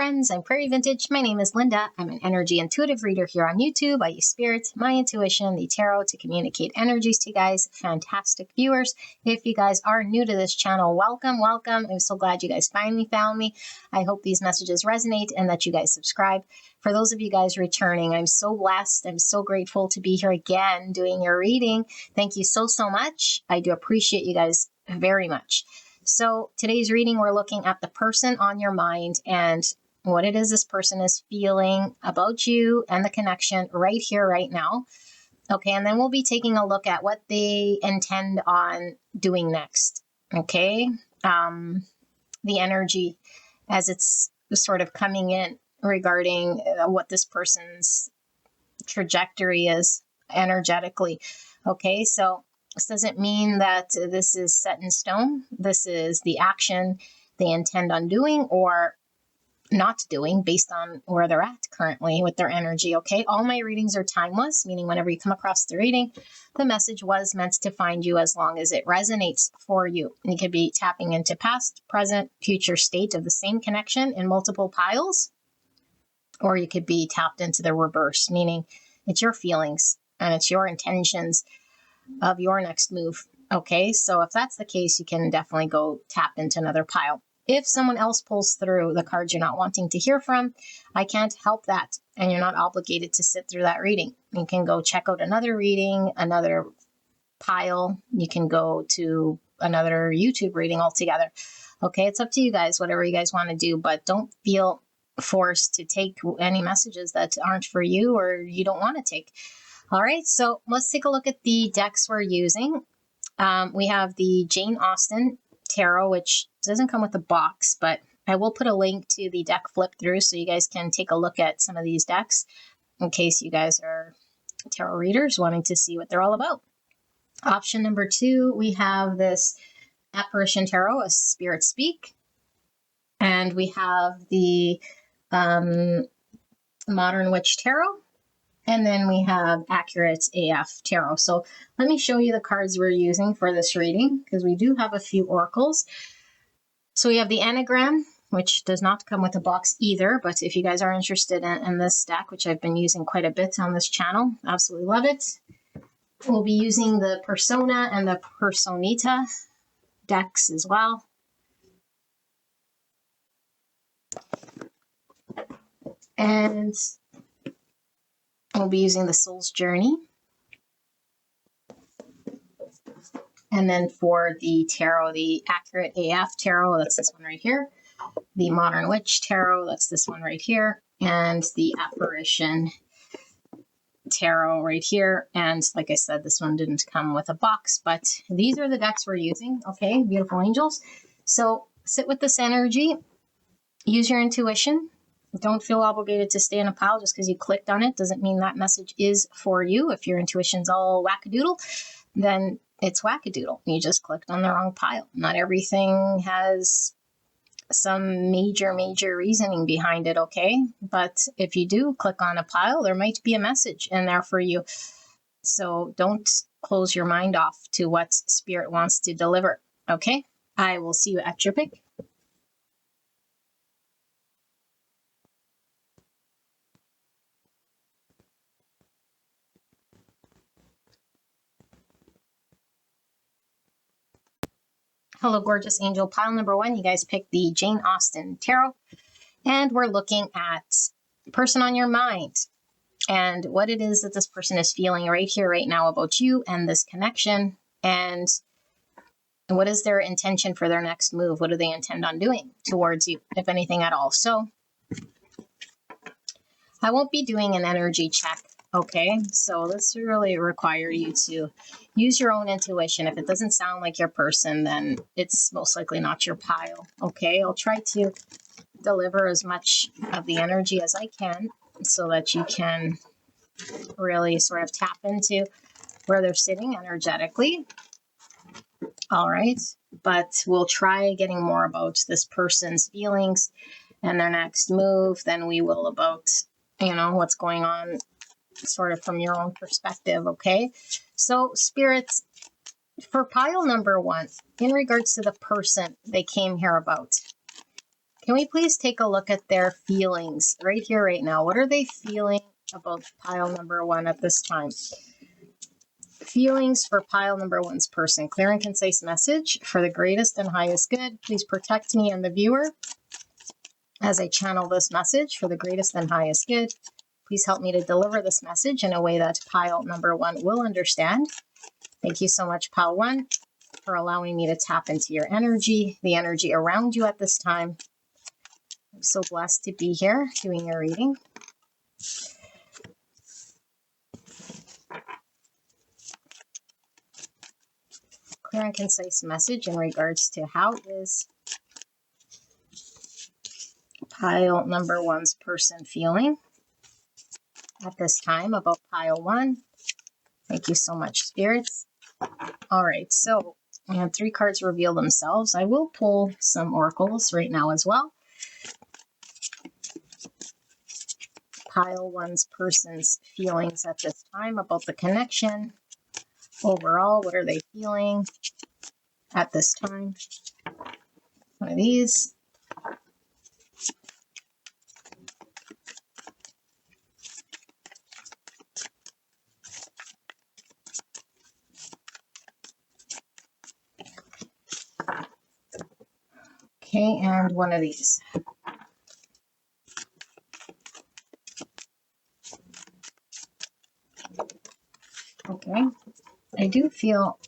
friends. I'm Prairie Vintage. My name is Linda. I'm an energy intuitive reader here on YouTube. I use spirit, my intuition, the tarot to communicate energies to you guys. Fantastic viewers. If you guys are new to this channel, welcome, welcome. I'm so glad you guys finally found me. I hope these messages resonate and that you guys subscribe. For those of you guys returning, I'm so blessed. I'm so grateful to be here again doing your reading. Thank you so much. I do appreciate you guys very much. So today's reading, we're looking at the person on your mind and what it is this person is feeling about you and the connection right here, right now. Okay, and then we'll be taking a look at what they intend on doing next. Okay, the energy as it's sort of coming in regarding what this person's trajectory is energetically. Okay, so this doesn't mean that this is set in stone. This is the action they intend on doing or not doing based on where they're at currently with their energy, okay? All my readings are timeless, meaning whenever you come across the reading, the message was meant to find you as long as it resonates for you. You could be tapping into past, present, future state of the same connection in multiple piles, or you could be tapped into the reverse, meaning it's your feelings and it's your intentions of your next move. Okay, so if that's the case, you can definitely go tap into another pile. If someone else pulls through the cards you're not wanting to hear from, I can't help that. And you're not obligated to sit through that reading. You can go check out another reading, another pile. You can go to another YouTube reading altogether. Okay, it's up to you guys, whatever you guys want to do, but don't feel forced to take any messages that aren't for you or you don't want to take. All right, so let's take a look at the decks we're using. We have the Jane Austen Tarot, which doesn't come with a box, but I will put a link to the deck flip through so you guys can take a look at some of these decks in case you guys are tarot readers wanting to see what they're all about. Option number 2, we have this Apparition Tarot, a Spirit Speak. And we have the Modern Witch Tarot. And then we have Accurate AF Tarot. So let me show you the cards we're using for this reading because we do have a few oracles. So we have the Anagram, which does not come with a box either. But if you guys are interested in this deck, which I've been using quite a bit on this channel, absolutely love it. We'll be using the Persona and the Personita decks as well. And we'll be using the Soul's Journey. And then for the tarot, the Accurate AF Tarot, that's this one right here. The Modern Witch Tarot, that's this one right here. And the Apparition Tarot right here. And like I said, this one didn't come with a box, but these are the decks we're using. Okay, beautiful angels. So sit with this energy. Use your intuition. Don't feel obligated to stay in a pile just because you clicked on it. Doesn't mean that message is for you. If your intuition's all wackadoodle, then it's wackadoodle. You just clicked on the wrong pile. Not everything has some major reasoning behind it, okay? But if you do click on a pile, there might be a message in there for you. So don't close your mind off to what Spirit wants to deliver, okay? I will see you at your pick. Hello, gorgeous angel. Pile number 1, you guys picked the Jane Austen Tarot. And we're looking at person on your mind and what it is that this person is feeling right here, right now about you and this connection. And what is their intention for their next move? What do they intend on doing towards you, if anything at all? So I won't be doing an energy check. Okay, so this really require you to use your own intuition. If it doesn't sound like your person, then it's most likely not your pile. Okay, I'll try to deliver as much of the energy as I can so that you can really sort of tap into where they're sitting energetically. All right, but we'll try getting more about this person's feelings and their next move than we will about, you know, what's going on sort of from your own perspective, okay? So spirits, for pile number 1, in regards to the person they came here about, Can we please take a look at their feelings right here, right now? What are they feeling about pile number one at this time? Feelings for pile number one's person. Clear and concise message for the greatest and highest good. Please protect me and the viewer as I channel this message for the greatest and highest good. Please help me to deliver this message in a way that pile number one will understand. Thank you so much, pile one, for allowing me to tap into your energy, the energy around you at this time. I'm so blessed to be here doing your reading. Clear and concise message in regards to how is pile number one's person feeling at this time about pile one. Thank you so much, spirits. All right, so we had 3 cards reveal themselves. I will pull some oracles right now as well. Pile one's person's feelings at this time about the connection. Overall, what are they feeling at this time? One of these. Okay, and one of these. Okay, I do feel,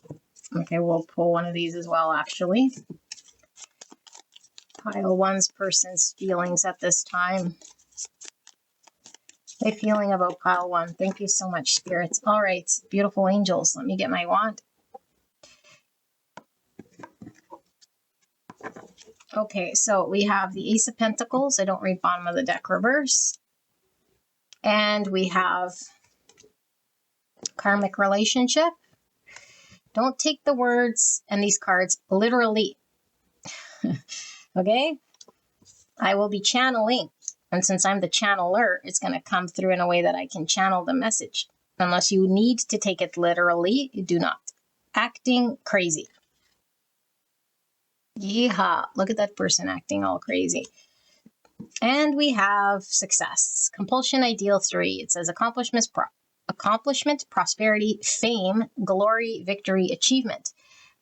okay, we'll pull one of these as well, actually. Pile one's person's feelings at this time. They're feeling about pile one. Thank you so much, spirits. All right, beautiful angels. Let me get my wand. Okay, so we have the Ace of Pentacles. I don't read bottom of the deck reverse. And we have karmic relationship. Don't take the words and these cards literally. Okay? I will be channeling. And since I'm the channeler, it's going to come through in a way that I can channel the message. Unless you need to take it literally, do not. Acting crazy. Yeehaw. Look at that person acting all crazy. And we have success. Compulsion ideal 3. It says accomplishment, prosperity, fame, glory, victory, achievement.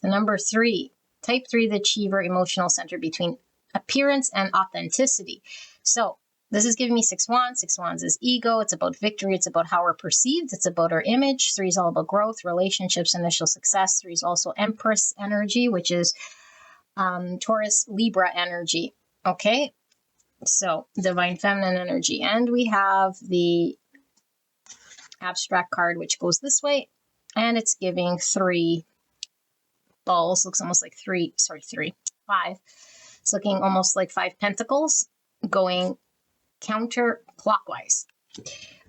The number 3. Type 3, the achiever, emotional center between appearance and authenticity. So this is giving me 6 wands. 6 wands is ego. It's about victory. It's about how we're perceived. It's about our image. 3 is all about growth, relationships, initial success. 3 is also Empress energy, which is Taurus, Libra energy. Okay, so divine feminine energy. And we have the abstract card, which goes this way. And it's giving 3 balls. Looks almost like 5. It's looking almost like 5 pentacles going counterclockwise.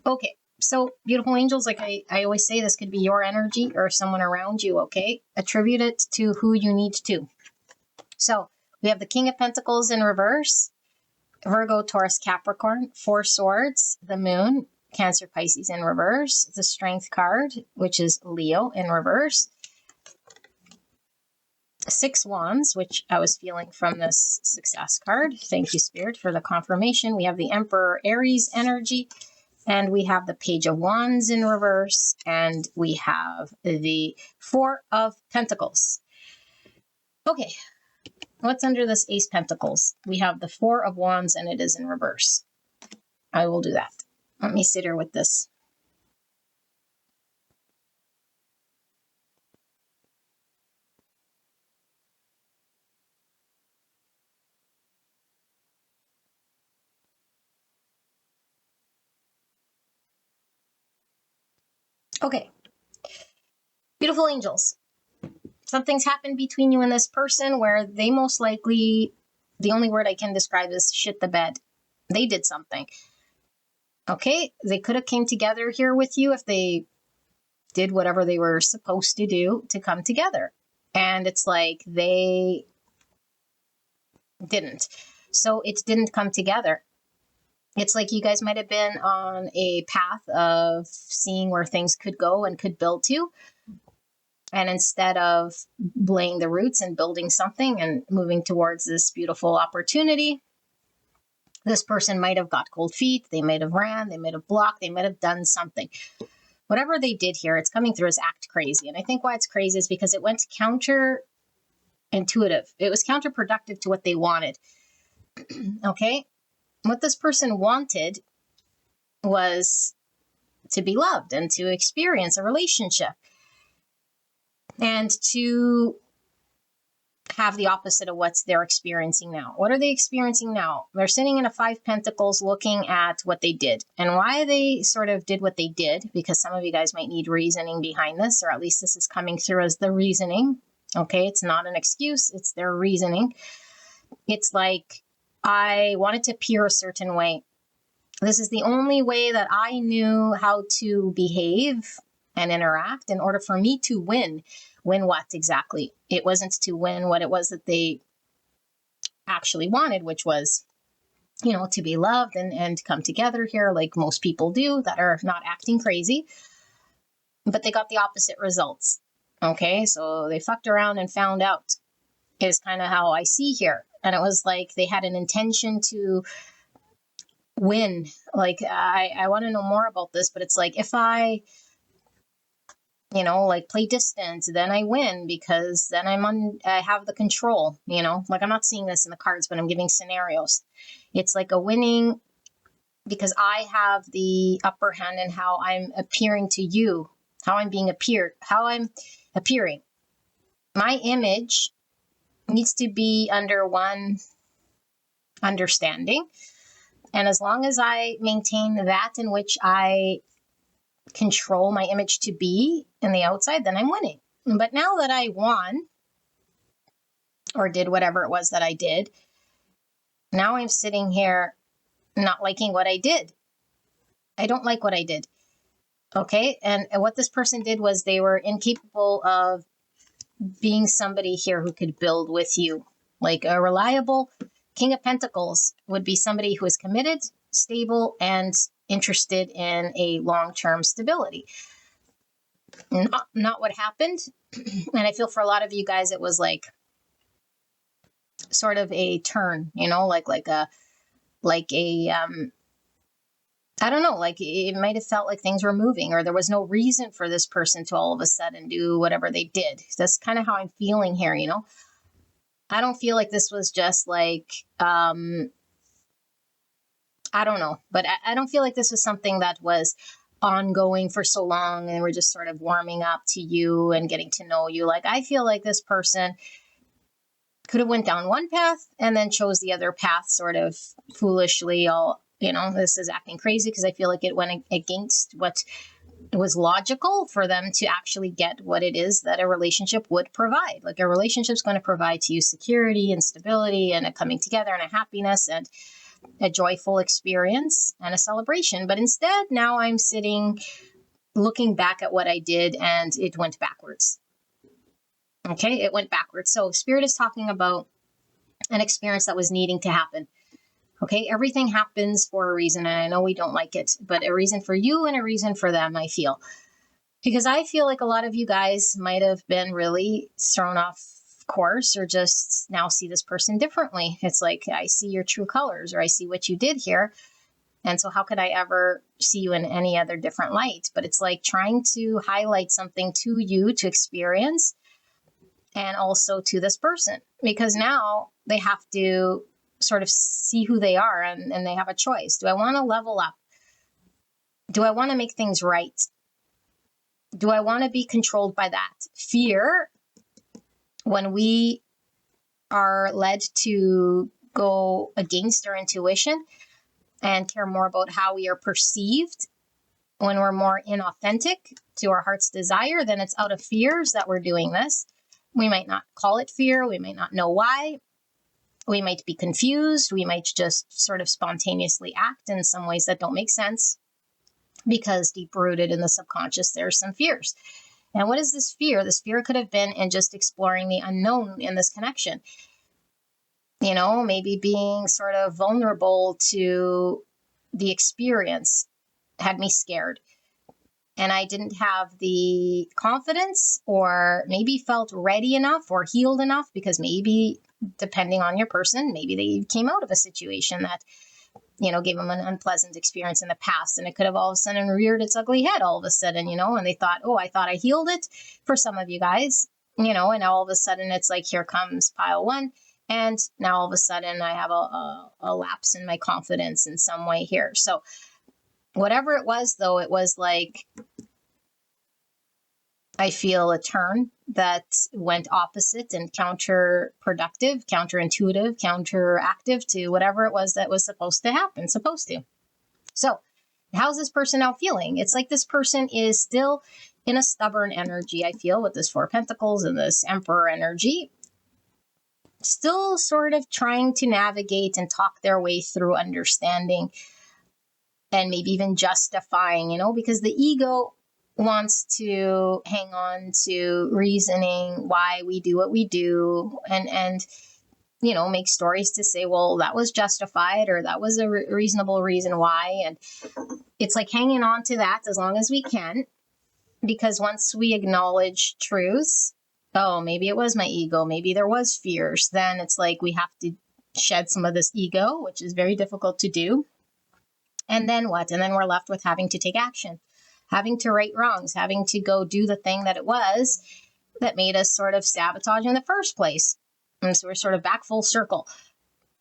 Okay, so beautiful angels, like I always say, this could be your energy or someone around you, okay? Attribute it to who you need to. So we have the King of Pentacles in reverse, Virgo, Taurus, Capricorn, 4 swords, the Moon, Cancer, Pisces in reverse, the Strength card, which is Leo in reverse, 6 wands, which I was feeling from this success card. Thank you, Spirit, for the confirmation. We have the Emperor, Aries energy, and we have the Page of Wands in reverse, and we have the 4 of Pentacles. Okay. What's under this Ace Pentacles? We have the 4 of Wands and it is in reverse. I will do that. Let me sit here with this. Okay. Beautiful angels. Something's happened between you and this person where they most likely, the only word I can describe is shit the bed. They did something. Okay, they could have came together here with you if they did whatever they were supposed to do to come together. And it's like they didn't. So it didn't come together. It's like you guys might have been on a path of seeing where things could go and could build to. And instead of laying the roots and building something and moving towards this beautiful opportunity, This person might have got cold feet. They might have ran. They might have blocked. They might have done something. Whatever they did here, it's coming through as act crazy. And I think why it's crazy is because it went counterintuitive. It was counterproductive to what they wanted. Okay? What this person wanted was to be loved and to experience a relationship and to have the opposite of what they're experiencing now. What are they experiencing now? They're sitting in a 5 pentacles looking at what they did and why they sort of did what they did, because some of you guys might need reasoning behind this, or at least this is coming through as the reasoning. Okay, it's not an excuse, it's their reasoning. It's like, I wanted to appear a certain way. This is the only way that I knew how to behave and interact in order for me to win. Win what exactly? It wasn't to win what it was that they actually wanted, which was, to be loved and come together here like most people do that are not acting crazy. But they got the opposite results. Okay, so they fucked around and found out is kind of how I see here. And it was like they had an intention to win. Like, I want to know more about this, but it's like, if I play distance, then I win because then I have the control, like I'm not seeing this in the cards, but I'm giving scenarios. It's like a winning because I have the upper hand in how I'm appearing to you, how I'm appearing. My image needs to be under one understanding. And as long as I maintain that in which I control my image to be in the outside, then I'm winning. But now that I won or did whatever it was that I did, now I'm sitting here not liking what I did. I don't like what I did. Okay. And what this person did was they were incapable of being somebody here who could build with you. Like a reliable King of Pentacles would be somebody who is committed, stable, and interested in a long-term stability. Not what happened. And I feel for a lot of you guys, it was like sort of a turn, like a I don't know, like it might have felt like things were moving or there was no reason for this person to all of a sudden do whatever they did. That's kind of how I'm feeling here, I don't feel like this was just like, I don't know, but I don't feel like this was something that was ongoing for so long and we're just sort of warming up to you and getting to know you. Like, I feel like this person could have went down one path and then chose the other path sort of foolishly. This is acting crazy because I feel like it went against what was logical for them to actually get what it is that a relationship would provide. Like, a relationship is going to provide to you security and stability and a coming together and a happiness and a joyful experience and a celebration. But instead, now I'm sitting looking back at what I did and it went backwards. Okay, it went backwards. So Spirit is talking about an experience that was needing to happen. Okay, everything happens for a reason, and I know we don't like it, but a reason for you and a reason for them, I feel. Because I feel like a lot of you guys might have been really thrown off course or just now see this person differently. It's like, I see your true colors, or I see what you did here. And so how could I ever see you in any other different light? But it's like trying to highlight something to you to experience and also to this person, because now they have to sort of see who they are and they have a choice. Do I want to level up? Do I want to make things right? Do I want to be controlled by that? Fear, when we are led to go against our intuition and care more about how we are perceived, when we're more inauthentic to our heart's desire, then it's out of fears that we're doing this. We might not call it fear. We might not know why. We might be confused. We might just sort of spontaneously act in some ways that don't make sense because deep rooted in the subconscious, there are some fears. And what is this fear? This fear could have been in just exploring the unknown in this connection. Maybe being sort of vulnerable to the experience had me scared. And I didn't have the confidence or maybe felt ready enough or healed enough, because maybe, depending on your person, maybe they came out of a situation that gave them an unpleasant experience in the past, and it could have all of a sudden reared its ugly head all of a sudden, and they thought, oh, I thought I healed it for some of you guys, and now all of a sudden it's like, here comes pile one. And now all of a sudden I have a lapse in my confidence in some way here. So whatever it was, though, it was like, I feel a turn that went opposite and counterproductive, counterintuitive, counteractive to whatever it was that was supposed to happen, So how's this person now feeling? It's like this person is still in a stubborn energy, I feel, with this Four of Pentacles and this Emperor energy. Still sort of trying to navigate and talk their way through understanding and maybe even justifying, because the ego wants to hang on to reasoning why we do what we do and make stories to say, well, that was justified or that was a reasonable reason why. And it's like hanging on to that as long as we can, because once we acknowledge truths, oh, maybe it was my ego, maybe there was fears, then it's like we have to shed some of this ego, which is very difficult to do. And then what? And then we're left with having to take action, having to right wrongs, having to go do the thing that it was that made us sort of sabotage in the first place. And so we're sort of back full circle.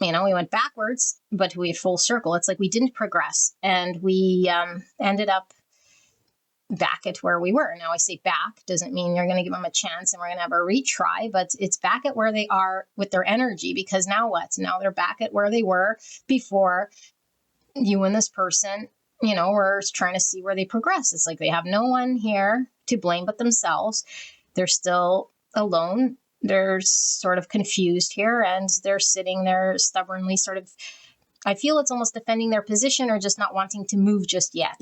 We went backwards, but we full circle. It's like we didn't progress, and we ended up back at where we were. Now, I say back doesn't mean you're going to give them a chance and we're going to have a retry, but it's back at where they are with their energy, because now what? Now they're back at where they were before you and this person, were trying to see where they progress. It's like they have no one here to blame but themselves. They're still alone. They're sort of confused here, and they're sitting there stubbornly sort of, I feel it's almost defending their position or just not wanting to move just yet,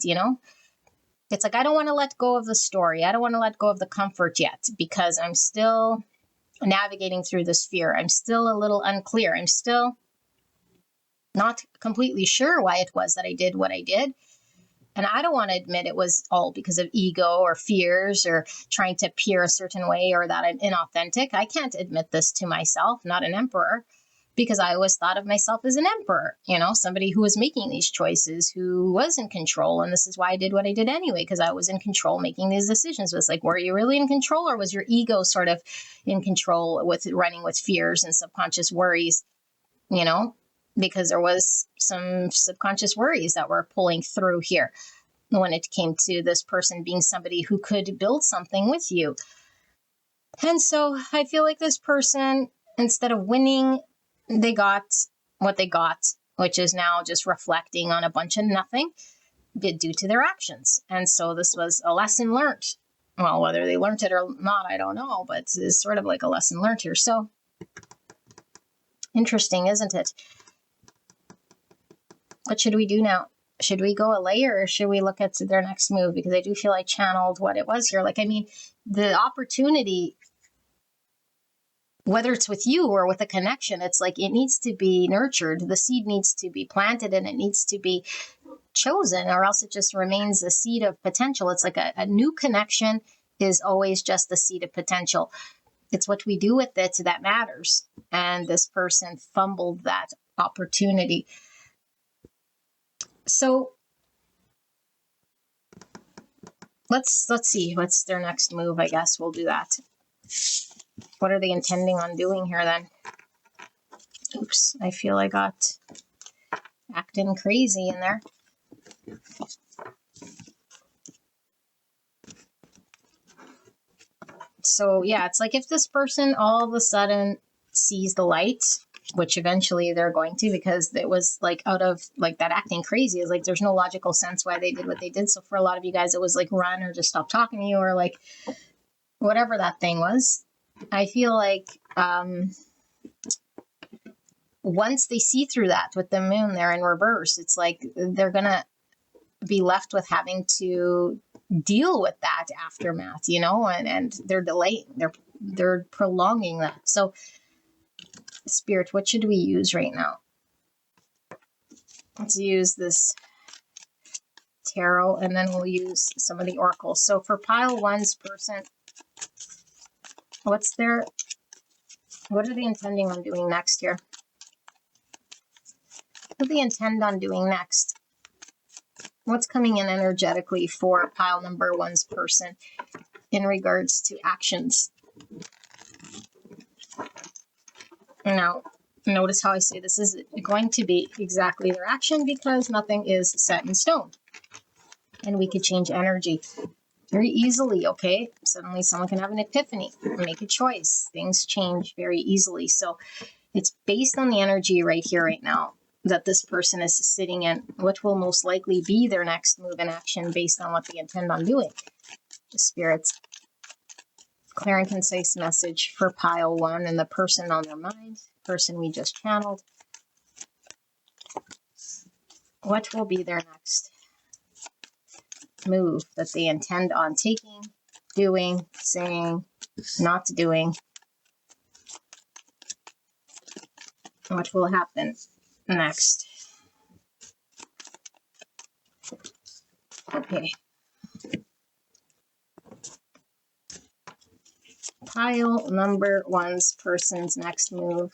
It's like, I don't want to let go of the story. I don't want to let go of the comfort yet, because I'm still navigating through this fear. I'm still a little unclear. I'm still not completely sure why it was that I did what I did. And I don't want to admit it was all because of ego or fears or trying to appear a certain way or that I'm inauthentic. I can't admit this to myself, not an emperor, because I always thought of myself as an emperor, somebody who was making these choices, who was in control. And this is why I did what I did anyway, because I was in control making these decisions. It was like, were you really in control, or was your ego sort of in control with running with fears and subconscious worries, because there was some subconscious worries that were pulling through here when it came to this person being somebody who could build something with you. And so I feel like this person, instead of winning, they got what they got, which is now just reflecting on a bunch of nothing due to their actions. And so this was a lesson learned. Well, whether they learned it or not, I don't know, but it's sort of like a lesson learned here. So interesting, isn't it? What should we do now? Should we go away, or should we look at their next move? Because I do feel I channeled what it was here. Like, I mean, the opportunity, whether it's with you or with a connection, it's like it needs to be nurtured. The seed needs to be planted and it needs to be chosen, or else it just remains a seed of potential. It's like a new connection is always just the seed of potential. It's what we do with it that matters. And this person fumbled that opportunity. So let's see what's their next move. I guess we'll do that. What are they intending on doing here then? Oops, I feel I got acting crazy in there. So yeah, it's like if this person all of a sudden sees the light, which eventually they're going to, because it was like out of like that acting crazy is like, there's no logical sense why they did what they did. So for a lot of you guys, it was like run or just stop talking to you or like whatever that thing was. I feel like once they see through that with the moon there in reverse, it's like they're going to be left with having to deal with that aftermath, and they're delaying, they're prolonging that. So Spirit, what should we use right now? Let's use this tarot, and then we'll use some of the oracles. So for pile one's person, what are they intending on doing next here? What do they intend on doing next? What's coming in energetically for pile number one's person in regards to actions? Now, notice how I say this is going to be exactly their action because nothing is set in stone. And we could change energy very easily, okay? Suddenly someone can have an epiphany, make a choice. Things change very easily. So it's based on the energy right here, right now, that this person is sitting in, what will most likely be their next move in action based on what they intend on doing. The spirits, clear and concise message for pile one and the person on their mind, person we just channeled. What will be their next move that they intend on taking, doing, saying, not doing? What will happen next? Okay. Pile number one's person's next move.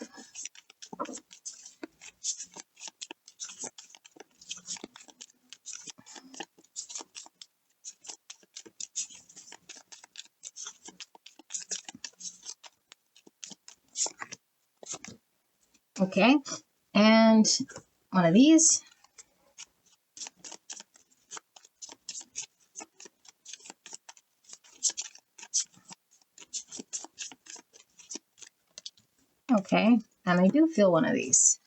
Okay, and one of these. Okay, and I do feel one of these.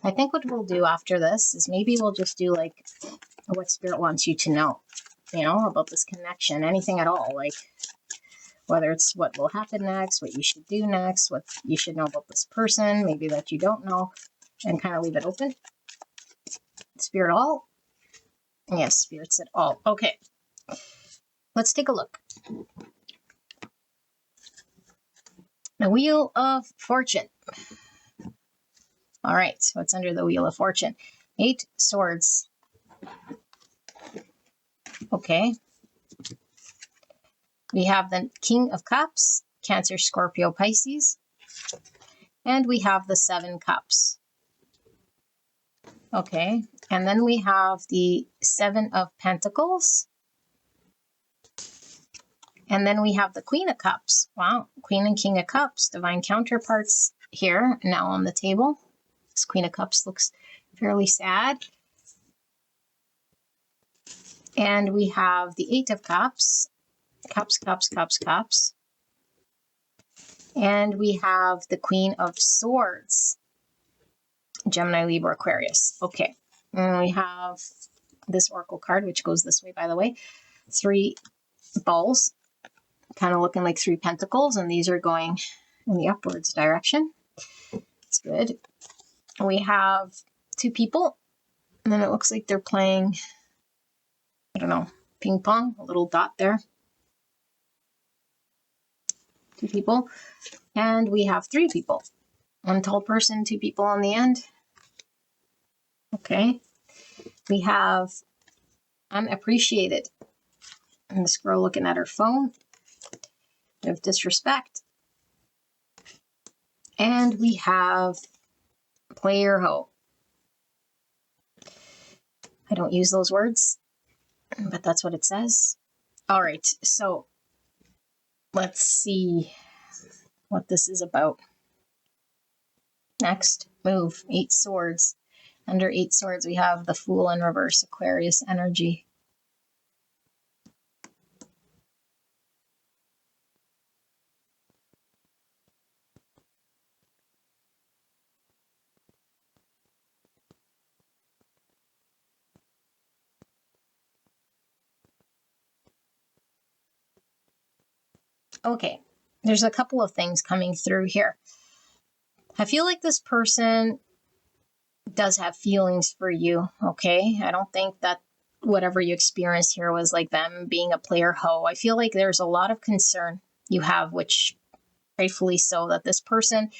I think what we'll do after this is maybe we'll just do like what Spirit wants you to know, about this connection, anything at all, like whether it's what will happen next, what you should do next, what you should know about this person, maybe that you don't know, and kind of leave it open. Spirit all? Yes, Spirit said all. Okay, let's take a look. The Wheel of Fortune. All right, what's under the Wheel of Fortune? 8 swords. Okay. We have the King of Cups, Cancer, Scorpio, Pisces. And we have the 7 Cups. Okay, and then we have the 7 of Pentacles. And then we have the Queen of Cups. Wow, Queen and King of Cups, divine counterparts here now on the table. This Queen of Cups looks fairly sad. And we have the 8 of Cups. Cups, cups, cups, cups. And we have the Queen of Swords. Gemini, Libra, Aquarius. Okay. And we have this Oracle card, which goes this way, by the way. 3 balls, kind of looking like 3 pentacles, and these are going in the upwards direction. It's good. We have 2 people, and then it looks like they're playing, I don't know, ping pong, a little dot there. 2 people. And we have 3 people. 1 tall person, 2 people on the end. Okay. We have unappreciated. And this girl looking at her phone. We have disrespect. And we have player hoe. I don't use those words, but that's what it says. All right, so let's see what this is about. Next move, 8 swords. Under 8 swords, we have the Fool in reverse, Aquarius energy. Okay, there's a couple of things coming through here. I feel like this person does have feelings for you, okay? I don't think that whatever you experienced here was like them being a player hoe. I feel like there's a lot of concern you have, which rightfully so, that this person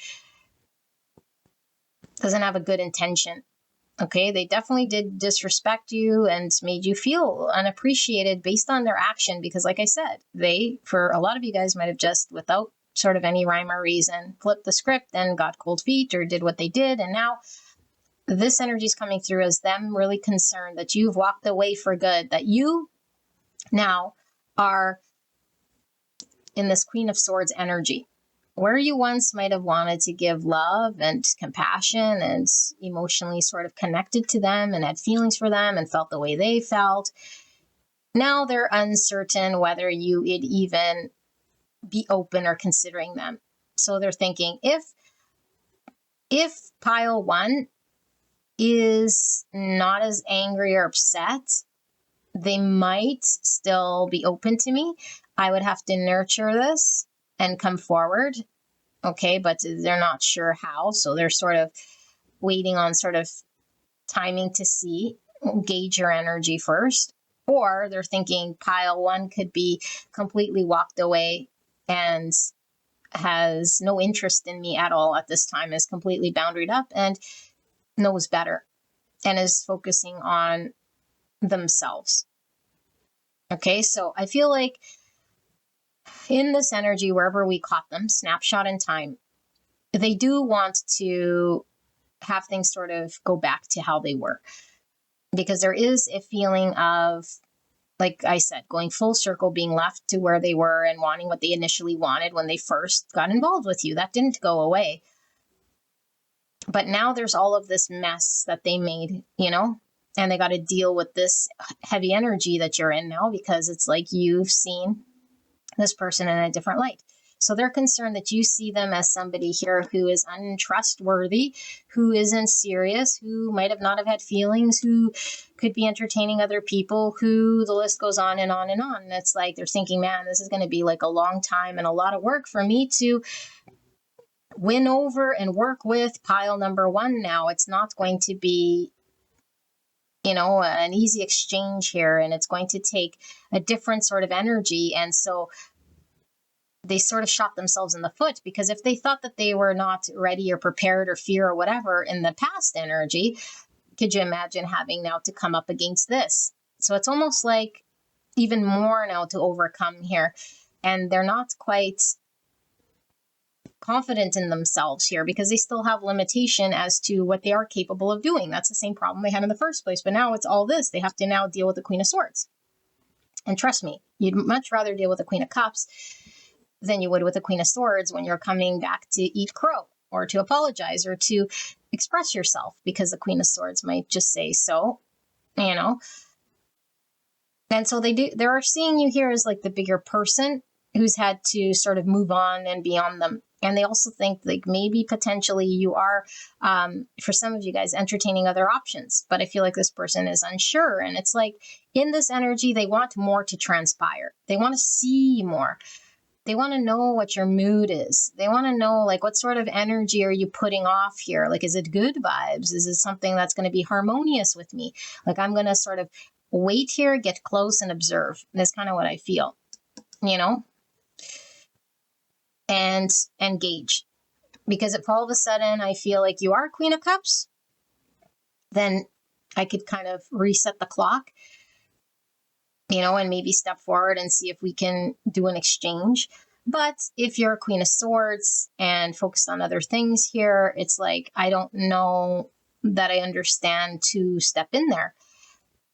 doesn't have a good intention. Okay, they definitely did disrespect you and made you feel unappreciated based on their action, because like I said, they, for a lot of you guys, might have just, without sort of any rhyme or reason, flipped the script and got cold feet or did what they did, and now this energy is coming through as them really concerned that you've walked away for good, that you now are in this Queen of Swords energy, where you once might have wanted to give love and compassion and emotionally sort of connected to them and had feelings for them and felt the way they felt. Now they're uncertain whether you would even be open or considering them. So they're thinking, if pile one is not as angry or upset, they might still be open to me. I would have to nurture this and come forward. Okay, but they're not sure how. So they're sort of waiting on sort of timing to see, gauge your energy first. Or they're thinking pile one could be completely walked away and has no interest in me at all at this time, is completely boundaried up and knows better and is focusing on themselves. Okay, so I feel like in this energy, wherever we caught them, snapshot in time, they do want to have things sort of go back to how they were. Because there is a feeling of, like I said, going full circle, being left to where they were and wanting what they initially wanted when they first got involved with you. That didn't go away. But now there's all of this mess that they made, and they got to deal with this heavy energy that you're in now, because it's like you've seen this person in a different light. So they're concerned that you see them as somebody here who is untrustworthy, who isn't serious, who might have not have had feelings, who could be entertaining other people, who the list goes on and on and on. And it's like they're thinking, man, this is going to be like a long time and a lot of work for me to win over and work with pile number one now. It's not going to be, an easy exchange here, and it's going to take a different sort of energy. And so they sort of shot themselves in the foot, because if they thought that they were not ready or prepared or fear or whatever in the past energy, could you imagine having now to come up against this? So it's almost like even more now to overcome here. And they're not quite confident in themselves here, because they still have limitation as to what they are capable of doing. That's the same problem they had in the first place. But now it's all this. They have to now deal with the Queen of Swords. And trust me, you'd much rather deal with the Queen of Cups than you would with the Queen of Swords when you're coming back to eat crow or to apologize or to express yourself, because the Queen of Swords might just say so, And so they're seeing you here as like the bigger person who's had to sort of move on and beyond them. And they also think like maybe potentially you are, for some of you guys, entertaining other options. But I feel like this person is unsure. And it's like in this energy, they want more to transpire. They want to see more. They want to know what your mood is. They want to know, like, what sort of energy are you putting off here? Like, is it good vibes? Is it something that's going to be harmonious with me? Like, I'm going to sort of wait here, get close and observe. That's kind of what I feel, and engage. Because if all of a sudden I feel like you are Queen of Cups, then I could kind of reset the clock, and maybe step forward and see if we can do an exchange. But if you're a Queen of Swords and focused on other things here, it's like, I don't know that I understand to step in there,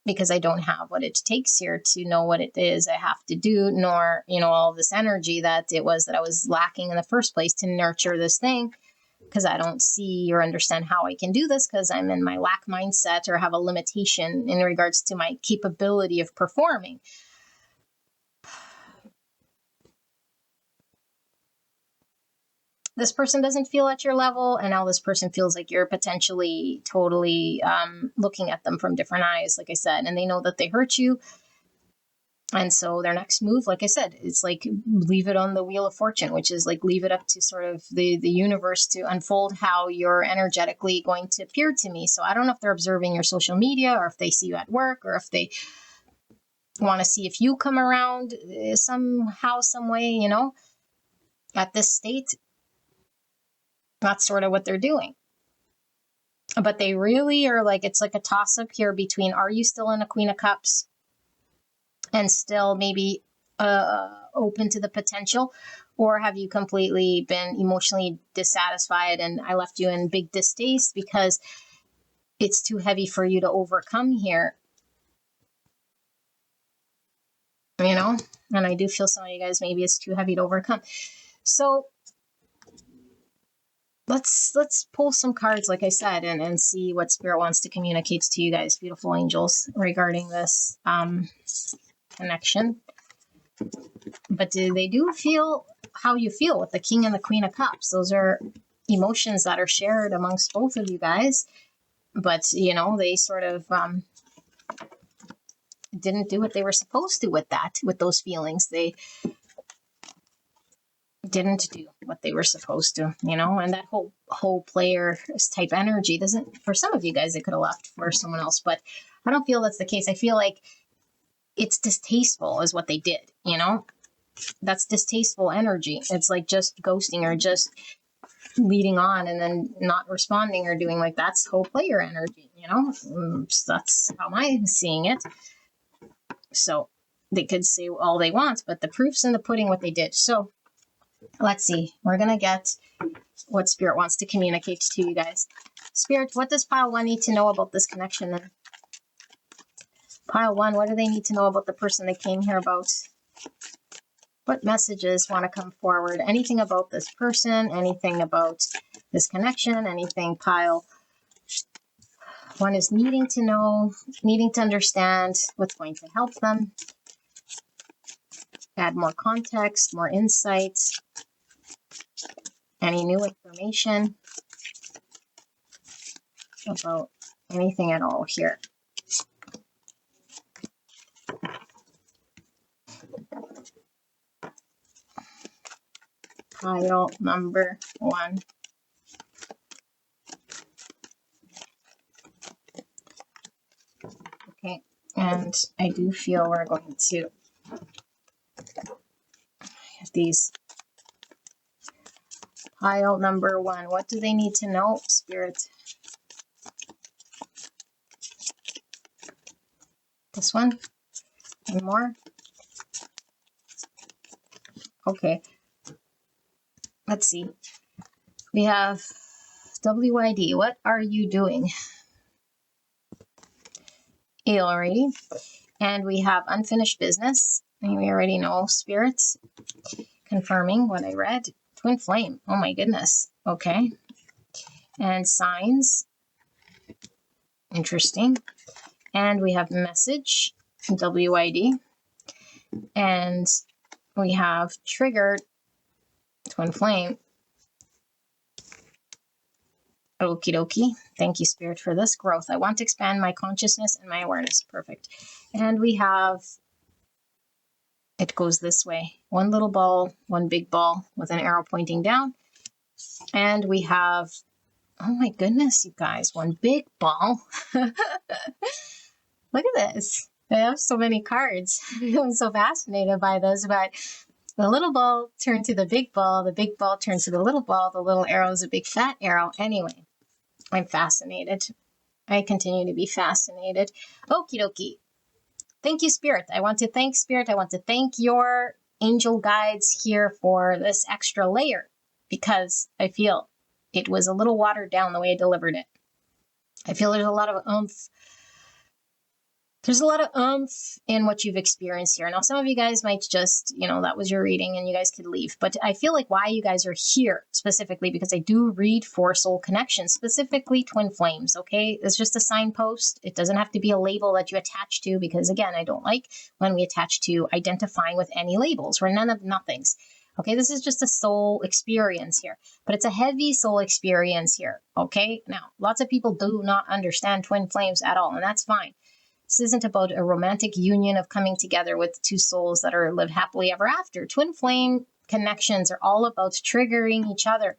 because I don't have what it takes here to know what it is I have to do, nor, all this energy that I was lacking in the first place to nurture this thing, because I don't see or understand how I can do this, because I'm in my lack mindset or have a limitation in regards to my capability of performing. This person doesn't feel at your level, and now this person feels like you're potentially totally looking at them from different eyes, like I said, and they know that they hurt you. And so their next move, like I said, it's like leave it on the wheel of fortune, which is like leave it up to sort of the universe to unfold how you're energetically going to appear to me. So I don't know if they're observing your social media, or if they see you at work, or if they want to see if you come around somehow, some way, at this state. That's sort of what they're doing. But they really are like, it's like a toss up here between, are you still in a Queen of Cups and still maybe open to the potential, or have you completely been emotionally dissatisfied and I left you in big distaste? Because it's too heavy for you to overcome here. You know, and I do feel some of you guys, maybe it's too heavy to overcome. So let's pull some cards, like I said, and see what Spirit wants to communicate to you guys, beautiful angels, regarding this connection. But they do feel how you feel with the King and the Queen of Cups. Those are emotions that are shared amongst both of you guys. But, you know, they sort of didn't do what they were supposed to with that, with those feelings. They didn't do what they were supposed to, you know, and that whole player type energy doesn't, for some of you guys, it could have left for someone else, but I don't feel that's the case. I feel like it's distasteful is what they did, you know, that's distasteful energy. It's like just ghosting or just leading on and then not responding or doing like that's whole player energy, you know, that's how I'm seeing it. So they could say all they want, but the proof's in the pudding what they did. So let's see. We're going to get what Spirit wants to communicate to you guys. Spirit, what does pile 1 need to know about this connection then? Pile 1, what do they need to know about the person they came here about? What messages want to come forward? Anything about this person? Anything about this connection? Anything pile 1 is needing to know, needing to understand what's going to help them? Add more context, more insights. Any new information about anything at all here? Pile number 1. Okay, and I do feel we're going to have these. Pile number 1. What do they need to know, Spirit? This one? And more? Okay. Let's see. We have WID. What are you doing? Already. And we have unfinished business. And we already know, Spirit. Confirming what I read. Twin flame. Oh my goodness. Okay. And signs. Interesting. And we have message. WID. And we have triggered. Twin flame. Okie dokie. Thank you, Spirit, for this growth. I want to expand my consciousness and my awareness. Perfect. And we have, it goes this way. 1 little ball, 1 big ball with an arrow pointing down. And we have, oh my goodness, you guys, 1 big ball. Look at this. I have so many cards. I'm so fascinated by this, but the little ball turned to the big ball turns to the little arrow is a big fat arrow. Anyway, I'm fascinated. I continue to be fascinated. Okie dokie. Thank you, Spirit. I want to thank Spirit. I want to thank your angel guides here for this extra layer because I feel it was a little watered down the way I delivered it. I feel there's a lot of oomph. There's a lot of oomph in what you've experienced here. Now, some of you guys might just, you know, that was your reading and you guys could leave. But I feel like why you guys are here specifically, because I do read for soul connections, specifically twin flames, okay? It's just a signpost. It doesn't have to be a label that you attach to because, again, I don't like when we attach to identifying with any labels. We're none of nothings. Okay, this is just a soul experience here, but it's a heavy soul experience here, okay? Now, lots of people do not understand twin flames at all, and that's fine. This isn't about a romantic union of coming together with 2 souls that are live happily ever after. Twin flame connections are all about triggering each other.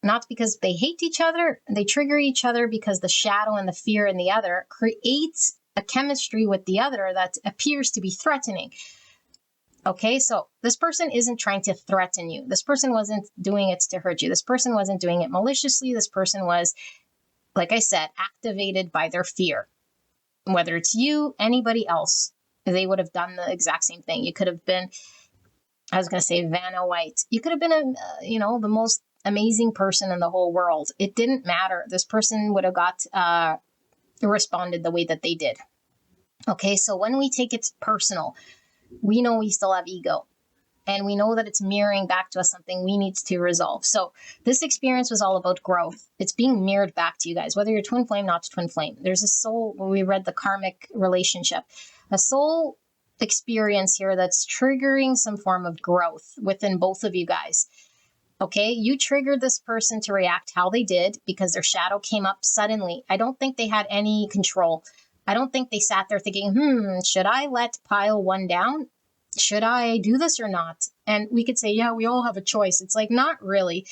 Not because they hate each other, they trigger each other because the shadow and the fear in the other creates a chemistry with the other that appears to be threatening. Okay, so this person isn't trying to threaten you. This person wasn't doing it to hurt you. This person wasn't doing it maliciously. This person was, like I said, activated by their fear. Whether it's you, anybody else, they would have done the exact same thing. You could have been, I was going to say Vanna White. You could have been, the most amazing person in the whole world. It didn't matter. This person would have responded the way that they did. Okay, so when we take it personal, we know we still have ego. And we know that it's mirroring back to us something we need to resolve. So this experience was all about growth. It's being mirrored back to you guys, whether you're twin flame, not twin flame. There's a soul, when we read the karmic relationship, a soul experience here that's triggering some form of growth within both of you guys. Okay, you triggered this person to react how they did because their shadow came up suddenly. I don't think they had any control. I don't think they sat there thinking, should I let pile one down? Should I do this or not? And we could say, yeah, we all have a choice. It's like, not really.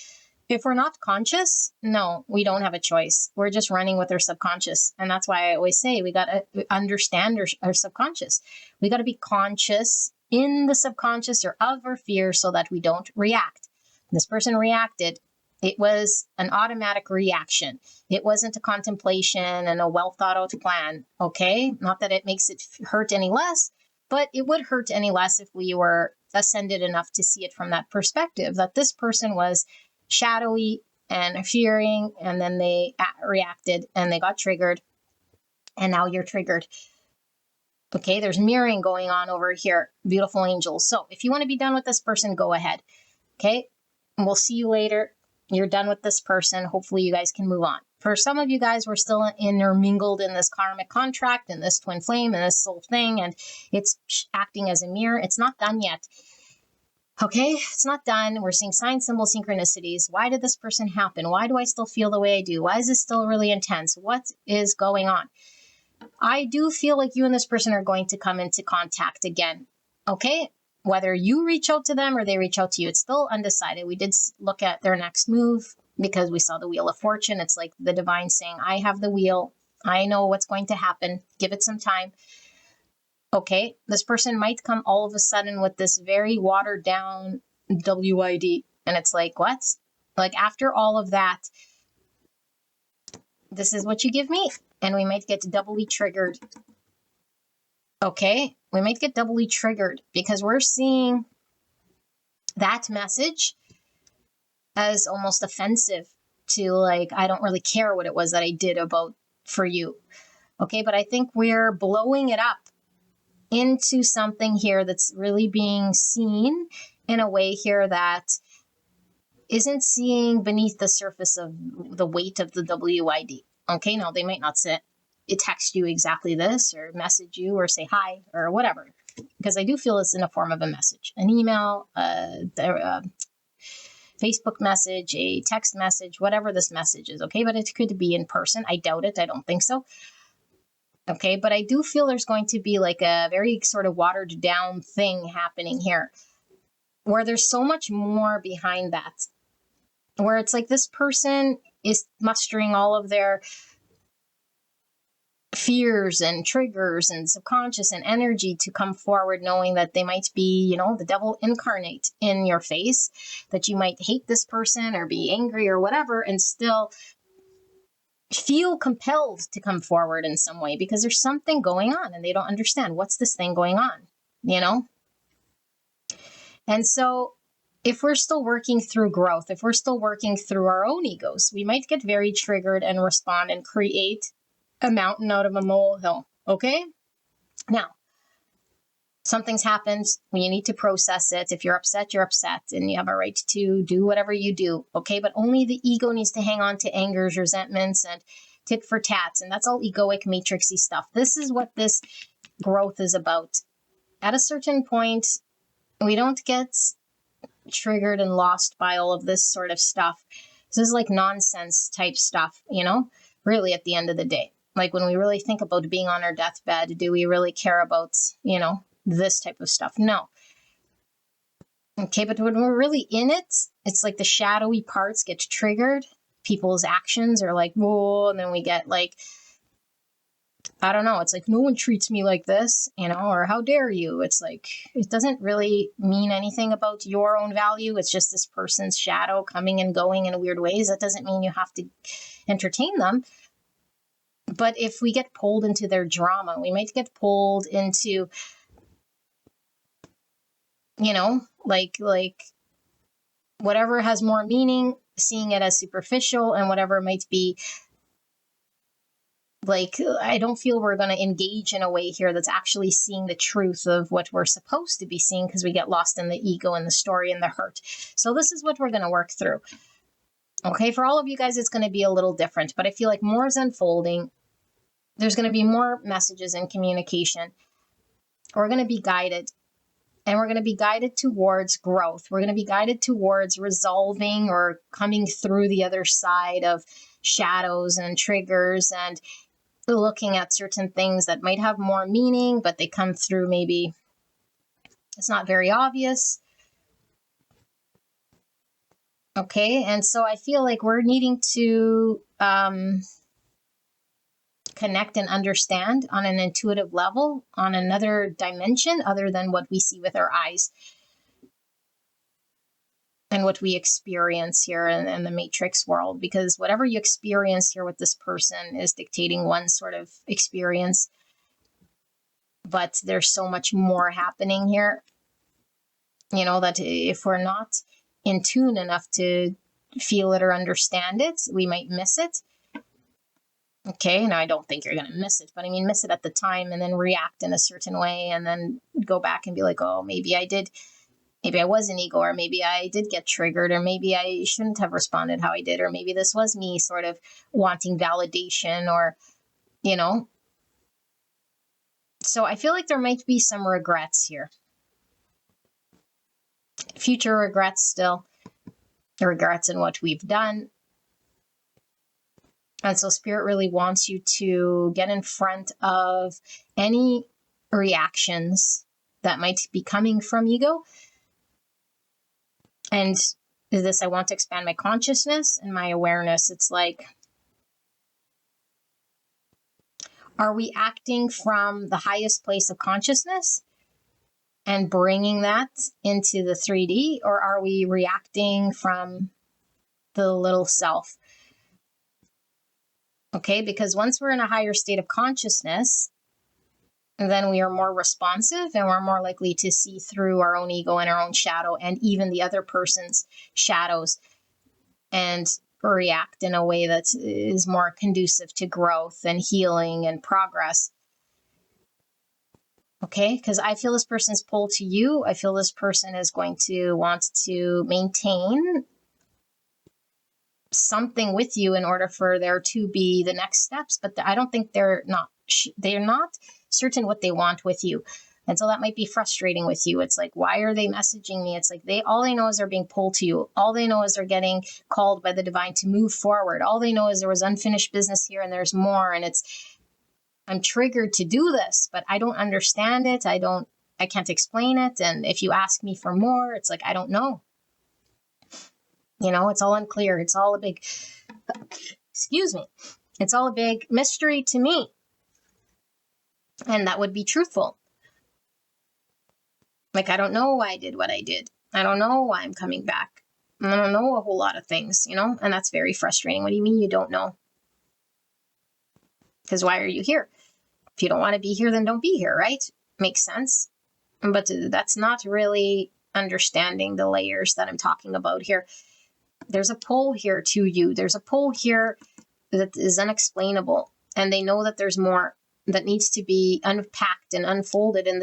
If we're not conscious, no, we don't have a choice. We're just running with our subconscious. And that's why I always say we got to understand our subconscious. We got to be conscious in the subconscious or of our fears so that we don't react. This person reacted. It was an automatic reaction. It wasn't a contemplation and a well thought out plan. Okay. Not that it makes it hurt any less, but it would hurt any less if we were ascended enough to see it from that perspective, that this person was shadowy and fearing, and then they reacted and they got triggered, and now you're triggered. Okay, there's mirroring going on over here, beautiful angels. So if you want to be done with this person, go ahead. Okay, and we'll see you later. You're done with this person. Hopefully you guys can move on. For some of you guys, we're still intermingled in this karmic contract and this twin flame and this soul thing, and it's acting as a mirror. It's not done yet. Okay, it's not done. We're seeing sign, symbol, synchronicities. Why did this person happen? Why do I still feel the way I do? Why is this still really intense? What is going on? I do feel like you and this person are going to come into contact again. Okay, whether you reach out to them or they reach out to you, it's still undecided. We did look at their next move because we saw the Wheel of Fortune. It's like the divine saying, I have the wheel. I know what's going to happen. Give it some time. Okay, this person might come all of a sudden with this very watered down WID. And it's like, what? Like after all of that, this is what you give me. And we might get doubly triggered. Okay, we might get doubly triggered because we're seeing that message as almost offensive to like, I don't really care what it was that I did about for you. Okay, but I think we're blowing it up into something here that's really being seen in a way here that isn't seeing beneath the surface of the weight of the WID. Okay, now they might not text you exactly this or message you or say hi or whatever, because I do feel it's in a form of a message, an email, Facebook message, a text message, whatever this message is. Okay, but it could be in person. I doubt it. I don't think so. Okay, but I do feel there's going to be like a very sort of watered down thing happening here where there's so much more behind that, where it's like this person is mustering all of their fears and triggers and subconscious and energy to come forward, knowing that they might be, the devil incarnate in your face, that you might hate this person or be angry or whatever, and still feel compelled to come forward in some way because there's something going on and they don't understand what's this thing going on, And so if we're still working through growth, if we're still working through our own egos, we might get very triggered and respond and create a mountain out of a molehill. Okay? Now, something's happened. You need to process it. If you're upset, you're upset, and you have a right to do whatever you do. Okay? But only the ego needs to hang on to angers, resentments, and tit for tats. And that's all egoic, matrixy stuff. This is what this growth is about. At a certain point, we don't get triggered and lost by all of this sort of stuff. This is like nonsense type stuff, really at the end of the day. Like when we really think about being on our deathbed, do we really care about, this type of stuff? No. Okay, but when we're really in it, it's like the shadowy parts get triggered. People's actions are like, whoa, and then we get like, I don't know, it's like, no one treats me like this, or how dare you? It's like, it doesn't really mean anything about your own value. It's just this person's shadow coming and going in weird ways. That doesn't mean you have to entertain them. But if we get pulled into their drama, we might get pulled into, like whatever has more meaning, seeing it as superficial, and whatever might be like, I don't feel we're going to engage in a way here that's actually seeing the truth of what we're supposed to be seeing, because we get lost in the ego and the story and the hurt. So this is what we're going to work through. Okay, for all of you guys, it's going to be a little different, but I feel like more is unfolding. There's going to be more messages and communication. We're going to be guided, and we're going to be guided towards growth. We're going to be guided towards resolving or coming through the other side of shadows and triggers, and looking at certain things that might have more meaning, but they come through, maybe it's not very obvious. Okay, and so I feel like we're needing to connect and understand on an intuitive level, on another dimension other than what we see with our eyes and what we experience here in the matrix world, because whatever you experience here with this person is dictating one sort of experience, but there's so much more happening here, you know, that if we're not in tune enough to feel it or understand it, we might miss it. Okay, now I don't think you're going to miss it, but I mean, miss it at the time and then react in a certain way and then go back and be like, oh, maybe I was an ego, or maybe I did get triggered, or maybe I shouldn't have responded how I did, or maybe this was me sort of wanting validation, or, you know. So I feel like there might be some regrets here. Future regrets still. Regrets in what we've done. And so Spirit really wants you to get in front of any reactions that might be coming from ego. And this, I want to expand my consciousness and my awareness. It's like, are we acting from the highest place of consciousness and bringing that into the 3D, or are we reacting from the little self? Okay, because once we're in a higher state of consciousness, then we are more responsive, and we're more likely to see through our own ego and our own shadow and even the other person's shadows, and react in a way that is more conducive to growth and healing and progress. Okay, because I feel this person's pull to you. I feel this person is going to want to maintain something with you in order for there to be the next steps, but I don't think they're not certain what they want with you. And so that might be frustrating with you. It's like, why are they messaging me? It's like all they know is they're being pulled to you. All they know is they're getting called by the divine to move forward. All they know is there was unfinished business here and there's more. And I'm triggered to do this, but I don't understand it. I can't explain it. And if you ask me for more, it's like, I don't know. You know, it's all unclear. It's all a big, excuse me. It's all a big mystery to me. And that would be truthful. Like, I don't know why I did what I did. I don't know why I'm coming back. I don't know a whole lot of things, you know, and that's very frustrating. What do you mean you don't know? Because why are you here? If you don't want to be here, then don't be here, right? Makes sense. But that's not really understanding the layers that I'm talking about here. There's a pull here to you. There's a pull here that is unexplainable. And they know that there's more that needs to be unpacked and unfolded. And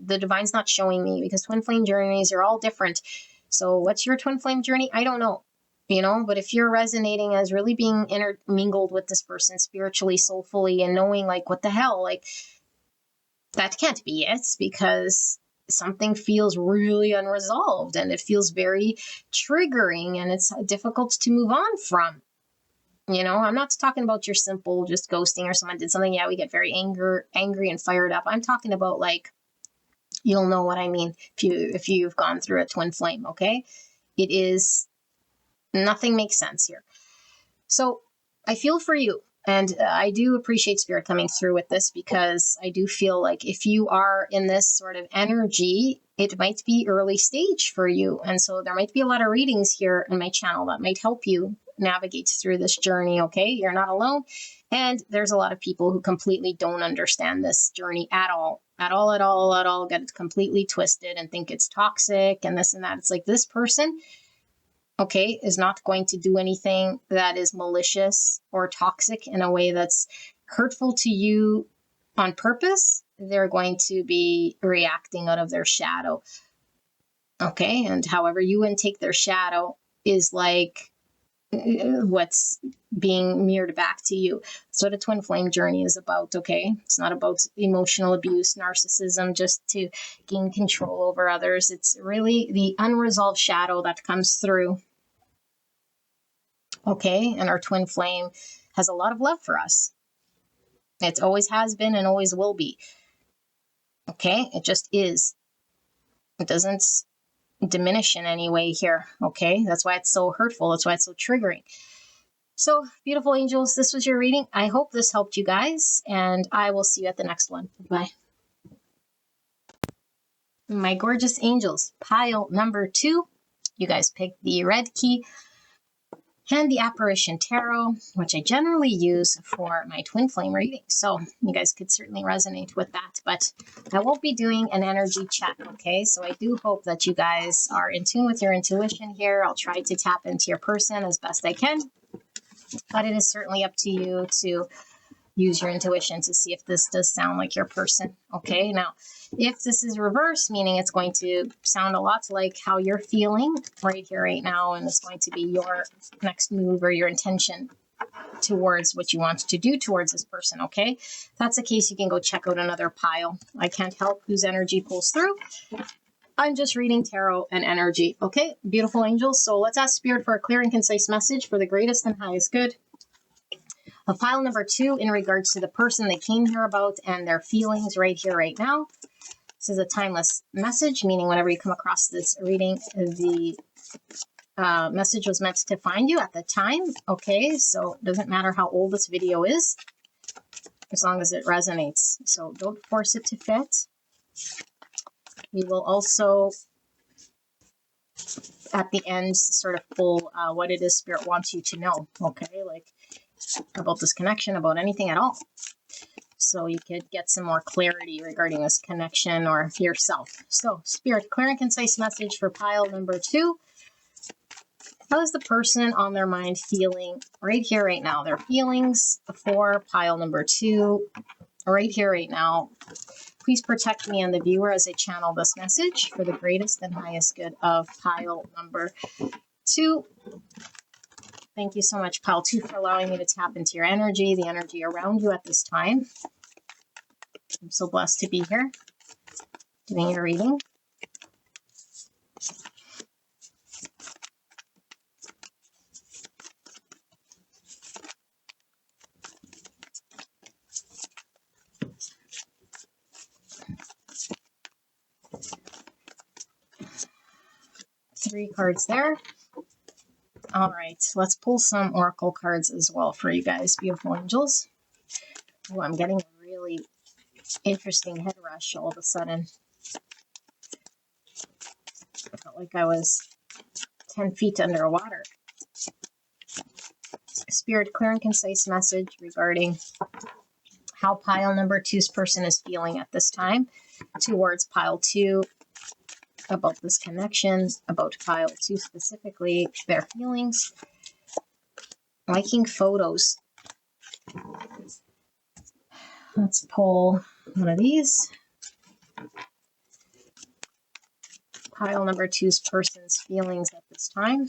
the divine's not showing me, because twin flame journeys are all different. So what's your twin flame journey? I don't know, you know, but if you're resonating as really being intermingled with this person spiritually, soulfully, and knowing like, what the hell, like that can't be it, because something feels really unresolved and it feels very triggering and it's difficult to move on from. You know, I'm not talking about your simple just ghosting or someone did something. Yeah, we get very angry and fired up. I'm talking about like, you'll know what I mean if you've gone through a twin flame, okay? It is, nothing makes sense here. So I feel for you. And I do appreciate Spirit coming through with this, because I do feel like if you are in this sort of energy, it might be early stage for you. And so there might be a lot of readings here in my channel that might help you navigate through this journey, okay? You're not alone. And there's a lot of people who completely don't understand this journey at all, get it completely twisted and think it's toxic and this and that. It's like, this person okay, is not going to do anything that is malicious or toxic in a way that's hurtful to you on purpose. They're going to be reacting out of their shadow. Okay, and however you intake their shadow is like what's being mirrored back to you. That's what a twin flame journey is about, okay? It's not about emotional abuse, narcissism, just to gain control over others. It's really the unresolved shadow that comes through, okay? And our twin flame has a lot of love for us. It always has been and always will be, okay? It just is. It doesn't diminish in any way here, okay? That's why it's so hurtful. That's why it's so triggering. So, beautiful angels, this was your reading. I hope this helped you guys, and I will see you at the next one. Bye. My gorgeous angels, pile number 2. You guys picked the red key and the apparition tarot, which I generally use for my twin flame reading. So you guys could certainly resonate with that, but I won't be doing an energy check, okay? So I do hope that you guys are in tune with your intuition here. I'll try to tap into your person as best I can, but it is certainly up to you to use your intuition to see if this does sound like your person, okay? Now, if this is reverse, meaning it's going to sound a lot like how you're feeling right here, right now, and it's going to be your next move or your intention towards what you want to do towards this person, okay? If that's the case, you can go check out another pile. I can't help whose energy pulls through. I'm just reading tarot and energy, okay? Beautiful angels. So let's ask Spirit for a clear and concise message for the greatest and highest good of pile number 2 in regards to the person they came here about and their feelings right here, right now. This is a timeless message, meaning whenever you come across this reading, the message was meant to find you at the time. Okay, so it doesn't matter how old this video is, as long as it resonates. So don't force it to fit. We will also, at the end, sort of pull what it is Spirit wants you to know. Okay, like about this connection, about anything at all. So you could get some more clarity regarding this connection or yourself. So, Spirit, clear and concise message for pile number 2. How is the person on their mind feeling right here, right now? Their feelings for pile number 2, right here, right now. Please protect me and the viewer as I channel this message for the greatest and highest good of pile number 2. Thank you so much, pile 2, for allowing me to tap into your energy, the energy around you at this time. I'm so blessed to be here doing your reading. Three cards there. All right, let's pull some oracle cards as well for you guys, beautiful angels. Oh, I'm getting a really interesting head rush all of a sudden. I felt like I was 10 feet underwater. Spirit, clear and concise message regarding how pile number 2's person is feeling at this time towards pile 2, about this connection, about pile 2 specifically, their feelings, liking photos. Let's pull one of these. Pile number 2's person's feelings at this time.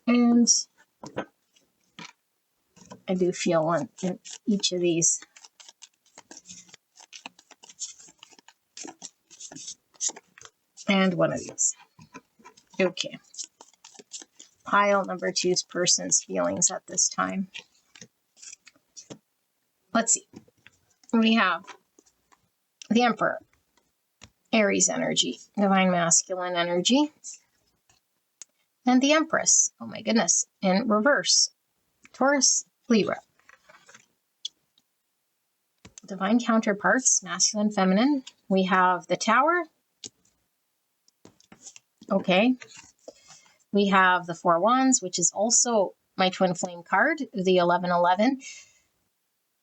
And I do feel one in each of these. And one of these. Okay. Pile number 2's person's feelings at this time. Let's see. We have the Emperor, Aries energy, Divine Masculine energy, and the Empress, oh my goodness, in reverse, Taurus, Libra. Divine counterparts, masculine, feminine. We have the Tower. Okay. We have the 4 Wands, which is also my twin flame card, the 1111.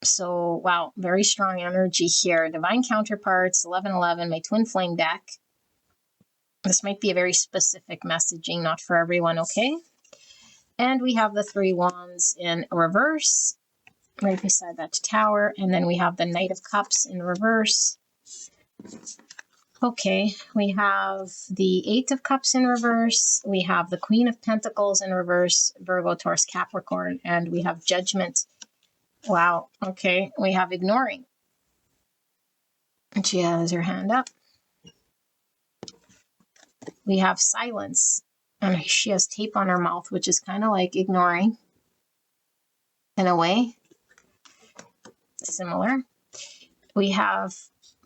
So, wow, very strong energy here. Divine counterparts, 1111, my twin flame deck. This might be a very specific messaging, not for everyone, okay? And we have the 3 wands in reverse, right beside that tower. And then we have the Knight of Cups in reverse. Okay, we have the 8 of Cups in reverse. We have the Queen of Pentacles in reverse, Virgo, Taurus, Capricorn, and we have Judgment. Wow, okay, we have ignoring. And she has her hand up. We have silence, and she has tape on her mouth, which is kind of like ignoring in a way. Similar. We have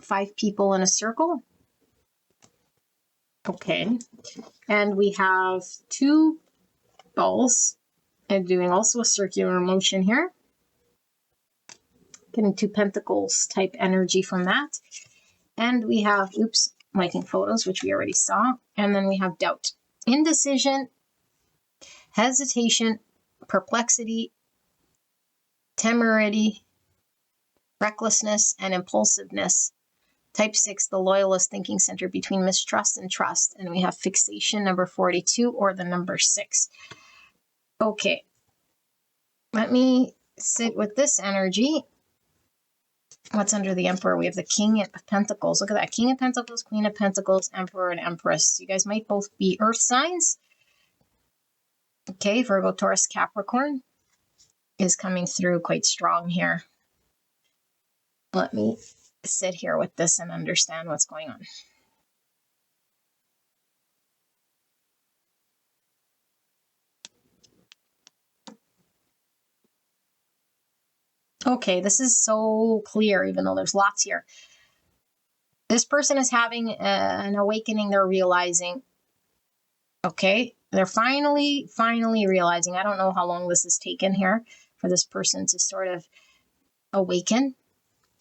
5 people in a circle. Okay. And we have 2 balls and doing also a circular motion here. Getting 2 pentacles type energy from that. And we have, oops, liking photos, which we already saw. And then we have doubt, indecision, hesitation, perplexity, temerity, recklessness, and impulsiveness. Type 6, the loyalist thinking center between mistrust and trust. And we have fixation, number 42, or the number 6. Okay. Let me sit with this energy. What's under the Emperor? We have the King of Pentacles. Look at that. King of Pentacles, Queen of Pentacles, Emperor, and Empress. You guys might both be earth signs. Okay, Virgo, Taurus, Capricorn is coming through quite strong here. Let me sit here with this and understand what's going on. Okay, this is so clear, even though there's lots here. This person is having an awakening. They're realizing, okay, they're finally realizing. I don't know how long this has taken here for this person to sort of awaken.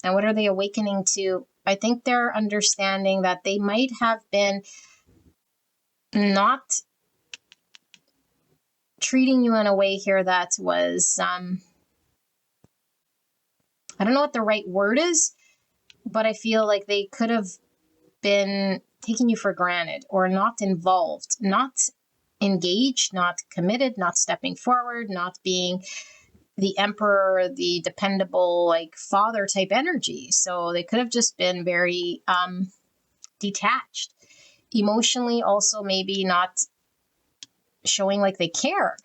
And what are they awakening to? I think they're understanding that they might have been not treating you in a way here that was, I don't know what the right word is, but I feel like they could have been taking you for granted or not involved, not engaged, not committed, not stepping forward, not being the emperor, the dependable, like father type energy. So they could have just been very detached. Emotionally, also maybe not showing like they care.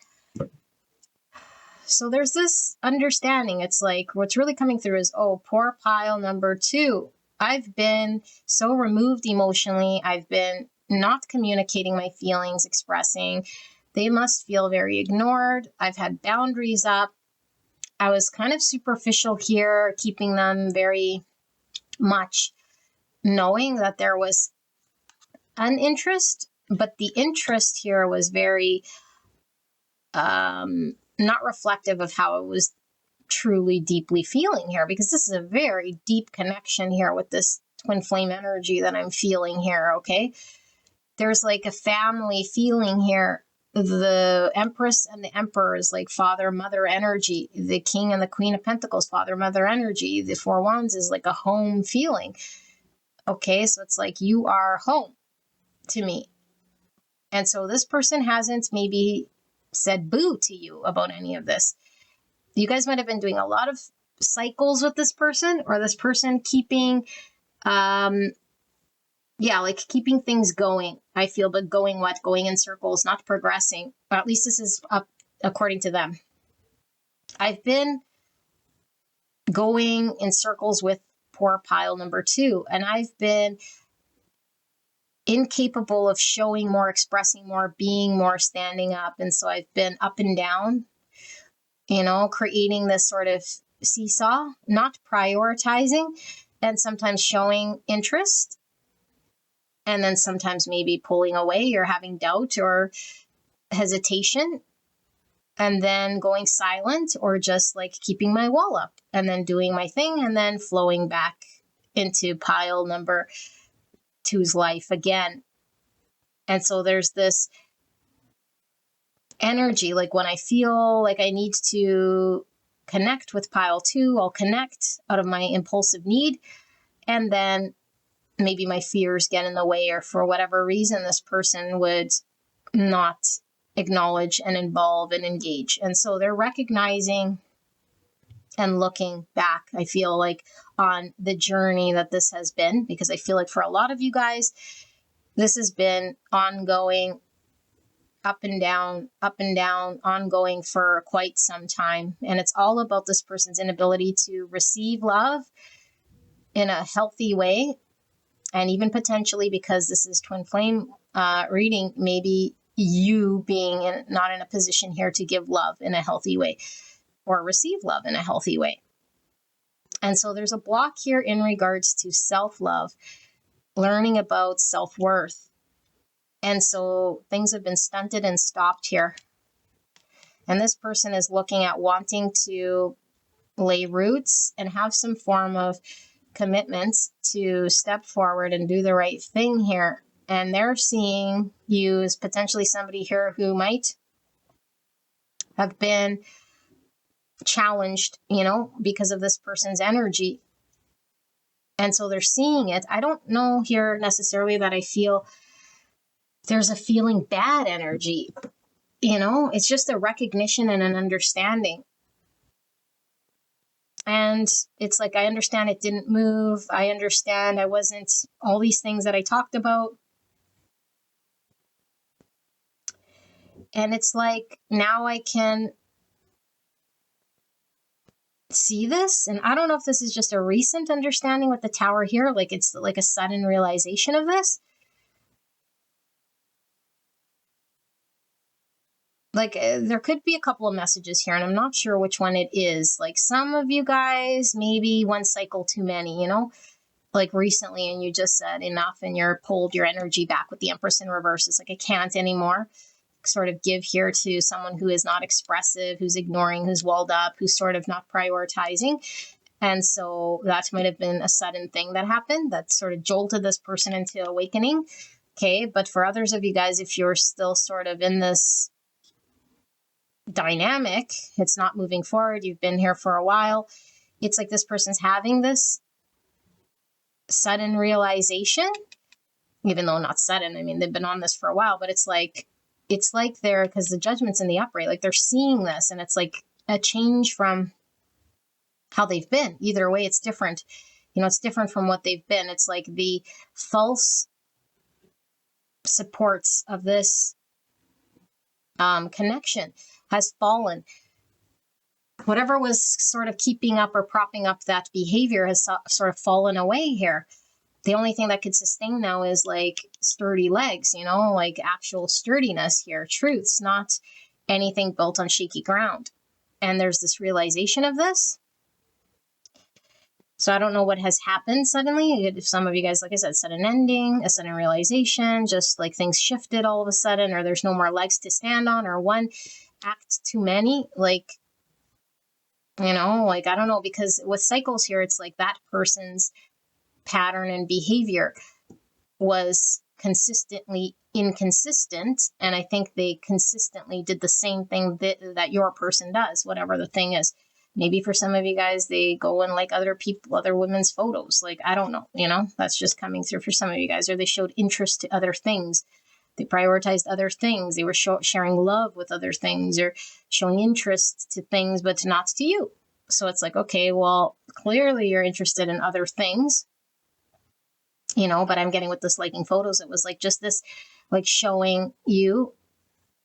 So there's this understanding. It's like what's really coming through is, oh, poor pile number 2. I've been so removed emotionally. I've been not communicating my feelings, expressing. They must feel very ignored. I've had boundaries up. I was kind of superficial here, keeping them very much knowing that there was an interest, but the interest here was very not reflective of how it was truly deeply feeling here, because this is a very deep connection here with this twin flame energy that I'm feeling here, okay? There's like a family feeling here. The Empress and the Emperor is like father, mother energy. The King and the Queen of Pentacles, father, mother energy. The 4 Wands is like a home feeling. Okay, so it's like you are home to me. And so this person hasn't maybe said boo to you about any of this. You guys might have been doing a lot of cycles with this person, or this person keeping, like keeping things going, I feel, but going what? Going in circles, not progressing. Or at least this is up according to them. I've been going in circles with poor pile number 2, and I've been incapable of showing more, expressing more, being more, standing up. And so I've been up and down, creating this sort of seesaw, not prioritizing, and sometimes showing interest, and then sometimes maybe pulling away or having doubt or hesitation, and then going silent, or just like keeping my wall up and then doing my thing and then flowing back into pile number 2's life again. And so there's this energy, like when I feel like I need to connect with pile 2. I'll connect out of my impulsive need. And then maybe my fears get in the way, or for whatever reason, this person would not acknowledge and involve and engage. And so they're recognizing and looking back, I feel like, on the journey that this has been, because I feel like for a lot of you guys, this has been ongoing, up and down, ongoing for quite some time. And it's all about this person's inability to receive love in a healthy way. And even potentially, because this is twin flame reading, maybe you being not in a position here to give love in a healthy way or receive love in a healthy way. And so there's a block here in regards to self-love, learning about self-worth. And so things have been stunted and stopped here. And this person is looking at wanting to lay roots and have some form of commitment to step forward and do the right thing here. And they're seeing you as potentially somebody here who might have been challenged, because of this person's energy. And so they're seeing it. I don't know here necessarily that I feel there's a feeling bad energy. It's just a recognition and an understanding. And it's like, I understand it didn't move. I understand I wasn't all these things that I talked about. And it's like, now I can see this. And I don't know if this is just a recent understanding with the Tower here, like it's like a sudden realization of this. Like there could be a couple of messages here, and I'm not sure which one it is. Like some of you guys, maybe one cycle too many, like recently, and you just said enough, and you're pulled your energy back with the Empress in reverse. It's like, I can't anymore. Sort of give here to someone who is not expressive, who's ignoring, who's walled up, who's sort of not prioritizing. And so that might have been a sudden thing that happened that sort of jolted this person into awakening. Okay. But for others of you guys, if you're still sort of in this dynamic, it's not moving forward, you've been here for a while, it's like this person's having this sudden realization, even though not sudden. I mean, they've been on this for a while, but it's like they're, because the Judgment's in the upright, like they're seeing this, and it's like a change from how they've been. Either way, it's different. It's different from what they've been. It's like the false supports of this connection has fallen. Whatever was sort of keeping up or propping up that behavior has sort of fallen away here. The only thing that could sustain now is like sturdy legs, like actual sturdiness here, truths, not anything built on shaky ground. And there's this realization of this. So I don't know what has happened suddenly. If some of you guys, like I said, sudden ending, a sudden realization, just like things shifted all of a sudden, or there's no more legs to stand on, or one act too many, like, like, I don't know, because with cycles here, it's like that person's pattern and behavior was consistently inconsistent. And I think they consistently did the same thing that your person does, whatever the thing is. Maybe for some of you guys, they go and like other women's photos. Like, I don't know, that's just coming through for some of you guys. Or they showed interest to other things. They prioritized other things. They were sharing love with other things, or showing interest to things, but not to you. So it's like, okay, well, clearly you're interested in other things, but I'm getting with this liking photos, it was like just this, like showing you,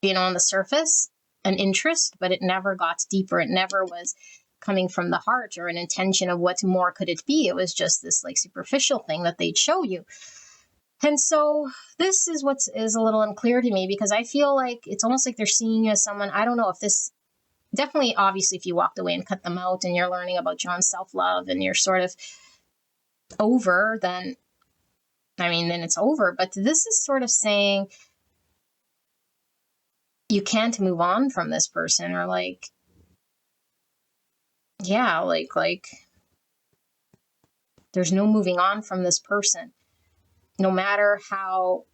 on the surface, an interest, but it never got deeper. It never was coming from the heart or an intention of what more could it be. It was just this like superficial thing that they'd show you. And so this is what is a little unclear to me, because I feel like it's almost like they're seeing you as someone, I don't know if this, definitely, obviously, if you walked away and cut them out and you're learning about your own self-love and you're sort of over, then it's over. But this is sort of saying you can't move on from this person, or like, yeah, like there's no moving on from this person, no matter how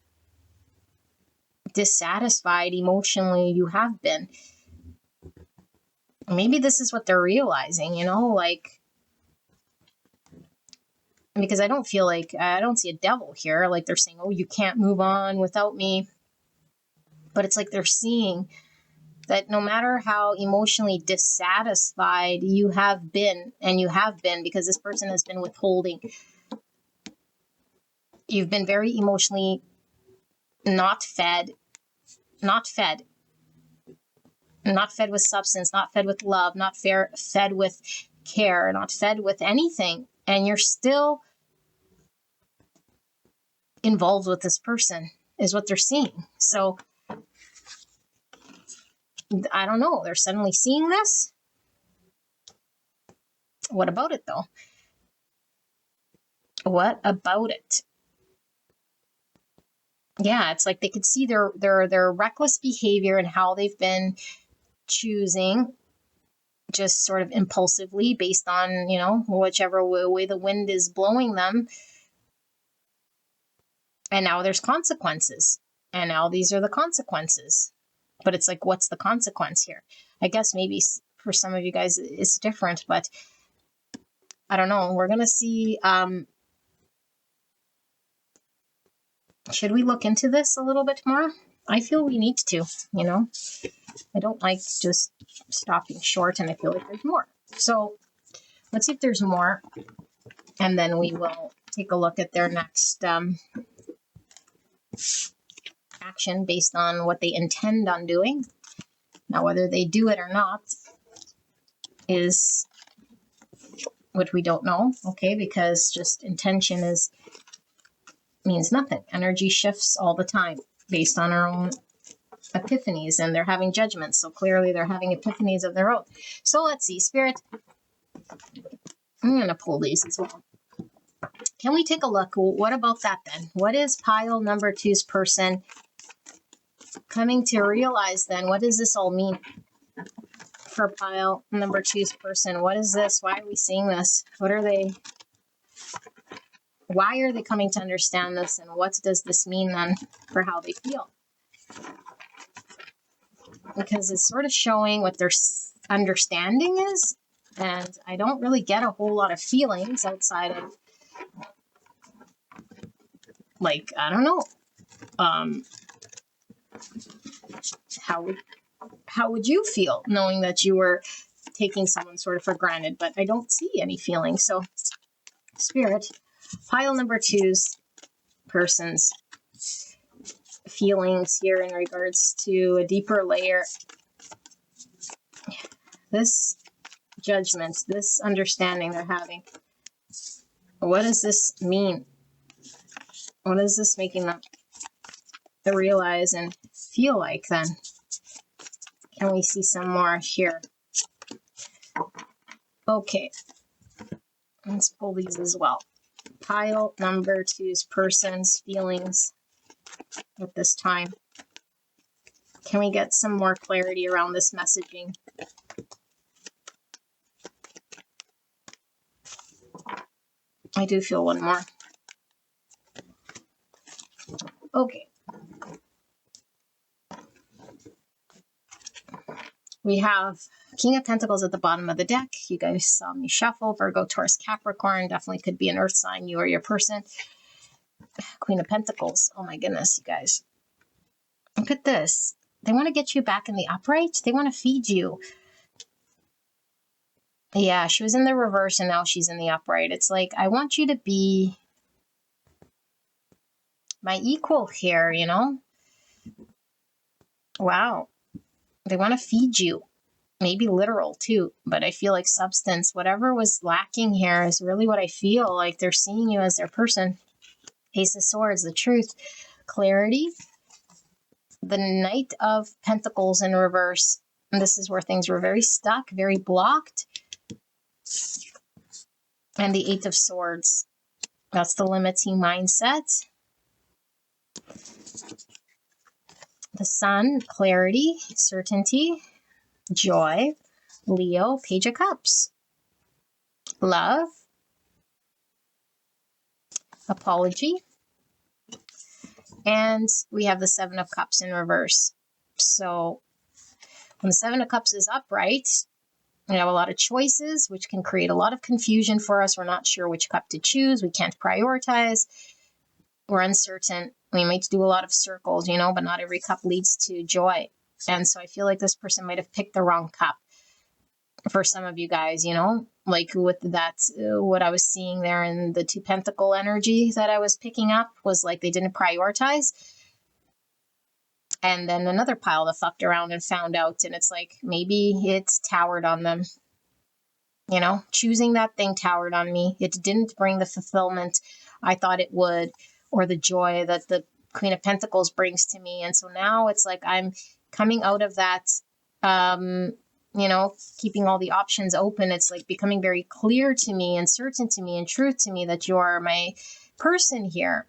dissatisfied emotionally you have been. maybe this is what they're realizing, you know, like, because I don't feel like, I don't see a devil here. Like they're saying, oh, you can't move on without me. But it's like they're seeing that no matter how emotionally dissatisfied you have been, and you have been because this person has been withholding, you've been very emotionally not fed, not fed with substance, not fed with love, not fed with care, not fed with anything. And you're still involved with this person is what they're seeing. So I don't know. They're suddenly seeing this. What about it though? What about it? Yeah, it's like they could see their reckless behavior and how they've been choosing just sort of impulsively based on, you know, whichever way the wind is blowing them. And now there's consequences. And now these are the consequences. But it's like, what's the consequence here? I guess maybe for some of you guys it's different, but I don't know. We're going to see. Should we look into this a little bit more? I feel we need to, you know. I don't like just stopping short, and I feel like there's more. So let's see if there's more, and then we will take a look at their next action based on what they intend on doing. Now, whether they do it or not is what we don't know, okay? Because just intention means nothing. Energy shifts all the time based on our own epiphanies, and they're having judgments. So clearly they're having epiphanies of their own. So let's see, Spirit. I'm going to pull these as well. Can we take a look? What about that then? What is pile number 2's person coming to realize then? What does this all mean for pile number 2's person? What is this? Why are we seeing this? What are they? Why are they coming to understand this? And what does this mean then for how they feel? Because it's sort of showing what their understanding is. And I don't really get a whole lot of feelings outside of, like, I don't know. How would you feel knowing that you were taking someone sort of for granted? But I don't see any feelings. So, Spirit, pile number 2's person's feelings here in regards to a deeper layer. This judgment, this understanding they're having. What does this mean? What is this making them realize and feel like then? Can we see some more here? Okay. Let's pull these as well. Pile number 2's person's feelings at this time. Can we get some more clarity around this messaging? I do feel one more. Okay. We have King of Pentacles at the bottom of the deck. You guys saw me shuffle. Virgo, Taurus, Capricorn. Definitely could be an earth sign, you or your person. Queen of Pentacles. Oh my goodness, you guys. Look at this. They want to get you back in the upright. They want to feed you. Yeah, she was in the reverse and now she's in the upright. It's like, I want you to be my equal here, you know? Wow. They want to feed you. Maybe literal too, but I feel like substance, whatever was lacking here is really what I feel like. They're seeing you as their person. Ace of Swords, the truth, clarity, the Knight of Pentacles in reverse. And this is where things were very stuck, very blocked. And the Eight of Swords. That's the limiting mindset. The Sun, clarity, certainty, joy. Leo, Page of Cups. Love. Apology. And we have the Seven of Cups in reverse. So when the Seven of Cups is upright, We have a lot of choices, which can create a lot of confusion for us. We're not sure which cup to choose. We can't prioritize. We're uncertain. We might do a lot of circles, but not every cup leads to joy. And so I feel like this person might have picked the wrong cup for some of you guys, like with that, what I was seeing there in the Two Pentacle energy that I was picking up was like they didn't prioritize. And then another pile that fucked around and found out. And it's like, maybe it's towered on them. Choosing that thing towered on me. It didn't bring the fulfillment I thought it would, or the joy that the Queen of Pentacles brings to me. And so now it's like I'm coming out of that, keeping all the options open. It's like becoming very clear to me and certain to me and truth to me that you are my person here.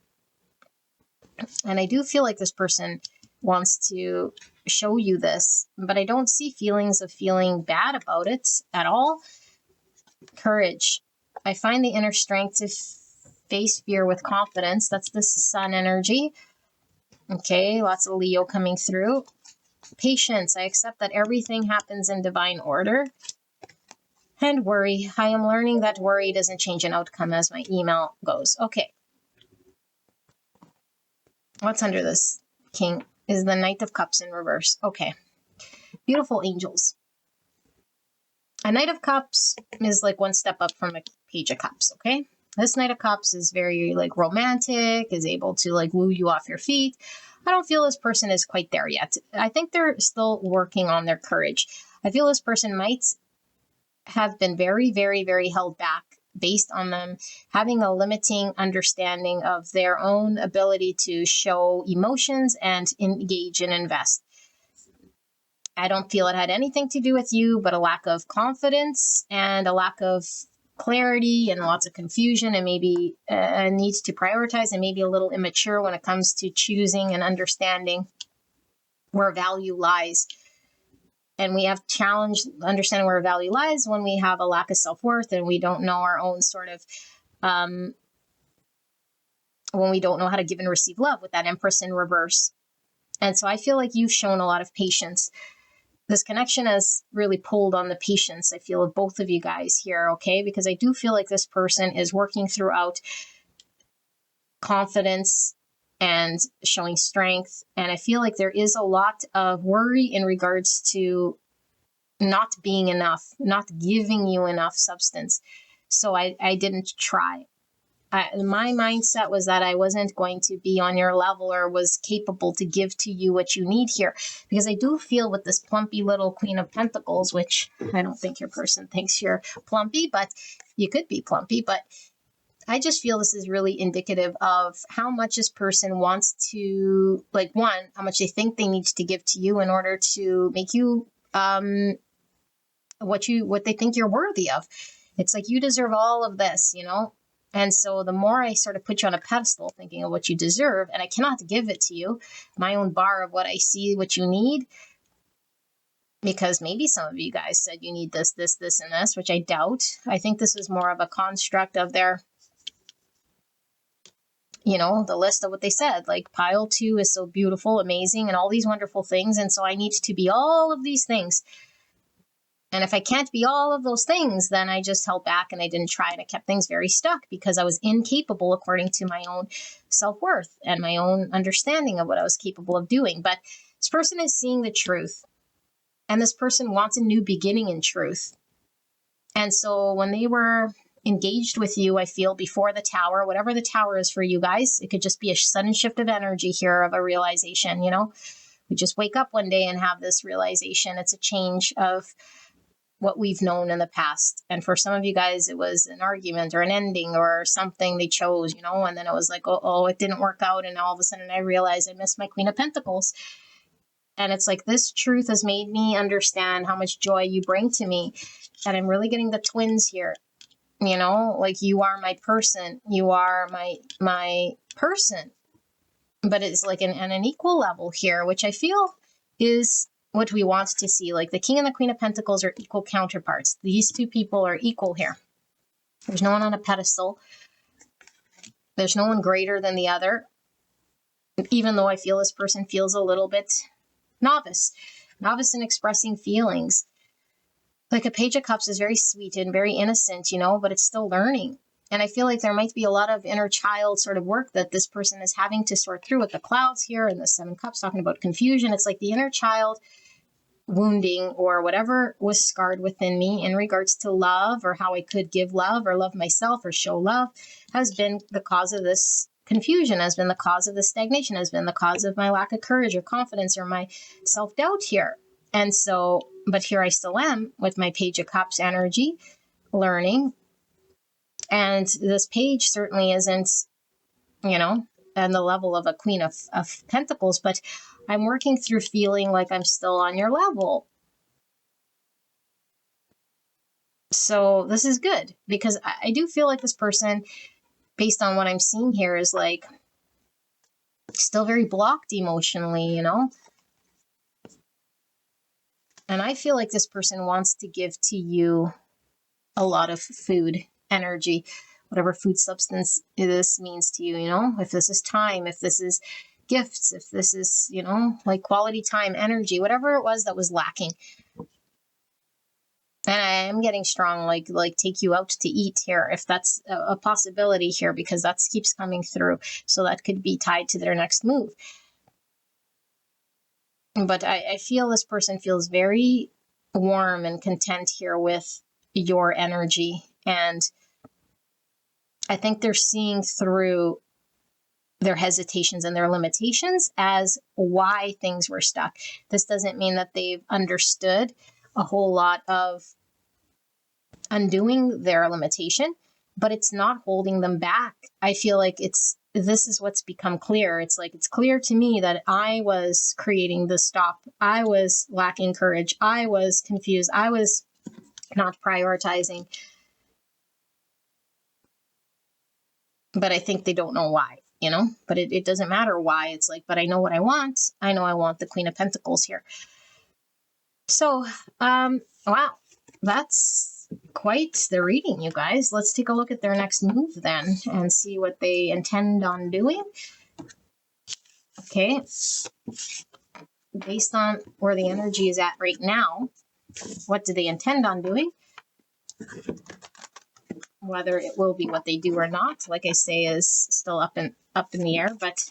And I do feel like this person wants to show you this, but I don't see feelings of feeling bad about it at all. Courage. I find the inner strength to face fear with confidence. That's the Sun energy. Okay, lots of Leo coming through. Patience. I accept that everything happens in divine order. And worry. I am learning that worry doesn't change an outcome, as my email goes. Okay. What's under this King is the Knight of Cups in reverse. Okay. Beautiful angels. A Knight of Cups is like one step up from a Page of Cups, okay? This Knight of Cups is very like romantic, is able to like woo you off your feet. I don't feel this person is quite there yet. I think they're still working on their courage. I feel this person might have been very, very, very held back based on them having a limiting understanding of their own ability to show emotions and engage and invest. I don't feel it had anything to do with you, but a lack of confidence and a lack of clarity and lots of confusion and maybe a need to prioritize and maybe a little immature when it comes to choosing and understanding where value lies. And we have challenged understanding where value lies when we have a lack of self-worth and we don't know our own sort of, when we don't know how to give and receive love with that Empress in reverse. And so I feel like you've shown a lot of patience. This connection has really pulled on the patience, I feel, of both of you guys here, okay? Because I do feel like this person is working throughout confidence and showing strength. And I feel like there is a lot of worry in regards to not being enough, not giving you enough substance. So I didn't try. My mindset was that I wasn't going to be on your level or was capable to give to you what you need here. Because I do feel with this plumpy little Queen of Pentacles, which I don't think your person thinks you're plumpy, but you could be plumpy. But I just feel this is really indicative of how much this person wants to, like, one, how much they think they need to give to you in order to make you what they think you're worthy of. It's like you deserve all of this, And so the more I sort of put you on a pedestal thinking of what you deserve, and I cannot give it to you, my own bar of what I see, what you need, because maybe some of you guys said you need this, this, this, and this, which I doubt. I think this is more of a construct of their, the list of what they said, like pile 2 is so beautiful, amazing, and all these wonderful things. And so I need to be all of these things. And if I can't be all of those things, then I just held back and I didn't try. And I kept things very stuck because I was incapable according to my own self-worth and my own understanding of what I was capable of doing. But this person is seeing the truth. And this person wants a new beginning in truth. And so when they were engaged with you, I feel before the Tower, whatever the Tower is for you guys, it could just be a sudden shift of energy here of a realization, We just wake up one day and have this realization. It's a change of what we've known in the past. And for some of you guys, it was an argument or an ending or something they chose, and then it was like, oh, it didn't work out. And all of a sudden I realized I missed my Queen of Pentacles. And it's like, this truth has made me understand how much joy you bring to me. And I'm really getting the twins here, like you are my person. You are my person. But it's like an equal level here, which I feel is what we want to see. Like the King and the Queen of Pentacles are equal counterparts. These two people are equal here. There's no one on a pedestal. There's no one greater than the other. Even though I feel this person feels a little bit novice in expressing feelings. Like a Page of Cups is very sweet and very innocent, but it's still learning. And I feel like there might be a lot of inner child sort of work that this person is having to sort through with the clouds here and the Seven Cups talking about confusion. It's like the inner child wounding or whatever was scarred within me in regards to love or how I could give love or love myself or show love has been the cause of this confusion, has been the cause of the stagnation, has been the cause of my lack of courage or confidence or my self-doubt here. And so, but here I still am with my Page of Cups energy, learning. And this page certainly isn't, on the level of a Queen of Pentacles, but I'm working through feeling like I'm still on your level. So this is good because I do feel like this person, based on what I'm seeing here, is like still very blocked emotionally, And I feel like this person wants to give to you a lot of food, energy, whatever food substance this means to you, if this is time, if this is gifts, if this is, like quality time, energy, whatever it was that was lacking. And I am getting strong, like take you out to eat here, if that's a possibility here, because that keeps coming through. So that could be tied to their next move. But I feel this person feels very warm and content here with your energy. And I think they're seeing through their hesitations and their limitations as why things were stuck. This doesn't mean that they've understood a whole lot of undoing their limitation, but it's not holding them back. I feel like this is what's become clear. It's like, it's clear to me that I was creating the stop. I was lacking courage. I was confused. I was not prioritizing. But I think they don't know why, but it doesn't matter why. It's like, but I know what I want. I know I want the Queen of Pentacles here. So, wow, that's quite the reading, you guys. Let's take a look at their next move then and see what they intend on doing. Okay. Based on where the energy is at right now, what do they intend on doing? Whether it will be what they do or not, like I say, is still up in the air, but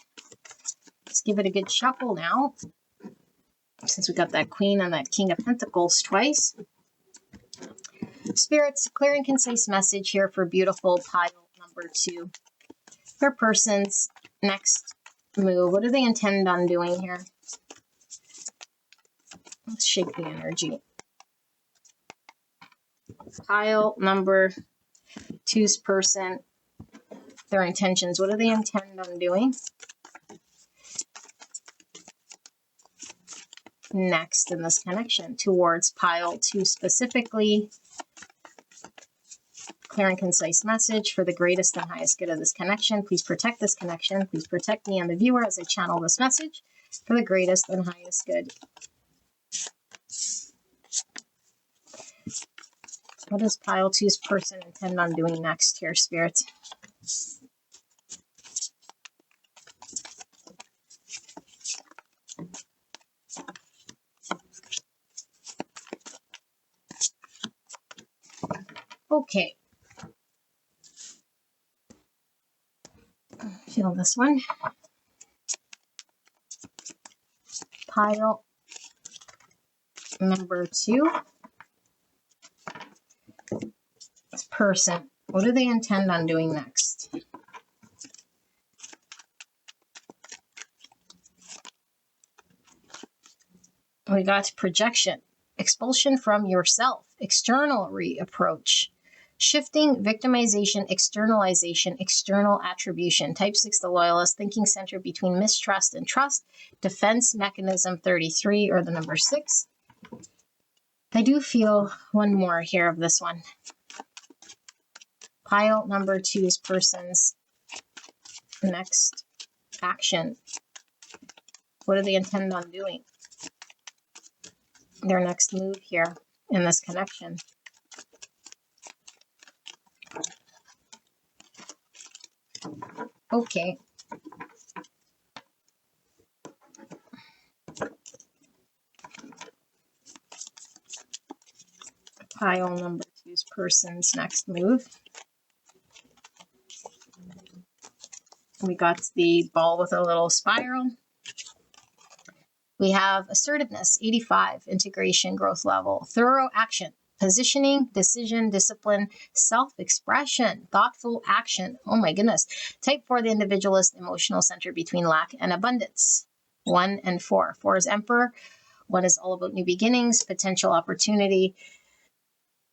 let's give it a good shuffle now. Since we got that Queen and that King of Pentacles twice. Spirits, clear and concise message here for beautiful pile number 2. Your person's next move. What do they intend on doing here? Let's shake the energy. Pile number 2's person, their intentions. What do they intend on doing next in this connection towards pile 2 specifically? Clear and concise message for the greatest and highest good of this connection. Please protect this connection. Please protect me and the viewer as I channel this message for the greatest and highest good. What does pile 2's person intend on doing next here, Spirit? Okay. Feel this one. Pile number 2. This person, what do they intend on doing next? We got projection, expulsion from yourself, external approach, shifting, victimization, externalization, external attribution. Type 6, the loyalist, thinking center between mistrust and trust, defense mechanism 33, or the number 6. I do feel one more here of this one. Pile number 2's person's next action. What do they intend on doing? Their next move here in this connection. Okay. Pile number two's person's next move. We got the ball with a little spiral. We have assertiveness, 85, integration, growth level, thorough action, positioning, decision, discipline, self-expression, thoughtful action. Oh my goodness. Type 4, the individualist, emotional center between lack and abundance. 1 and 4. 4 is emperor. 1 is all about new beginnings, potential opportunity.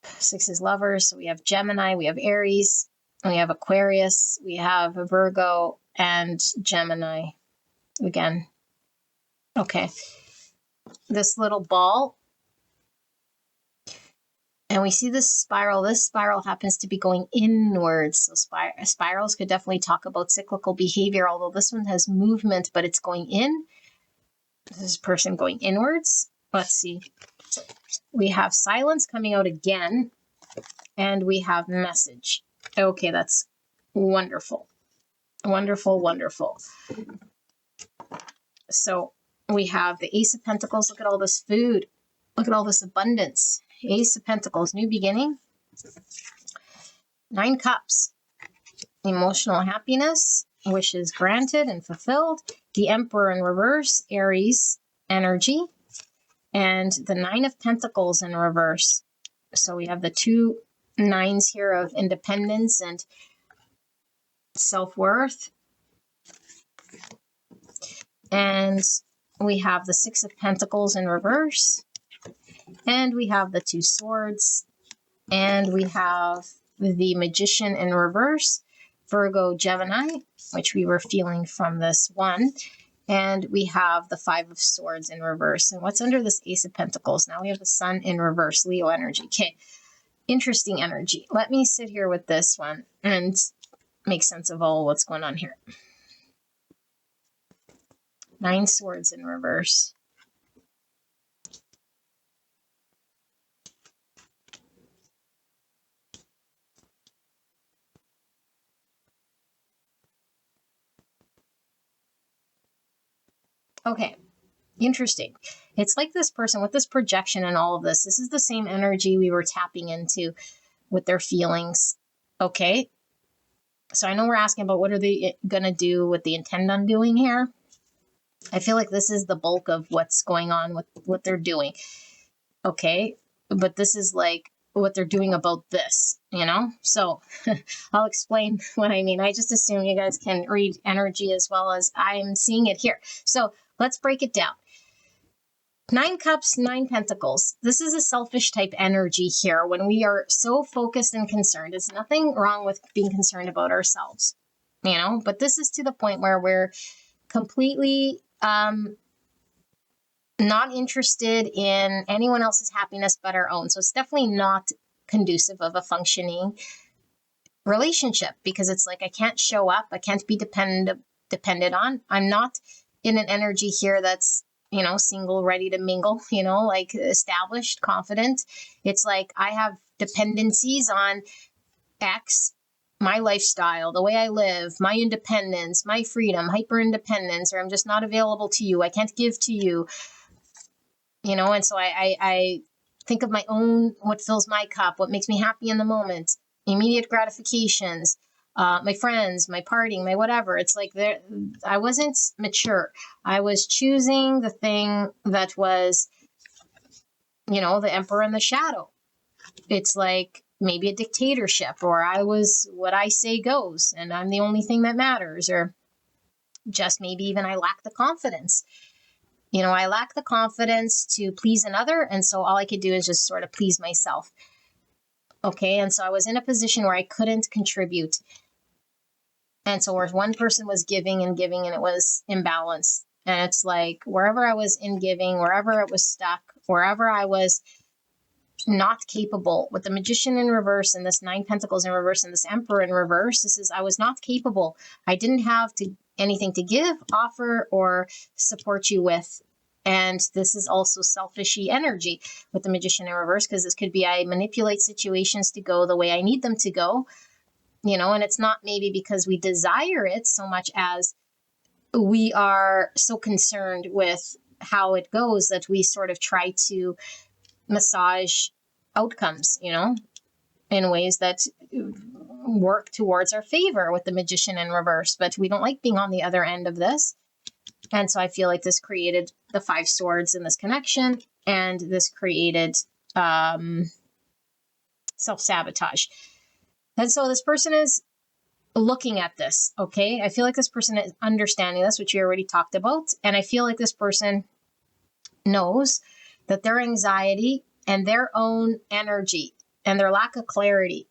6 is lovers. So we have Gemini, we have Aries, we have Aquarius, we have Virgo, and Gemini again. Okay. This little ball. And we see this spiral. This spiral happens to be going inwards. So spirals could definitely talk about cyclical behavior, although this one has movement, but it's going in. This is person going inwards. Let's see. We have silence coming out again, and we have message. Okay, that's wonderful. Wonderful, wonderful. So we have the Ace of Pentacles. Look at all this food. Look at all this abundance. Ace of Pentacles, new beginning. 9 Cups, emotional happiness, wishes granted and fulfilled. The Emperor in reverse, Aries energy. And the 9 of Pentacles in reverse. So we have the 2 9s here of independence and self-worth. And we have the 6 of Pentacles in reverse. And we have the 2 swords. And we have the Magician in reverse. Virgo, Gemini, which we were feeling from this one. And we have the 5 of Swords in reverse. And what's under this Ace of Pentacles? Now we have the Sun in reverse, Leo energy. Okay, interesting energy. Let me sit here with this one and make sense of all what's going on here. 9 Swords in reverse. Okay, interesting. It's like this person with this projection and all of this. This is the same energy we were tapping into with their feelings. Okay, so I know we're asking about what are they going to do, what they intend on doing here. I feel like this is the bulk of what's going on with what they're doing. Okay, but this is like what they're doing about this, you know? So I'll explain what I mean. I just assume you guys can read energy as well as I'm seeing it here. So let's break it down. 9 Cups, 9 Pentacles. This is a selfish type energy here when we are so focused and concerned. There's nothing wrong with being concerned about ourselves, you know, but this is to the point where we're completely not interested in anyone else's happiness but our own. So it's definitely not conducive of a functioning relationship because it's like I can't show up. I can't be depended on. I'm not in an energy here that's, you know, single, ready to mingle, you know, like established, confident. It's like I have dependencies on X, my lifestyle, the way I live, my independence, my freedom, hyper independence, or I'm just not available to you. I can't give to you, you know, and so I think of my own, what fills my cup, what makes me happy in the moment, immediate gratifications, my friends, my partying, my whatever. It's like I wasn't mature. I was choosing the thing that was, you know, the emperor in the shadow. It's like maybe a dictatorship, or I was what I say goes and I'm the only thing that matters, or just maybe even I lack the confidence. You know, I lack the confidence to please another. And so all I could do is just sort of please myself. Okay. And so I was in a position where I couldn't contribute. And so where one person was giving and it was imbalanced. And it's like wherever I was in giving, wherever it was stuck, wherever I was not capable, with the Magician in reverse and this 9 Pentacles in reverse and this Emperor in reverse, this is I was not capable. I didn't have anything to give, offer, or support you with. And this is also selfishy energy with the Magician in reverse, because this could be I manipulate situations to go the way I need them to go. You know, and it's not maybe because we desire it so much as we are so concerned with how it goes that we sort of try to massage outcomes, in ways that work towards our favor with the Magician in reverse. But we don't like being on the other end of this. And so I feel like this created the 5 swords in this connection, and this created self-sabotage. And so this person is looking at this, okay? I feel like this person is understanding this, which we already talked about. And I feel like this person knows that their anxiety and their own energy and their lack of clarity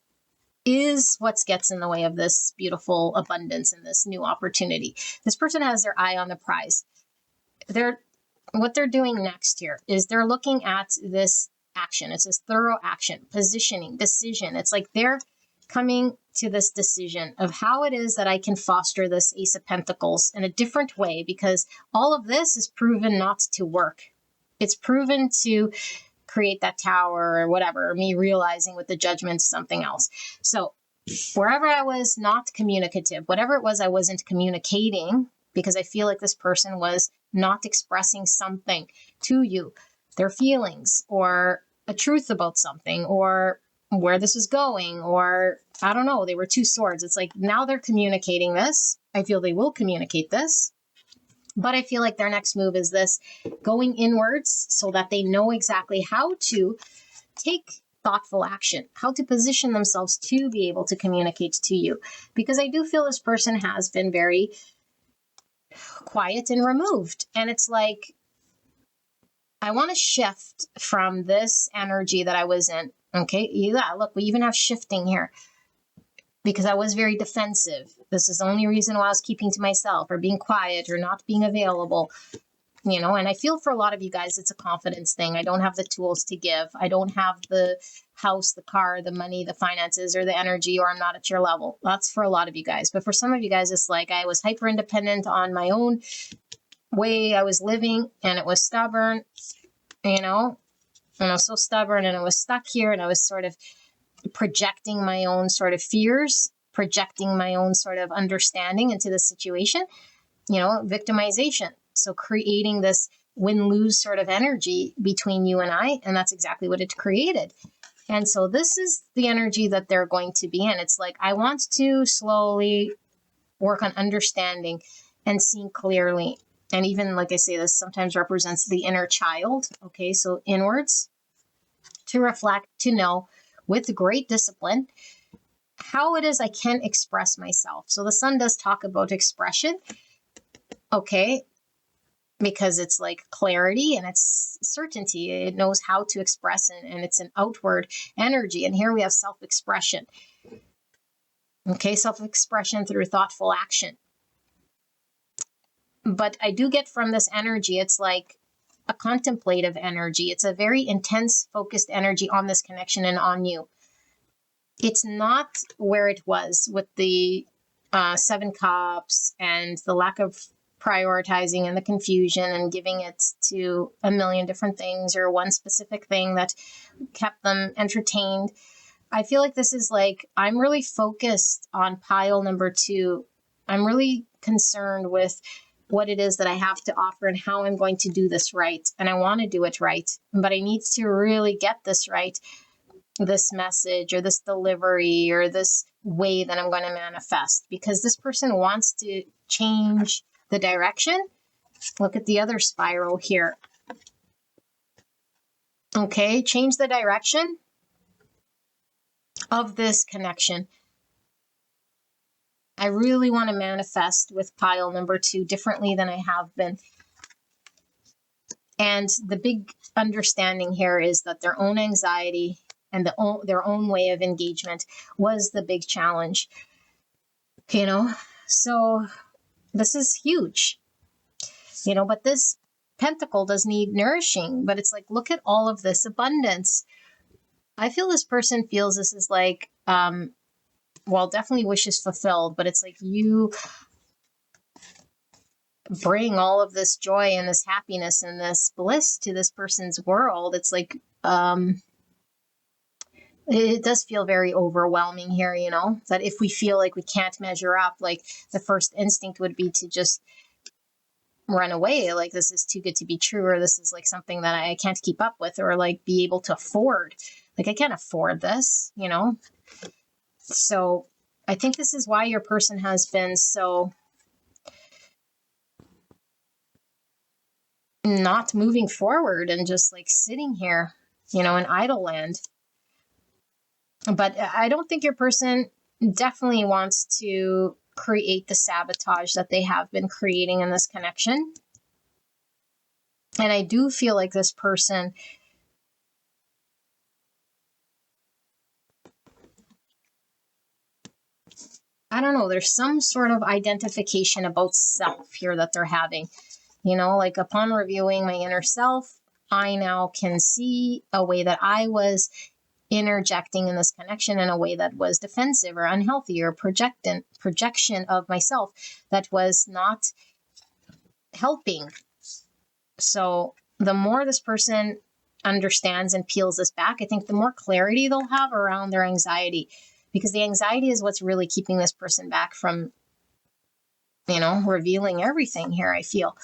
is what gets in the way of this beautiful abundance and this new opportunity. This person has their eye on the prize. What they're doing next here is they're looking at this action. It's this thorough action, positioning, decision. It's like they're coming to this decision of how it is that I can foster this Ace of Pentacles in a different way, because all of this is proven not to work. It's proven to create that tower or whatever, or me realizing with the Judgment something else. So wherever I was not communicative, whatever it was I wasn't communicating, because I feel like this person was not expressing something to you, their feelings or a truth about something or where this is going, or I don't know, they were 2 swords. It's like now they're communicating this. I feel they will communicate this. But I feel like their next move is this, going inwards so that they know exactly how to take thoughtful action, how to position themselves to be able to communicate to you. Because I do feel this person has been very quiet and removed. And it's like, I want to shift from this energy that I was in. Okay, yeah, look, we even have shifting here. Because I was very defensive. This is the only reason why I was keeping to myself or being quiet or not being available, and I feel for a lot of you guys, it's a confidence thing. I don't have the tools to give. I don't have the house, the car, the money, the finances, or the energy, or I'm not at your level. That's for a lot of you guys. But for some of you guys, it's like I was hyper independent on my own way I was living, and it was stubborn, and I was so stubborn, and I was stuck here, and I was sort of projecting my own sort of fears, projecting my own sort of understanding into the situation, victimization. So creating this win-lose sort of energy between you and I, and that's exactly what it created. And so this is the energy that they're going to be in. It's like, I want to slowly work on understanding and seeing clearly. And even, like I say, this sometimes represents the inner child. Okay, so inwards, to reflect, to know, with great discipline, how it is I can express myself. So the Sun does talk about expression, okay, because it's like clarity and it's certainty. It knows how to express, and it's an outward energy. And here we have self-expression. Okay, self-expression through thoughtful action. But I do get from this energy, it's like a contemplative energy. It's a very intense, focused energy on this connection and on you. It's not where it was with the 7 Cups and the lack of prioritizing and the confusion and giving it to a million different things or one specific thing that kept them entertained. I feel like this is like, I'm really focused on pile number 2. I'm really concerned with what it is that I have to offer and how I'm going to do this right. And I want to do it right, but I need to really get this right, this message or this delivery or this way that I'm going to manifest, because this person wants to change the direction. Look at the other spiral here. Okay, change the direction of this connection. I really want to manifest with pile number 2 differently than I have been. And the big understanding here is that their own anxiety and their own way of engagement was the big challenge. So this is huge. But this pentacle does need nourishing. But it's like, look at all of this abundance. I feel this person feels this is like, definitely wishes fulfilled, but it's like you bring all of this joy and this happiness and this bliss to this person's world. It's like, it does feel very overwhelming here, that if we feel like we can't measure up, like the first instinct would be to just run away. Like, this is too good to be true, or this is like something that I can't keep up with or like be able to afford. Like, I can't afford this, you know? So I think this is why your person has been so not moving forward and just like sitting here, you know, in idle land. But I don't think your person definitely wants to create the sabotage that they have been creating in this connection. And I do feel like this person, I don't know, there's some sort of identification about self here that they're having. You know, like upon reviewing my inner self, I now can see a way that I was interjecting in this connection in a way that was defensive or unhealthy or projection of myself that was not helping. So the more this person understands and peels this back, I think the more clarity they'll have around their anxiety, because the anxiety is what's really keeping this person back from, you know, revealing everything here, I feel.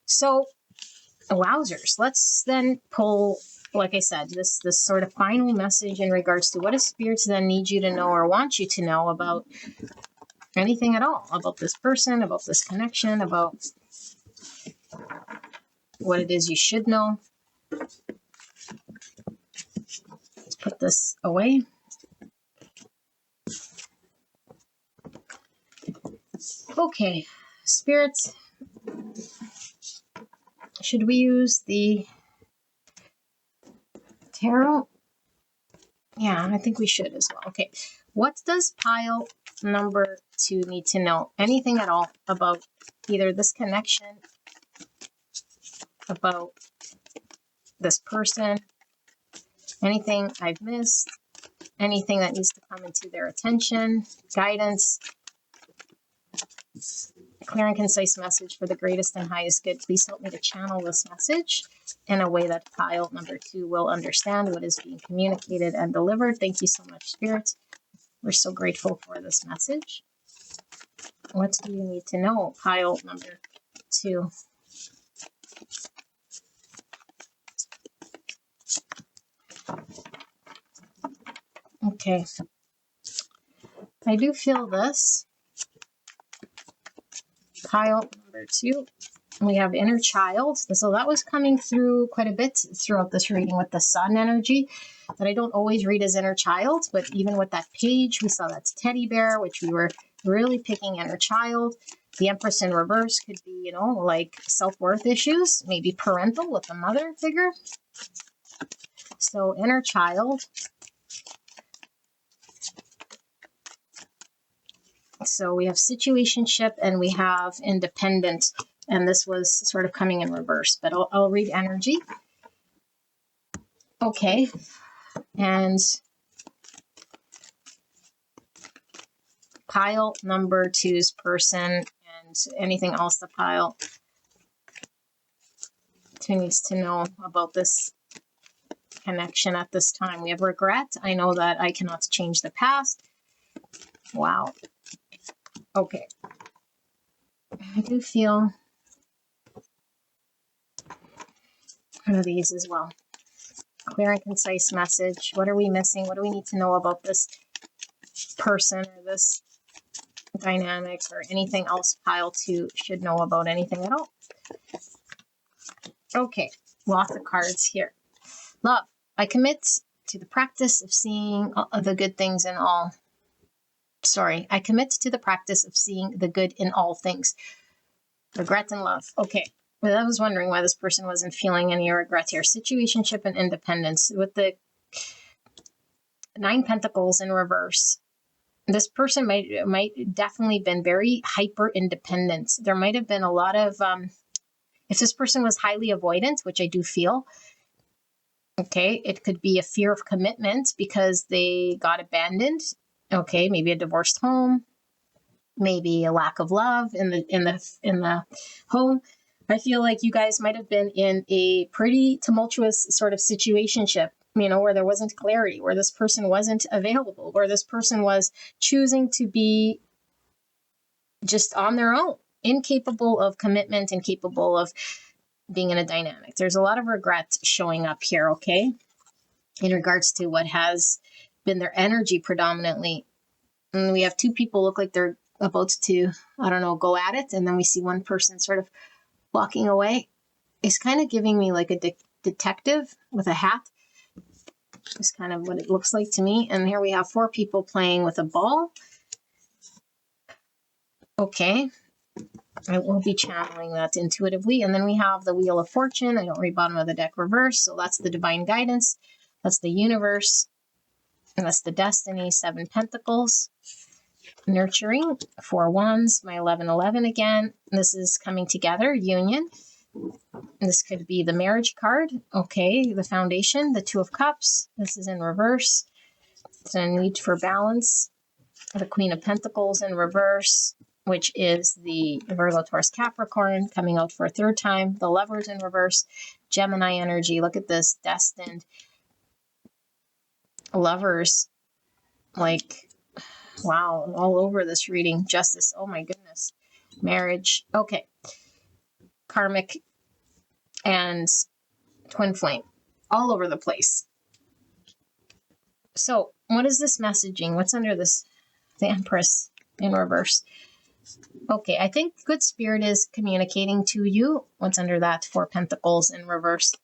So wowzers, let's then pull, like I said, this sort of final message in regards to what does spirits then need you to know or want you to know about anything at all, about this person, about this connection, about what it is you should know. Let's put this away. Okay, spirits, should we use the tarot? Yeah, I think we should as well. Okay, what does pile number 2 need to know? Anything at all about either this connection, about this person, anything I've missed, anything that needs to come into their attention, guidance, clear and concise message for the greatest and highest good. Please help me to channel this message in a way that pile number 2 will understand what is being communicated and delivered. Thank you so much, Spirit. We're so grateful for this message. What do you need to know, pile number 2? Okay. I do feel this. Pile number 2. We have inner child. So that was coming through quite a bit throughout this reading with the sun energy that I don't always read as inner child, but even with that page, we saw that's teddy bear, which we were really picking inner child. The Empress in reverse could be, you know, like self-worth issues, maybe parental with a mother figure. So inner child. So we have situationship and we have independent, and this was sort of coming in reverse, but I'll read energy. Okay, and pile number 2's person and anything else the pile 2 needs to know about this connection at this time. We have regret. I know that I cannot change the past. Wow. Okay. I do feel one of these as well. Clear and concise message. What are we missing? What do we need to know about this person or this dynamic or anything else pile 2 should know about anything at all? Okay, lots of cards here. Love. I commit to the practice of seeing the good things in all. Sorry, I commit to the practice of seeing the good in all things. Regret and love. Okay. Well, I was wondering why this person wasn't feeling any regret here. Situationship and independence. With the 9 Pentacles in reverse, this person might definitely been very hyper independent. There might have been a lot of, if this person was highly avoidant, which I do feel, okay, it could be a fear of commitment because they got abandoned. Okay, maybe a divorced home, maybe a lack of love in the home. I feel like you guys might have been in a pretty tumultuous sort of situationship, you know, where there wasn't clarity, where this person wasn't available, where this person was choosing to be just on their own, incapable of commitment, incapable of being in a dynamic. There's a lot of regret showing up here, okay? in regards to what has been their energy predominantly. And we have two people look like they're about to, I don't know, go at it. And then we see one person sort of walking away. It's kind of giving me like a detective with a hat. It's kind of what it looks like to me. And here we have four people playing with a ball. Okay. I will be channeling that intuitively. And then we have the Wheel of Fortune. I don't read bottom of the deck reverse. So that's the divine guidance. That's the universe. And that's the destiny. 7 Pentacles. Nurturing. 4 Wands. My 1111 again. This is coming together. Union. This could be the marriage card. Okay. The foundation. The 2 of Cups. This is in reverse. It's a need for balance. The Queen of Pentacles in reverse, which is the Virgo, Taurus, Capricorn coming out for a third time. The Lovers in reverse. Gemini energy. Look at this. Destined. Lovers. Like, wow. All over this reading. Justice. Oh my goodness. Marriage. Okay. Karmic and twin flame. All over the place. So what is this messaging? What's under this? The Empress in reverse. Okay, I think Good Spirit is communicating to you. What's under that? 4 Pentacles in reverse.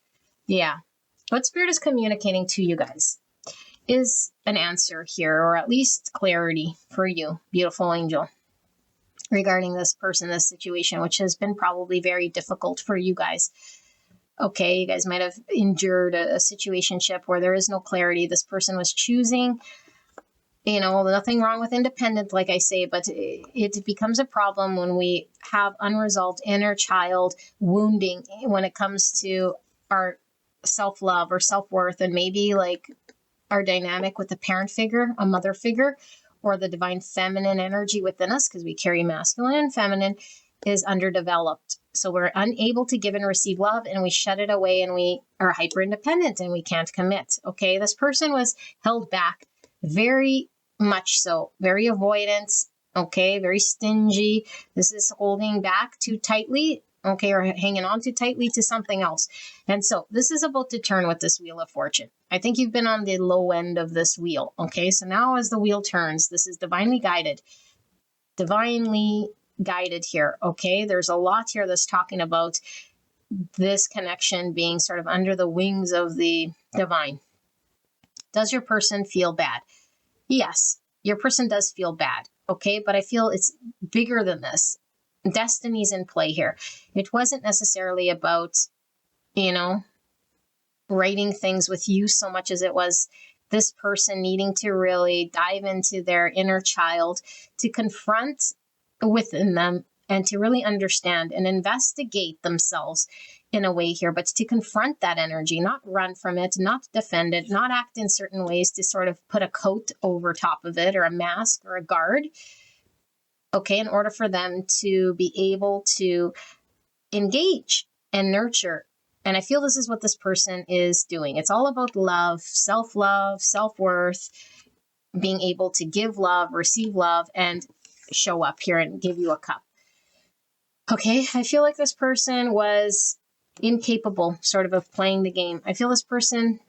Yeah. Good Spirit is communicating to you guys is an answer here, or at least clarity for you, beautiful angel, regarding this person, this situation, which has been probably very difficult for you guys. Okay, you guys might have endured a situationship where there is no clarity. This person was choosing, you know, nothing wrong with independent, like I say, but it becomes a problem when we have unresolved inner child wounding when it comes to our self-love or self-worth, and maybe like our dynamic with the parent figure, a mother figure, or the divine feminine energy within us, because we carry masculine and feminine, is underdeveloped. So we're unable to give and receive love, and we shut it away, and we are hyper independent and we can't commit. Okay, this person was held back very much so, very avoidant, okay, very stingy. This is holding back too tightly, okay, or hanging on too tightly to something else. And so this is about to turn with this Wheel of Fortune. I think you've been on the low end of this wheel, okay? So now as the wheel turns, this is divinely guided here, okay? There's a lot here that's talking about this connection being sort of under the wings of the divine. Does your person feel bad? Yes, your person does feel bad, okay? But I feel it's bigger than this. Destiny's in play here. It wasn't necessarily about, you know, writing things with you so much as it was this person needing to really dive into their inner child, to confront within them and to really understand and investigate themselves in a way here, but to confront that energy, not run from it, not defend it, not act in certain ways to sort of put a coat over top of it or a mask or a guard. Okay, in order for them to be able to engage and nurture. And I feel this is what this person is doing. It's all about love, self-worth, being able to give love, receive love, and show up here and give you a cup. Okay, I feel like this person was incapable sort of playing the game. I feel this person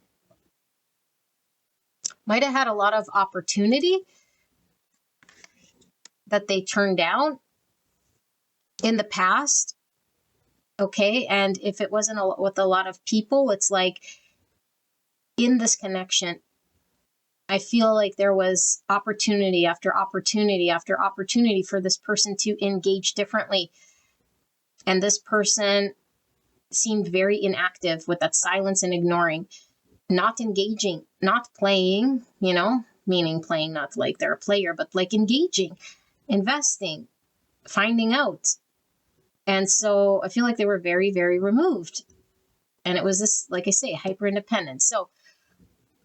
might have had a lot of opportunity that they turned down in the past. Okay, and if it wasn't with a lot of people, it's like in this connection, I feel like there was opportunity after opportunity after opportunity for this person to engage differently. And this person seemed very inactive with that silence and ignoring, not engaging, not playing, you know, meaning playing not like they're a player, but like engaging, investing, finding out. And so I feel like they were very, very removed. And it was this, like I say, hyper independent. So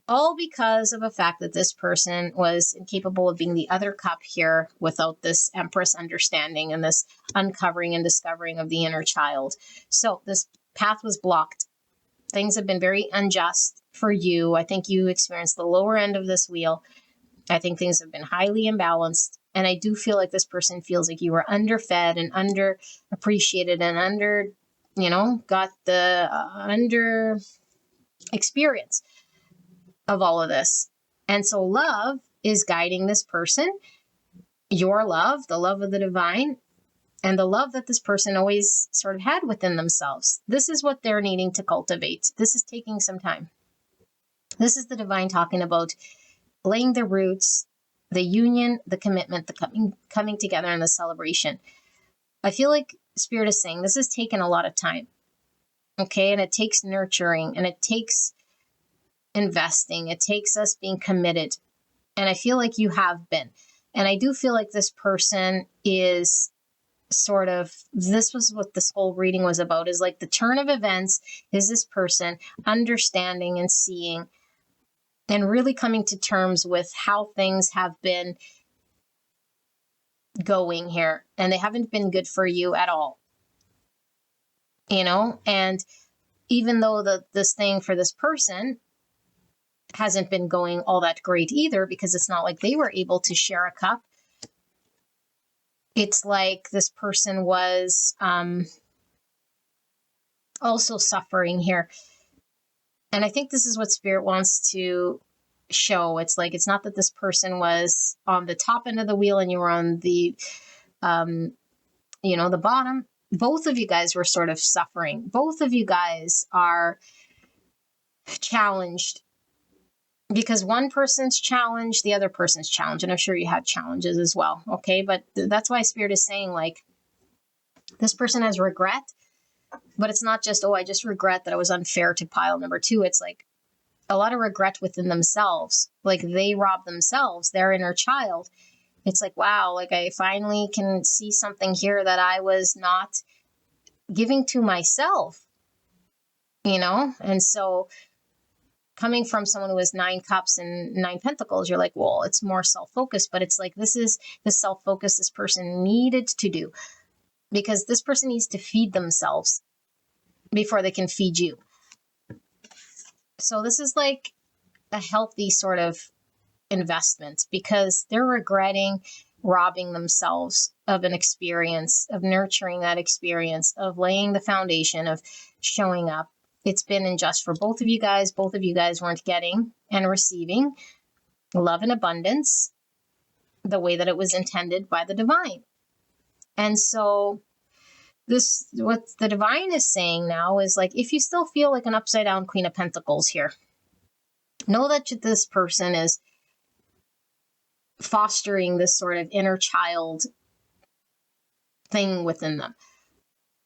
all because of the fact that this person was incapable of being the other cup here without this Empress understanding and this uncovering and discovering of the inner child. So this path was blocked. Things have been very unjust for you. I think you experienced the lower end of this wheel. I think things have been highly imbalanced. And I do feel like this person feels like you were underfed and underappreciated and under, you know, got the under experience. of all of this. And so love is guiding this person, your love, the love of the divine, and the love that this person always sort of had within themselves. This is what they're needing to cultivate. This is taking some time. This is the divine talking about laying the roots, the union, the commitment, the coming together, and the celebration. I feel like Spirit is saying this has taken a lot of time. Okay. And it takes nurturing, and it takes investing. It takes us being committed. And I feel like you have been. And I do feel like this person is sort of, this was what this whole reading was about, is like the turn of events is this person understanding and seeing and really coming to terms with how things have been going here, and they haven't been good for you at all, and even though this thing for this person hasn't been going all that great either, because it's not like they were able to share a cup. It's like this person was also suffering here. And I think this is what Spirit wants to show. It's like, it's not that this person was on the top end of the wheel and you were on the, the bottom. Both of you guys were sort of suffering. Both of you guys are challenged, because one person's challenged, the other person's challenged. And I'm sure you had challenges as well. Okay. But that's why Spirit is saying, like, this person has regret, but it's not just, I just regret that I was unfair to pile number 2. It's like a lot of regret within themselves. Like, they robbed themselves, their inner child. It's like, wow, like I finally can see something here that I was not giving to myself, And so coming from someone who has 9 cups and 9 pentacles, you're like, well, it's more self-focused, but it's like, this is the self-focus this person needed to do, because this person needs to feed themselves before they can feed you. So this is like a healthy sort of investment, because they're regretting robbing themselves of an experience, of nurturing that experience, of laying the foundation, of showing up. It's been unjust for both of you guys. Both of you guys weren't getting and receiving love and abundance the way that it was intended by the divine. And so what the divine is saying now is, like, if you still feel like an upside down Queen of Pentacles here, know that this person is fostering this sort of inner child thing within them.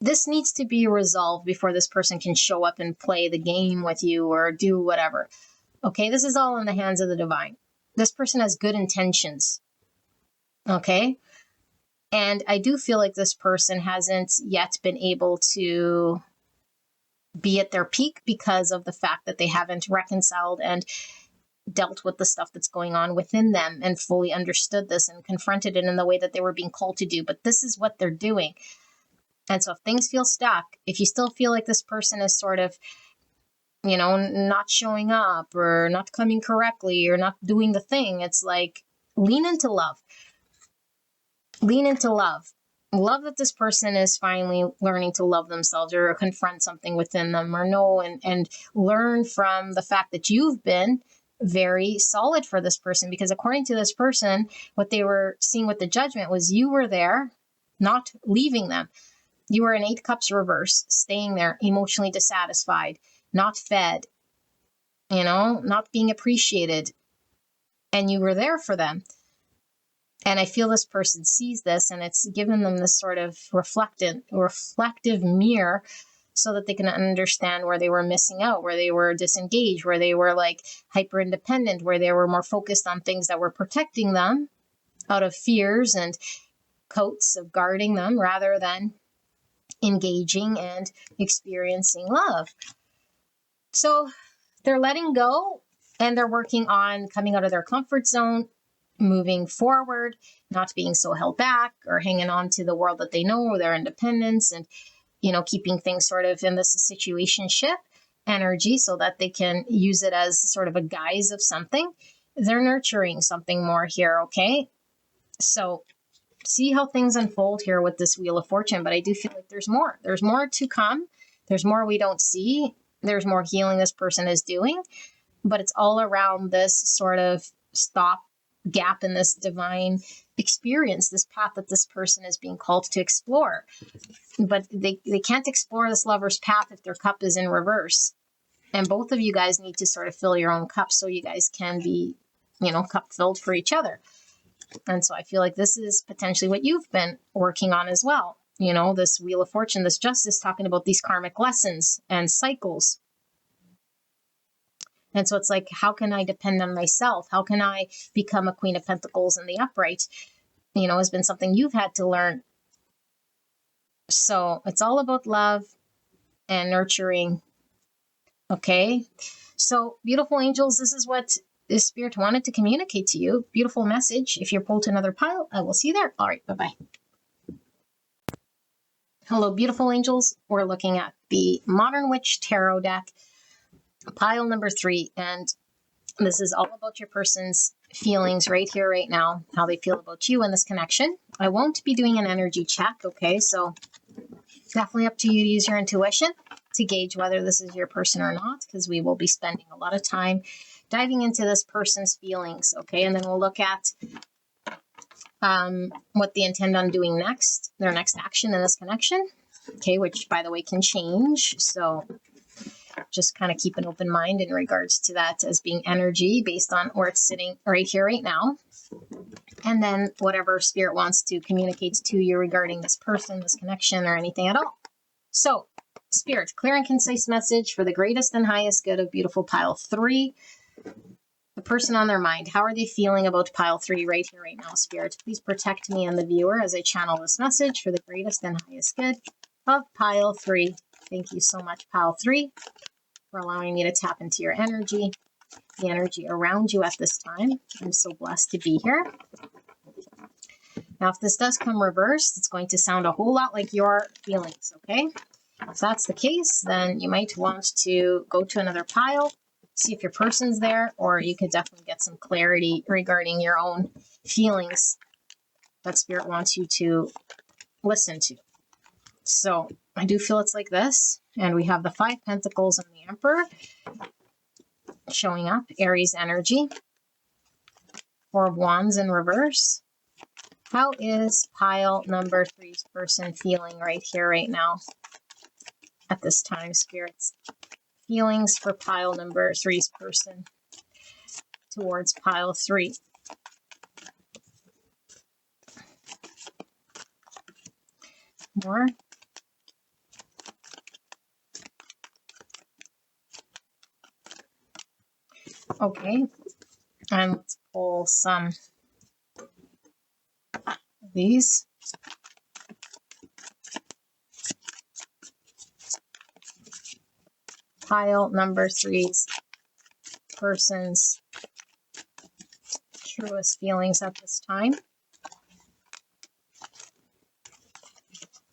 This needs to be resolved before this person can show up and play the game with you or do whatever. Okay, this is all in the hands of the divine. This person has good intentions. Okay? And I do feel like this person hasn't yet been able to be at their peak because of the fact that they haven't reconciled and dealt with the stuff that's going on within them and fully understood this and confronted it in the way that they were being called to do. But this is what they're doing. And so if things feel stuck, if you still feel like this person is sort of, not showing up or not coming correctly or not doing the thing, it's like, lean into love. Lean into love. Love that this person is finally learning to love themselves or confront something within them or know and learn from the fact that you've been very solid for this person. Because according to this person, what they were seeing with the judgment was you were there, not leaving them. You were in 8 cups reverse, staying there, emotionally dissatisfied, not fed, not being appreciated. And you were there for them. And I feel this person sees this, and it's given them this sort of reflective mirror so that they can understand where they were missing out, where they were disengaged, where they were like hyper independent, where they were more focused on things that were protecting them out of fears and coats of guarding them rather than engaging and experiencing love. So they're letting go, and they're working on coming out of their comfort zone, moving forward, not being so held back or hanging on to the world that they know, their independence, and, keeping things sort of in this situationship energy so that they can use it as sort of a guise of something. They're nurturing something more here. Okay. So see how things unfold here with this Wheel of Fortune, but I do feel like there's more. There's more to come. There's more we don't see. There's more healing this person is doing. but it's all around this sort of stop gap in this divine experience, this path that this person is being called to explore. But they can't explore this lover's path if their cup is in reverse. And both of you guys need to sort of fill your own cup so you guys can be, cup filled for each other. And so I feel like this is potentially what you've been working on as well. This Wheel of Fortune, this Justice, talking about these karmic lessons and cycles. And so it's like, how can I depend on myself? How can I become a Queen of Pentacles in the upright? Has been something you've had to learn. So it's all about love and nurturing. Okay. So beautiful angels, this is what this Spirit wanted to communicate to you. Beautiful message. If you're pulled to another pile, I will see you there. All right. Bye-bye. Hello, beautiful angels. We're looking at the Modern Witch Tarot deck, pile number 3. And this is all about your person's feelings right here, right now, how they feel about you in this connection. I won't be doing an energy check. Okay. So definitely up to you to use your intuition to gauge whether this is your person or not, because we will be spending a lot of time diving into this person's feelings. Okay. And then we'll look at what they intend on doing next, their next action in this connection. Okay. Which, by the way, can change. So just kind of keep an open mind in regards to that as being energy based on where it's sitting right here, right now. And then whatever Spirit wants to communicate to you regarding this person, this connection, or anything at all. So, Spirit, clear and concise message for the greatest and highest good of beautiful pile 3. The person on their mind. How are they feeling about pile 3 right here, right now, Spirit? Please protect me and the viewer as I channel this message for the greatest and highest good of pile 3. Thank you so much, pile 3, for allowing me to tap into your energy, the energy around you at this time. I'm so blessed to be here. Now, if this does come reversed, it's going to sound a whole lot like your feelings, okay? If that's the case, then you might want to go to another pile, see if your person's there, or you could definitely get some clarity regarding your own feelings that Spirit wants you to listen to. So I do feel it's like this. And we have the 5 Pentacles and the Emperor showing up, Aries energy, 4 of Wands in reverse. How is pile number 3's person feeling right here, right now, at this time, Spirits? Feelings for pile number 3's person towards pile 3. More. Okay, and let's pull some of these. Pile number 3's person's truest feelings at this time.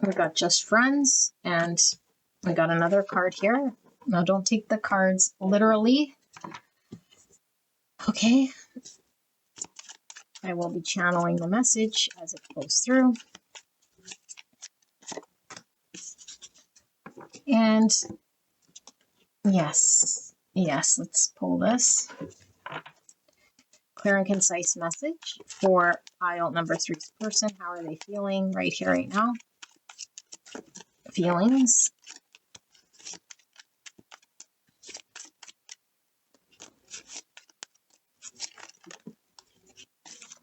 We got just friends, and we got another card here. Now, don't take the cards literally. Okay. I will be channeling the message as it goes through. And yes, let's pull this. Clear and concise message for pile number 3's person. How are they feeling right here, right now? Feelings.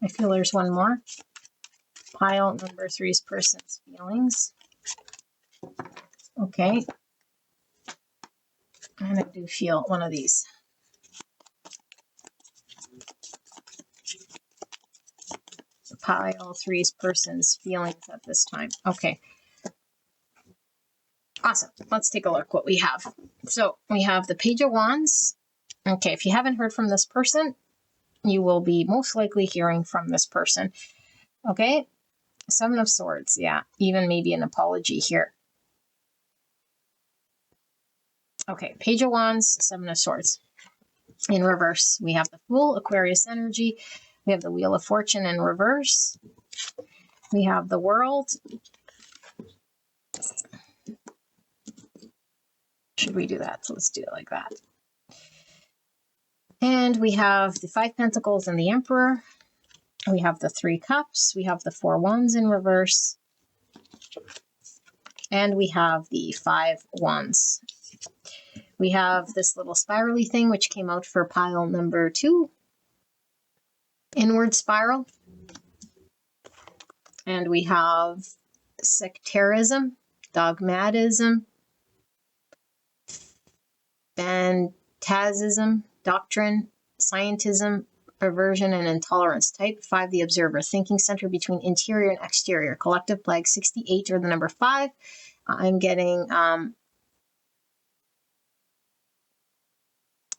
I feel there's one more. Pile number 3's person's feelings. Okay. And I do feel one of these. Pile 3's person's feelings at this time. Okay. Awesome. Let's take a look what we have. So we have the Page of Wands. Okay, if you haven't heard from this person, you will be most likely hearing from this person. Okay. 7 of Swords. Yeah. Even maybe an apology here. Okay. Page of Wands, 7 of Swords. In reverse, we have the Fool, Aquarius energy. We have the Wheel of Fortune in reverse. We have the World. Should we do that? So let's do it like that. And we have the 5 Pentacles and the Emperor. We have the 3 Cups. We have the 4 Wands in reverse. And we have the 5 Wands. We have this little spirally thing, which came out for pile number 2. Inward spiral. And we have sectarism, dogmatism, phantasism, doctrine, scientism, perversion, and intolerance. Type 5, the observer, thinking center between interior and exterior. Collective plague 68 or the number 5. I'm getting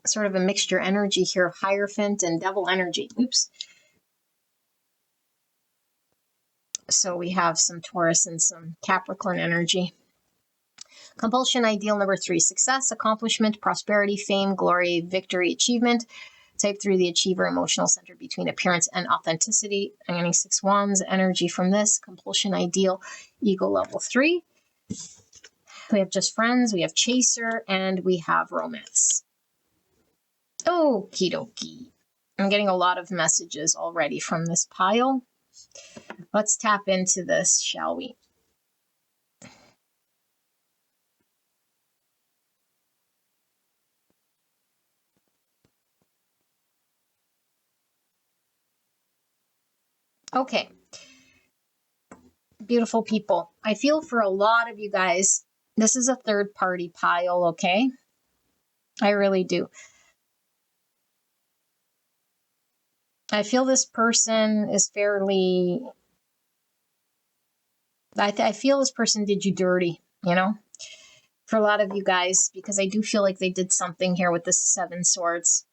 sort of a mixture energy here of Hierophant and Devil energy. Oops. So we have some Taurus and some Capricorn energy. Compulsion ideal number 3, success, accomplishment, prosperity, fame, glory, victory, achievement. Type 3, the achiever, emotional center between appearance and authenticity. I'm getting 6 Wands energy from this. Compulsion ideal, ego level 3. We have just friends, we have chaser, and we have romance. Okie dokie. I'm getting a lot of messages already from this pile. Let's tap into this, shall we? Okay. Beautiful people. I feel for a lot of you guys, this is a third party pile, okay? I really do. I feel this person is fairly... I feel this person did you dirty, you know? For a lot of you guys, because I do feel like they did something here with the 7 swords.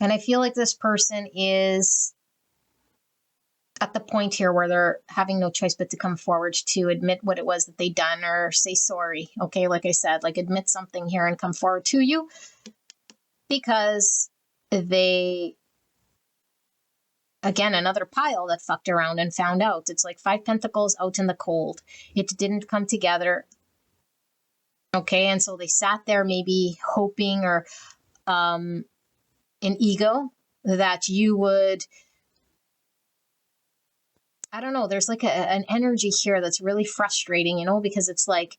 And I feel like this person is at the point here where they're having no choice but to come forward to admit what it was that they done or say sorry. Okay, like I said, like admit something here and come forward to you because they, again, another pile that fucked around and found out. It's like 5 Pentacles out in the cold. It didn't come together. Okay, and so they sat there maybe hoping or an ego that you would, I don't know, there's like an energy here that's really frustrating, you know, because it's like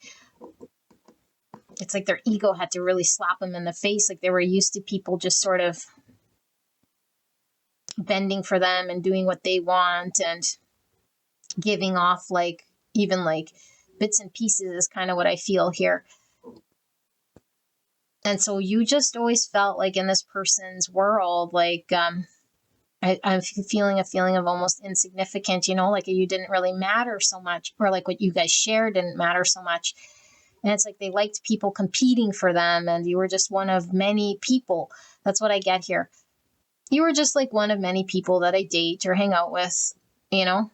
their ego had to really slap them in the face. Like they were used to people just sort of bending for them and doing what they want and giving off like even like bits and pieces is kind of what I feel here. And so you just always felt like in this person's world, like I'm feeling a feeling of almost insignificant, you know, like you didn't really matter so much, or like what you guys shared didn't matter so much. And it's like they liked people competing for them, and you were just one of many people. That's what I get here. You were just like one of many people that I date or hang out with, you know?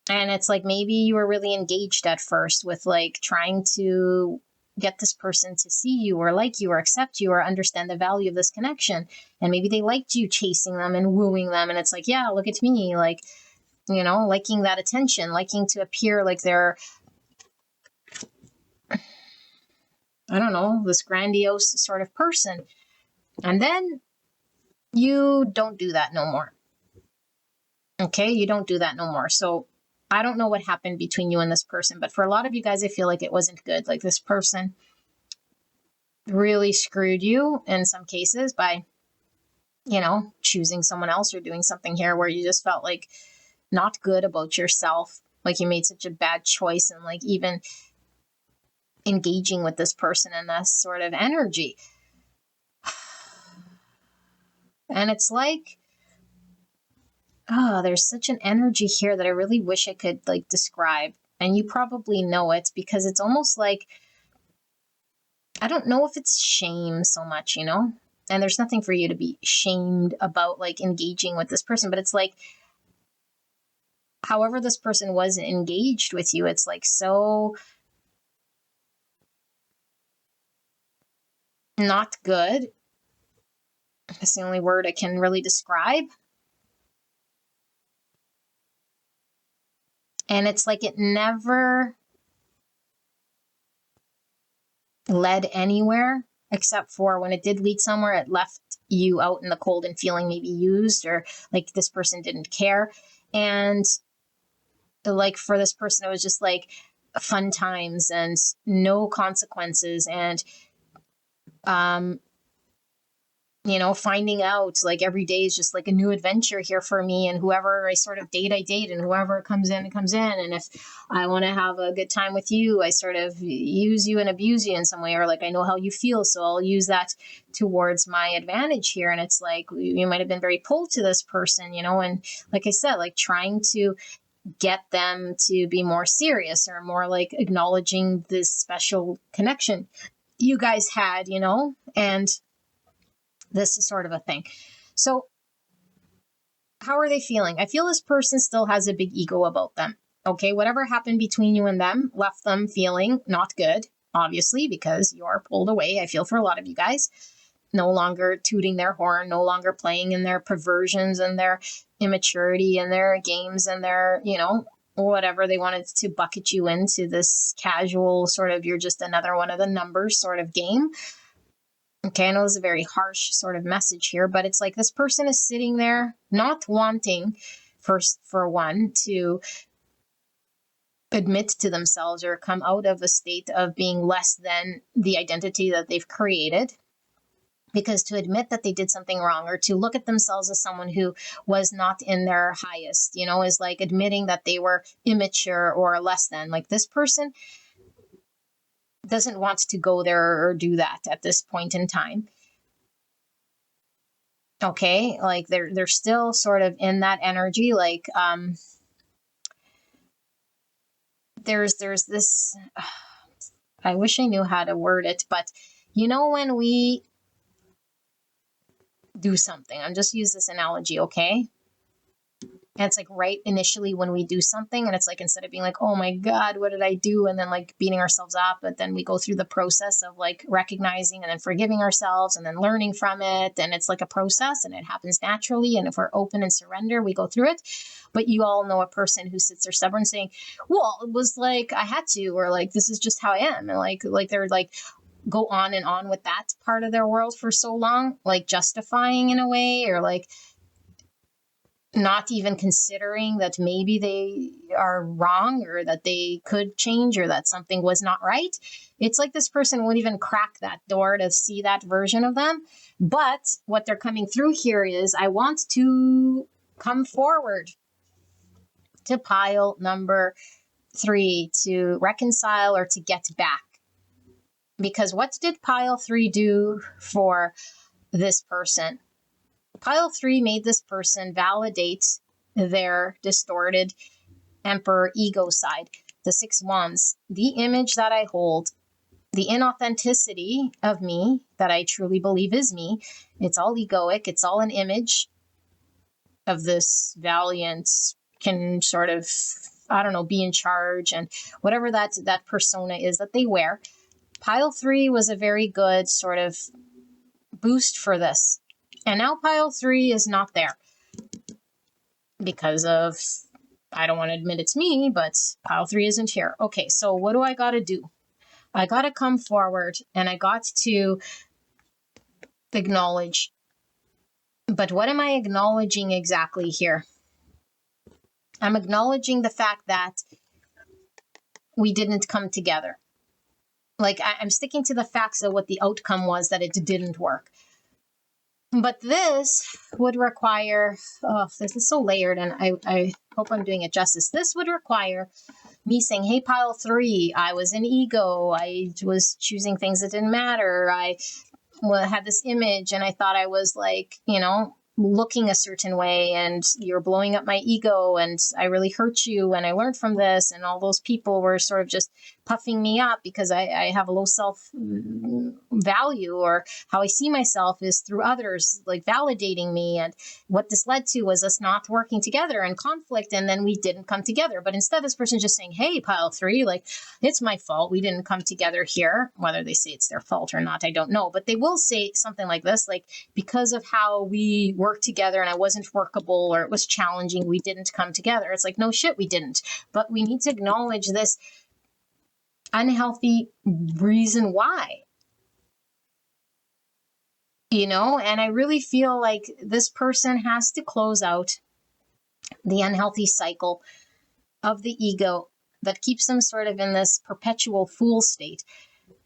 And it's like maybe you were really engaged at first with like trying to get this person to see you or like you or accept you or understand the value of this connection. And maybe they liked you chasing them and wooing them. And it's like, yeah, look at me, like, you know, liking that attention, liking to appear like they're, I don't know, this grandiose sort of person. And then you don't do that no more. Okay, you don't do that no more. So I don't know what happened between you and this person, but for a lot of you guys, I feel like it wasn't good. Like this person really screwed you in some cases by, you know, choosing someone else or doing something here where you just felt like not good about yourself. Like you made such a bad choice and like even engaging with this person in this sort of energy. And it's like, oh, there's such an energy here that I really wish I could like describe. And you probably know it because it's almost like, I don't know if it's shame so much, you know? And there's nothing for you to be shamed about like engaging with this person, but it's like, however this person was engaged with you, it's like so not good. That's the only word I can really describe. And it's like it never led anywhere, except for when it did lead somewhere, it left you out in the cold and feeling maybe used, or like this person didn't care. And like for this person, it was just like fun times and no consequences. And finding out like every day is just like a new adventure here for me. And whoever I sort of date, I date, and whoever comes in, comes in. And if I want to have a good time with you, I sort of use you and abuse you in some way, or like I know how you feel, so I'll use that towards my advantage here. And it's like you might have been very pulled to this person, and like I said, like trying to get them to be more serious or more like acknowledging this special connection you guys had, and this is sort of a thing. So how are they feeling? I feel this person still has a big ego about them. Okay, whatever happened between you and them left them feeling not good, obviously, because you're pulled away. I feel for a lot of you guys. No longer tooting their horn, no longer playing in their perversions and their immaturity and their games and their, whatever they wanted to bucket you into this casual sort of, you're just another one of the numbers sort of game. Okay, I know this is a very harsh sort of message here, but it's like this person is sitting there not wanting, for one, to admit to themselves or come out of a state of being less than the identity that they've created. Because to admit that they did something wrong, or to look at themselves as someone who was not in their highest, is like admitting that they were immature or less than. Like this person doesn't want to go there or do that at this point in time. Okay, like they're still sort of in that energy. Like there's this. I wish I knew how to word it, but when we do something, I'm just use this analogy, okay? And it's like right initially when we do something, and it's like instead of being like, oh my God, what did I do? And then like beating ourselves up, but then we go through the process of like recognizing and then forgiving ourselves and then learning from it. And it's like a process and it happens naturally. And if we're open and surrender, we go through it. But you all know a person who sits there stubborn saying, well, it was like I had to, or like this is just how I am. And like they're like, go on and on with that part of their world for so long, like justifying in a way, or like not even considering that maybe they are wrong, or that they could change, or that something was not right. It's like this person won't even crack that door to see that version of them. But what they're coming through here is, I want to come forward to pile number 3 to reconcile or to get back. Because what did pile 3 do for this person? Pile 3 made this person validate their distorted emperor ego side, the 6 wands, the image that I hold, the inauthenticity of me that I truly believe is me. It's all egoic. It's all an image of this valiant, can sort of, be in charge, and whatever that persona is that they wear. Pile 3 was a very good sort of boost for this. And now pile 3 is not there because of, I don't want to admit it's me, but pile 3 isn't here. Okay, so what do I got to do? I got to come forward and I got to acknowledge. But what am I acknowledging exactly here? I'm acknowledging the fact that we didn't come together. Like I'm sticking to the facts of what the outcome was, that it didn't work. But this would require, this is so layered, and I hope I'm doing it justice. This would require me saying, hey, pile 3, I was an ego. I was choosing things that didn't matter. I had this image and I thought I was like, looking a certain way, and you're blowing up my ego, and I really hurt you, and I learned from this, and all those people were sort of just puffing me up because I have a low self value, or how I see myself is through others like validating me. And what this led to was us not working together and conflict, and then we didn't come together. But instead, this person's just saying, hey, pile 3, like it's my fault we didn't come together here. Whether they say it's their fault or not, I don't know, but they will say something like this, like, because of how we worked together and I wasn't workable, or it was challenging, we didn't come together. It's like, no shit, we didn't. But we need to acknowledge this unhealthy reason why. And I really feel like this person has to close out the unhealthy cycle of the ego that keeps them sort of in this perpetual fool state,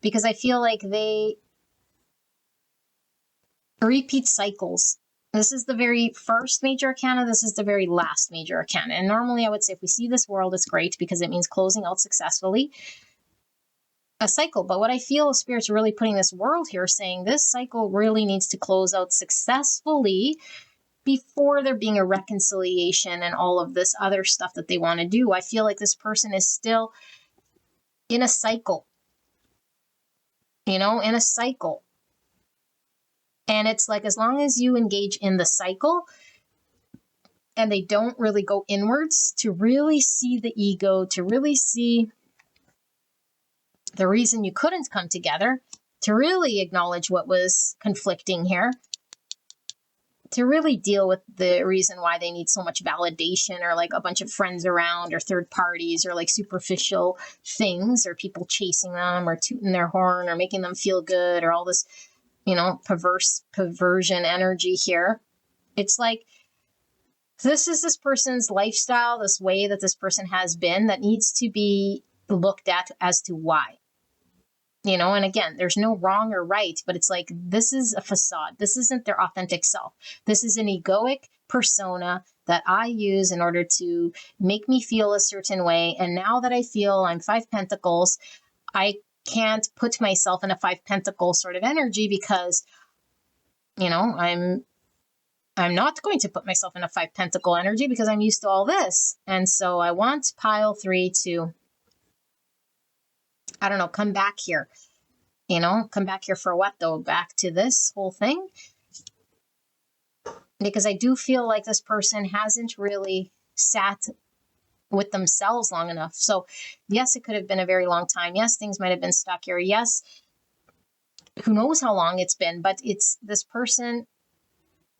because I feel like they repeat cycles. This is the very first major arcana. This is the very last major arcana. And normally I would say if we see this world, it's great because it means closing out successfully a cycle. But what I feel Spirit's really putting this world here, saying this cycle really needs to close out successfully before there being a reconciliation and all of this other stuff that they want to do. I feel like this person is still in a cycle, in a cycle. And it's like, as long as you engage in the cycle and they don't really go inwards to really see the ego, to really see the reason you couldn't come together, to really acknowledge what was conflicting here, to really deal with the reason why they need so much validation, or like a bunch of friends around, or third parties, or like superficial things, or people chasing them, or tooting their horn, or making them feel good, or all this, perversion energy here. It's like, this is this person's lifestyle, this way that this person has been, that needs to be looked at as to why. And again, there's no wrong or right, but it's like, this is a facade. This isn't their authentic self. This is an egoic persona that I use in order to make me feel a certain way. And now that I feel I'm 5 Pentacles, I can't put myself in a 5 Pentacle sort of energy because, I'm not going to put myself in a 5 Pentacle energy because I'm used to all this. And so I want pile 3 to, I don't know, come back here. Come back here for what though? Back to this whole thing? Because I do feel like this person hasn't really sat with themselves long enough. So yes, it could have been a very long time. Yes, things might have been stuck here. Yes, who knows how long it's been, but this person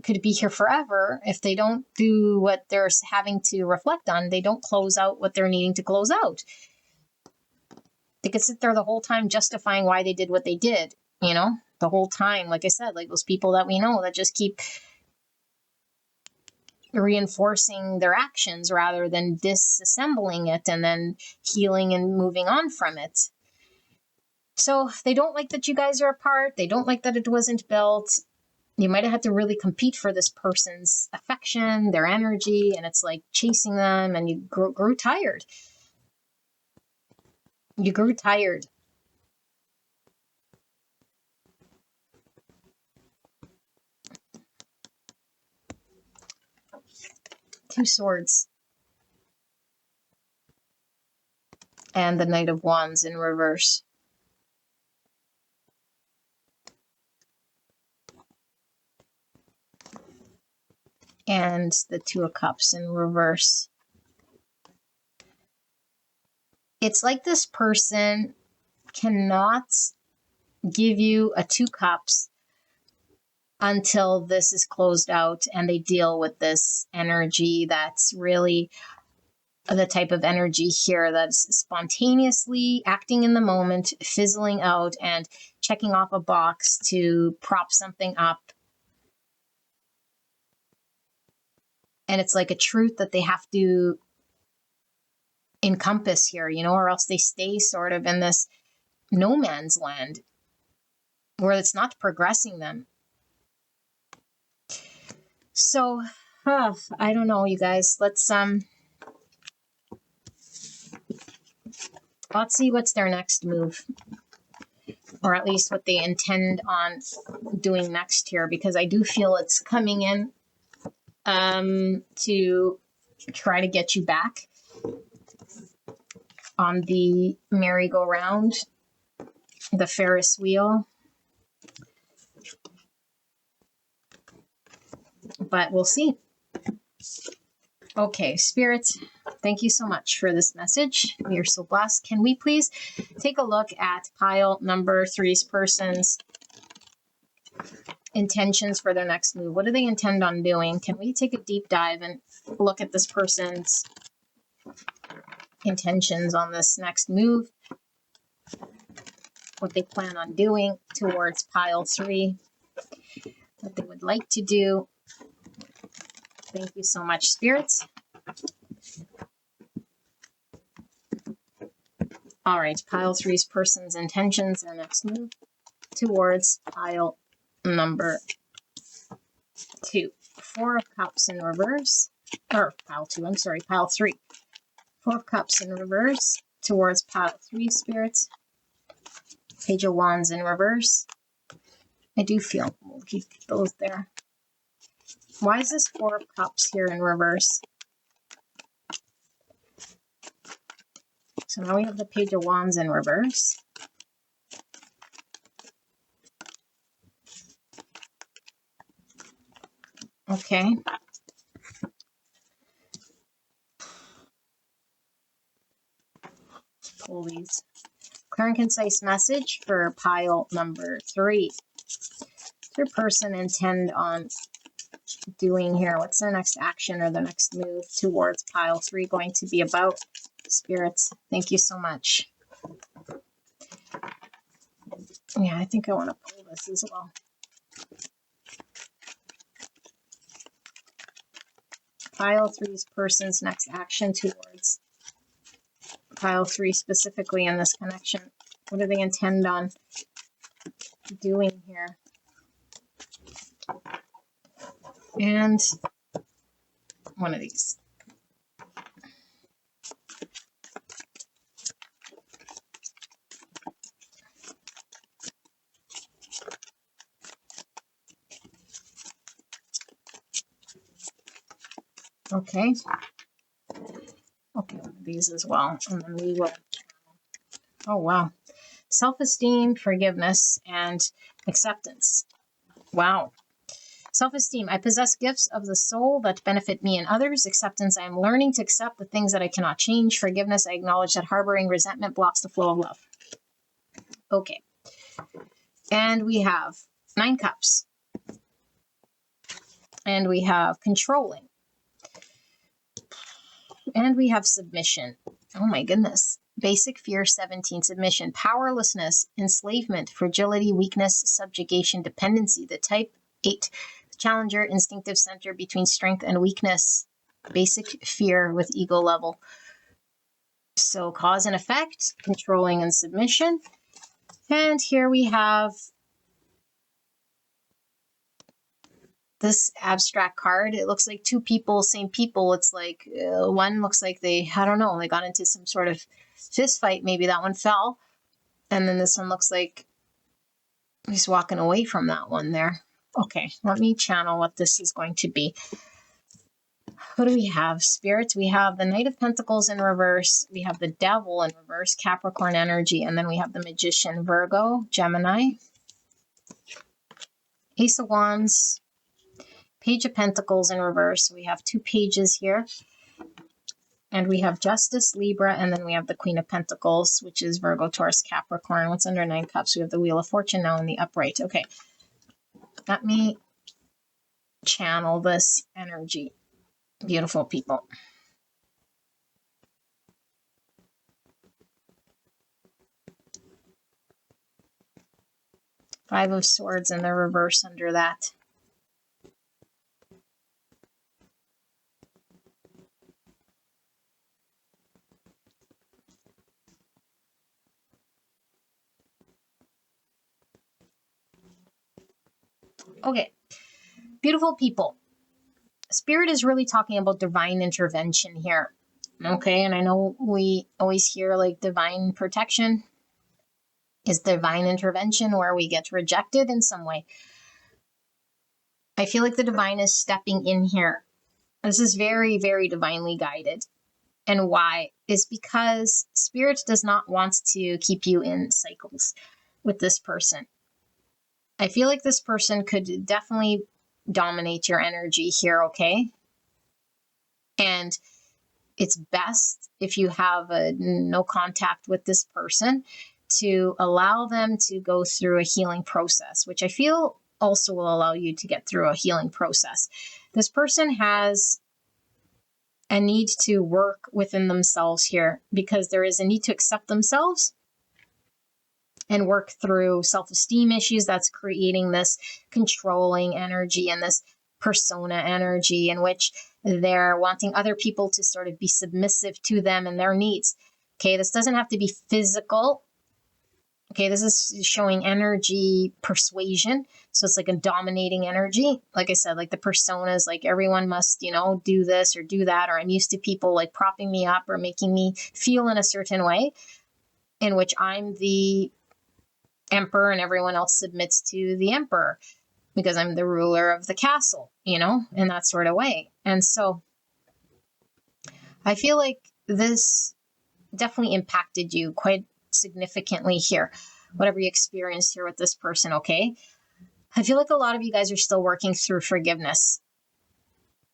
could be here forever if they don't do what they're having to reflect on. They don't close out what they're needing to close out. They could sit there the whole time justifying why they did what they did, the whole time. Like I said, like those people that we know that just keep reinforcing their actions rather than disassembling it and then healing and moving on from it. So they don't like that you guys are apart. They don't like that it wasn't built. You might have had to really compete for this person's affection, their energy, and it's like chasing them, and you grew tired. You grew tired. Two Swords. And the Knight of Wands in reverse. And the Two of Cups in reverse. It's like this person cannot give you a 2 cups until this is closed out and they deal with this energy that's really the type of energy here that's spontaneously acting in the moment, fizzling out, and checking off a box to prop something up. And it's like a truth that they have to encompass here, or else they stay sort of in this no man's land where it's not progressing them. So, I don't know, you guys. Let's see what's their next move, or at least what they intend on doing next here, because I do feel it's coming in to try to get you back on the merry-go-round, the Ferris wheel. But we'll see. Okay, Spirit, thank you so much for this message. We are so blessed. Can we please take a look at pile number 3's person's intentions for their next move? What do they intend on doing? Can we take a deep dive and look at this person's intentions on this next move? what they plan on doing towards pile 3, what they would like to do. Thank you so much, spirits. All right, pile 3's person's intentions, their next move towards pile number 2. 4 of Cups in reverse, or pile 2, I'm sorry, pile 3. 4 of Cups in reverse towards pile 3, spirits. Page of Wands in reverse. I do feel we'll keep those there. Why is this 4 of Cups here in reverse? So now we have the Page of Wands in reverse. Okay. Let's pull these. Clear and concise message for pile number 3. What's your person intend on doing here? What's their next action or the next move towards pile 3 going to be about? Spirits, thank you so much. Yeah, I think I want to pull this as well. Pile 3's person's next action towards pile 3 specifically in this connection. What do they intend on doing here? And one of these. Okay. Okay, one of these as well. And then we will. Oh, wow. Self-esteem, forgiveness, and acceptance. Wow. Self-esteem. I possess gifts of the soul that benefit me and others. Acceptance. I am learning to accept the things that I cannot change. Forgiveness. I acknowledge that harboring resentment blocks the flow of love. Okay. And we have 9 cups. And we have controlling. And we have submission. Oh my goodness. Basic fear 17, submission, powerlessness, enslavement, fragility, weakness, subjugation, dependency. The type 8, challenger, instinctive center between strength and weakness. Basic fear with ego level. So cause and effect, controlling and submission. And here we have this abstract card. It looks like 2 people, same people. It's like one looks like they, I don't know, they got into some sort of fist fight. Maybe that one fell. And then this one looks like he's walking away from that one there. Okay, let me channel what this is going to be. What do we have? Spirits, we have the Knight of Pentacles in reverse. We have the Devil in reverse, Capricorn energy. And then we have the Magician, Virgo, Gemini. Ace of Wands. Page of Pentacles in reverse. We have 2 pages here. And we have Justice, Libra, and then we have the Queen of Pentacles, which is Virgo, Taurus, Capricorn. What's under 9 cups? We have the Wheel of Fortune now in the upright. Okay. Let me channel this energy. Beautiful people. Five of Swords in the reverse under that. Okay, beautiful people. Spirit is really talking about divine intervention here. Okay, and I know we always hear like divine protection is divine intervention where we get rejected in some way. I feel like the divine is stepping in here. This is very, very divinely guided. And why? Is because Spirit does not want to keep you in cycles with this person. I feel like this person could definitely dominate your energy here, okay? And it's best if you have no contact with this person to allow them to go through a healing process, which I feel also will allow you to get through a healing process. This person has a need to work within themselves here because there is a need to accept themselves and work through self-esteem issues that's creating this controlling energy and this persona energy in which they're wanting other people to sort of be submissive to them and their needs. Okay, this doesn't have to be physical. Okay, this is showing energy persuasion. So it's like a dominating energy. Like I said, like the personas, like everyone must, do this or do that, or I'm used to people like propping me up or making me feel in a certain way, in which I'm the emperor and everyone else submits to the emperor because I'm the ruler of the castle, in that sort of way. And so I feel like this definitely impacted you quite significantly here, whatever you experienced here with this person, okay? I feel like a lot of you guys are still working through forgiveness.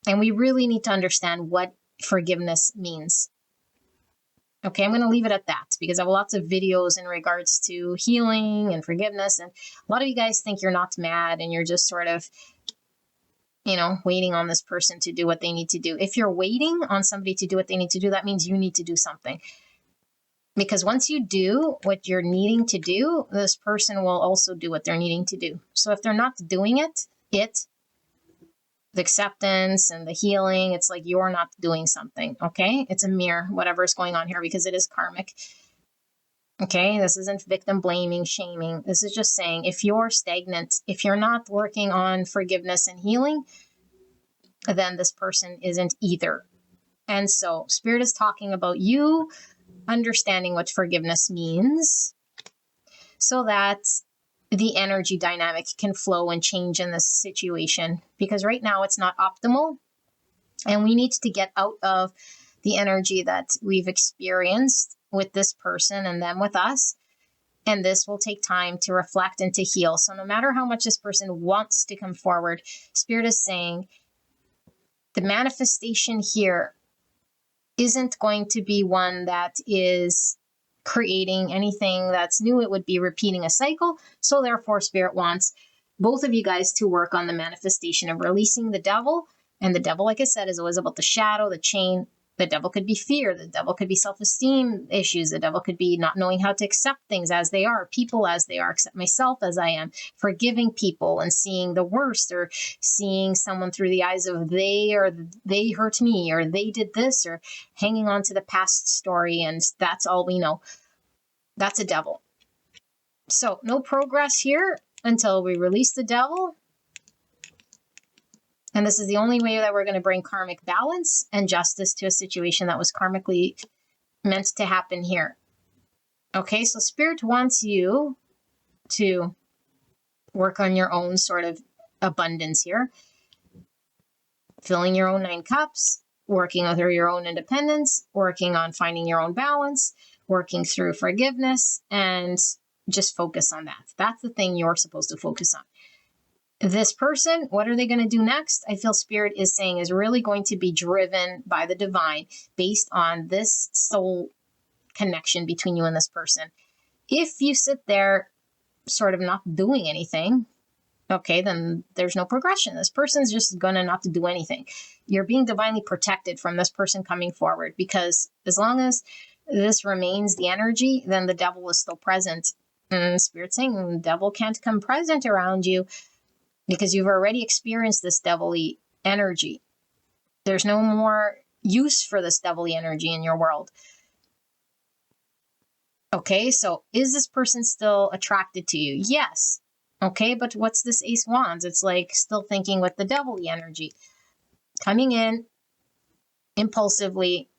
And we really need to understand what forgiveness means. Okay, I'm going to leave it at that because I have lots of videos in regards to healing and forgiveness. And a lot of you guys think you're not mad and you're just sort of, waiting on this person to do what they need to do. If you're waiting on somebody to do what they need to do, that means you need to do something. Because once you do what you're needing to do, this person will also do what they're needing to do. So if they're not doing the acceptance and the healing, it's like you're not doing something, okay? It's a mirror, whatever's going on here, because it is karmic. Okay, this isn't victim blaming, shaming. This is just saying if you're stagnant, if you're not working on forgiveness and healing, then this person isn't either. And so Spirit is talking about you understanding what forgiveness means so that the energy dynamic can flow and change in this situation, because right now it's not optimal and we need to get out of the energy that we've experienced with this person and them with us. And this will take time to reflect and to heal. So no matter how much this person wants to come forward, Spirit is saying the manifestation here isn't going to be one that is creating anything that's new. It would be repeating a cycle. So therefore, Spirit wants both of you guys to work on the manifestation of releasing the devil. And the devil, like I said, is always about the shadow, the chain. The devil could be fear. The devil could be self-esteem issues. The devil could be not knowing how to accept things as they are, people as they are, accept myself as I am, forgiving people and seeing the worst, or seeing someone through the eyes of they hurt me, or they did this, or hanging on to the past story. And that's all we know. That's a devil. So no progress here until we release the devil. And this is the only way that we're going to bring karmic balance and justice to a situation that was karmically meant to happen here. Okay, so Spirit wants you to work on your own sort of abundance here, filling your own 9 cups, working through your own independence, working on finding your own balance, working through forgiveness, and just focus on that. That's the thing you're supposed to focus on. This person, what are they going to do next? I feel Spirit is saying is really going to be driven by the divine based on this soul connection between you and this person. If you sit there sort of not doing anything, okay, then there's no progression. This person's just going to not do anything. You're being divinely protected from this person coming forward, because as long as this remains the energy, then the devil is still present. And Spirit's saying the devil can't come present around you, because you've already experienced this devilly energy. There's no more use for this devilly energy in your world. Okay, so is this person still attracted to you? Yes. Okay, but what's this Ace Wands? It's like still thinking with the devilly energy. Coming in impulsively,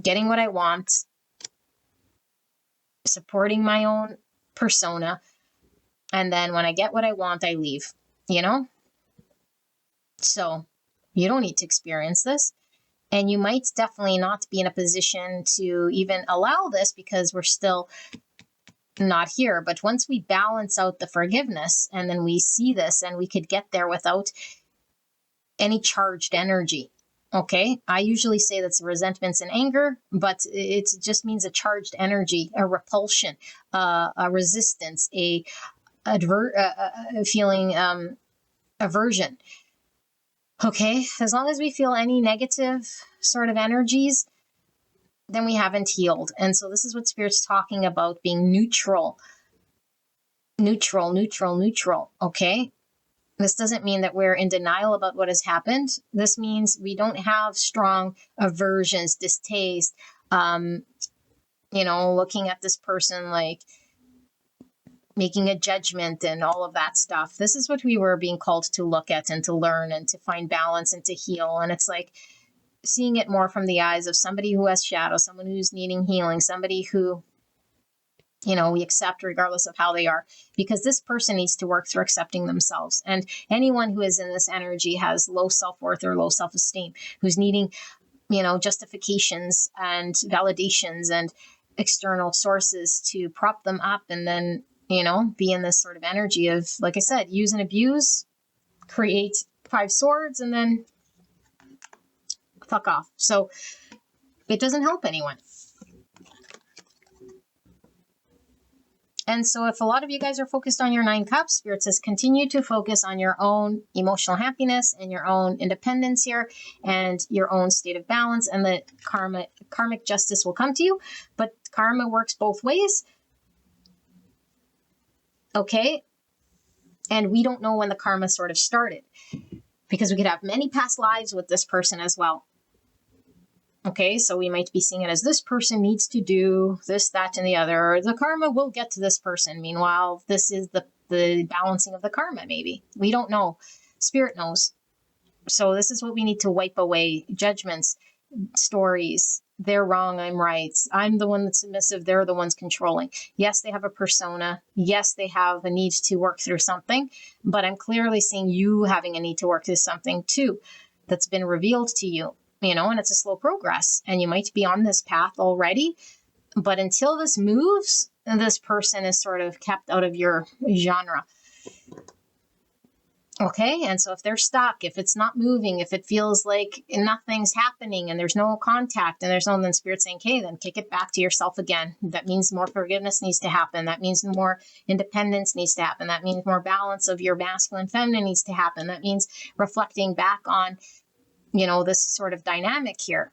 getting what I want, supporting my own persona, and then when I get what I want, I leave, So you don't need to experience this. And you might definitely not be in a position to even allow this because we're still not here. But once we balance out the forgiveness and then we see this, and we could get there without any charged energy. Okay, I usually say that's resentments and anger, but it just means a charged energy, a repulsion, a resistance, a feeling aversion. Okay, as long as we feel any negative sort of energies, then we haven't healed. And so this is what Spirit's talking about, being neutral. neutral, neutral, neutral. Okay. This doesn't mean that we're in denial about what has happened. This means we don't have strong aversions, distaste, looking at this person like making a judgment and all of that stuff. This is what we were being called to look at and to learn and to find balance and to heal. And it's like seeing it more from the eyes of somebody who has shadow, someone who's needing healing, somebody who we accept regardless of how they are, because this person needs to work through accepting themselves. And anyone who is in this energy has low self-worth or low self-esteem, who's needing, justifications and validations and external sources to prop them up, and then, be in this sort of energy of, like I said, use and abuse, create 5 swords, and then fuck off. So it doesn't help anyone. And so if a lot of you guys are focused on your 9 cups, Spirit says continue to focus on your own emotional happiness and your own independence here and your own state of balance, and the karmic justice will come to you. But karma works both ways. Okay? And we don't know when the karma sort of started, because we could have many past lives with this person as well. Okay, so we might be seeing it as this person needs to do this, that, and the other. Or the karma will get to this person. Meanwhile, this is the balancing of the karma, maybe. We don't know. Spirit knows. So this is what we need to wipe away. Judgments, stories. They're wrong, I'm right. I'm the one that's submissive. They're the ones controlling. Yes, they have a persona. Yes, they have a need to work through something. But I'm clearly seeing you having a need to work through something too that's been revealed to you. And it's a slow progress, and you might be on this path already, but until this moves, this person is sort of kept out of your genre. Okay, and so if they're stuck, if it's not moving, if it feels like nothing's happening and there's no contact and there's no, then Spirit saying, okay, then kick it back to yourself again. That means more forgiveness needs to happen. That means more independence needs to happen. That means more balance of your masculine, feminine needs to happen. That means reflecting back on this sort of dynamic here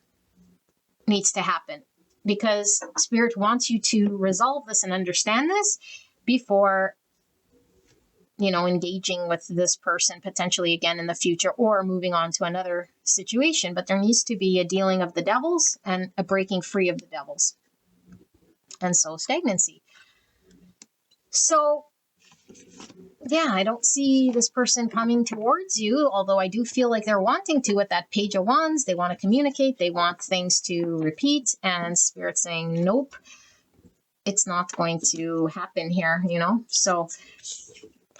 needs to happen, because Spirit wants you to resolve this and understand this before, engaging with this person potentially again in the future or moving on to another situation. But there needs to be a dealing of the devils and a breaking free of the devils. And so stagnancy. So yeah, I don't see this person coming towards you, although I do feel like they're wanting to with that Page of Wands. They want to communicate. They want things to repeat, and Spirit saying, nope, it's not going to happen here, So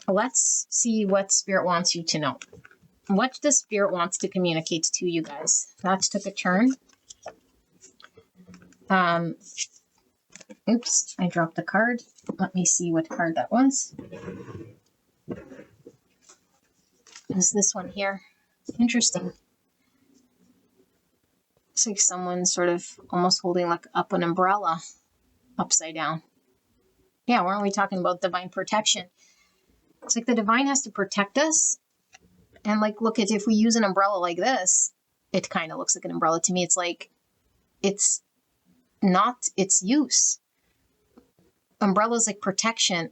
let's see what Spirit wants you to know. What does Spirit wants to communicate to you guys? That took a turn. Oops, I dropped the card. Let me see what card that was. Is this one here? Interesting. It's like someone sort of almost holding like up an umbrella upside down. Yeah, weren't we talking about divine protection? It's like the divine has to protect us. And like, look at, if we use an umbrella like this, it kind of looks like an umbrella to me. It's like, it's not its use. Umbrella's like protection,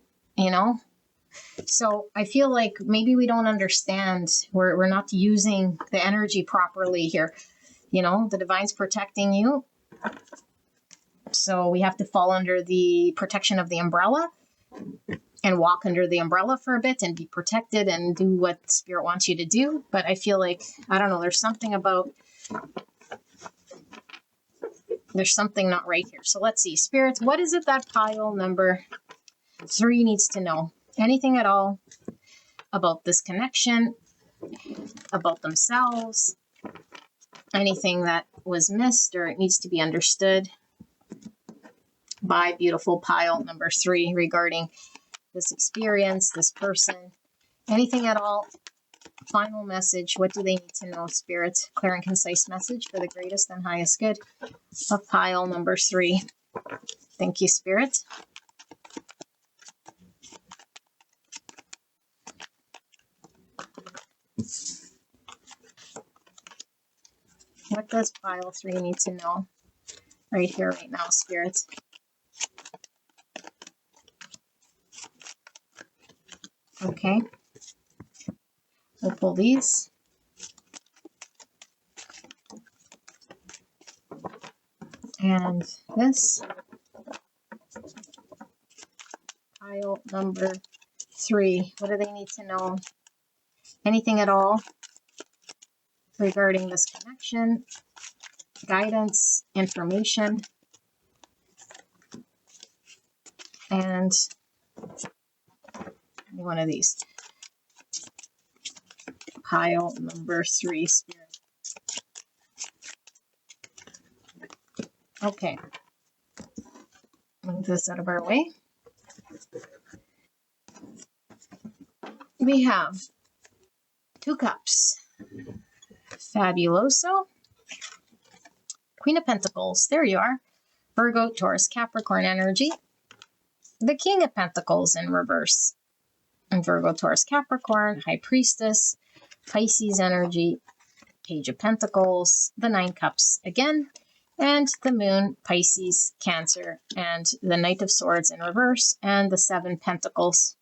So I feel like maybe we don't understand. We're not using the energy properly here. The divine's protecting you. So we have to fall under the protection of the umbrella and walk under the umbrella for a bit and be protected and do what Spirit wants you to do. But I feel like, I don't know, there's something not right here. So let's see. Spirits, what is it that pile number 3 needs to know? Anything at all about this connection, about themselves, anything that was missed or it needs to be understood by beautiful pile number 3 regarding this experience, this person, anything at all. Final message. What do they need to know, Spirit? Clear and concise message for the greatest and highest good of pile number 3. Thank you, Spirit. What does pile 3 need to know right here, right now, Spirit? Okay. We'll pull these. And this. Pile number 3. What do they need to know? Anything at all regarding this connection, guidance, information, and one of these. Pile number 3, Spirit. Okay. Move this out of our way. We have 2 cups. Fabuloso. Queen of Pentacles. There you are. Virgo, Taurus, Capricorn energy. The King of Pentacles in reverse. And Virgo, Taurus, Capricorn. High Priestess. Pisces energy. Page of Pentacles. The 9 cups again. And the Moon, Pisces, Cancer. And the Knight of Swords in reverse. And the 7 Pentacles.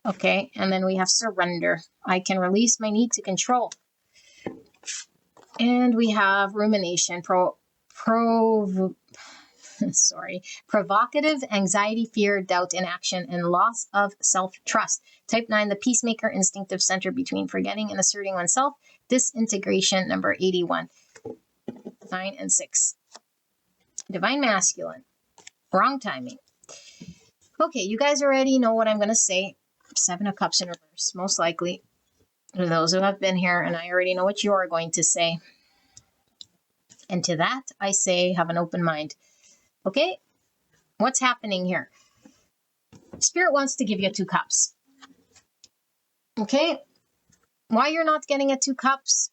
Okay, and then we have surrender. I can release my need to control. And we have rumination, provocative, anxiety, fear, doubt, inaction, and loss of self-trust. Type 9, the peacemaker, instinctive center between forgetting and asserting oneself. Disintegration, number 81. 9 and 6. Divine masculine. Wrong timing. Okay, you guys already know what I'm going to say. 7 of Cups in reverse, most likely. For those who have been here, and I already know what you are going to say. And to that, I say, have an open mind. Okay? What's happening here? Spirit wants to give you 2 cups. Okay? Why you're not getting a 2 cups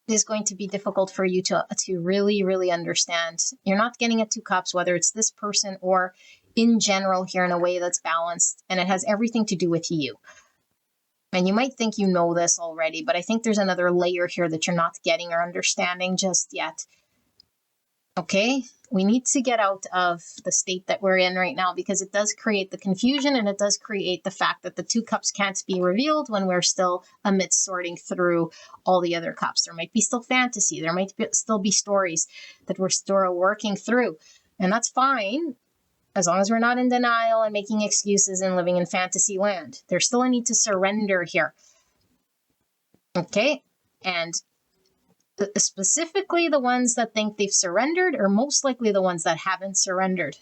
is going to be difficult for you to really, really understand. You're not getting a 2 cups, whether it's this person or in general here in a way that's balanced, and it has everything to do with you. And you might think you know this already, but I think there's another layer here that you're not getting or understanding just yet. Okay? We need to get out of the state that we're in right now, because it does create the confusion, and it does create the fact that the 2 cups can't be revealed when we're still amidst sorting through all the other cups. There might be still fantasy. There might still be stories that we're still working through. And that's fine, as long as we're not in denial and making excuses and living in fantasy land. There's still a need to surrender here. Okay? And specifically the ones that think they've surrendered are most likely the ones that haven't surrendered.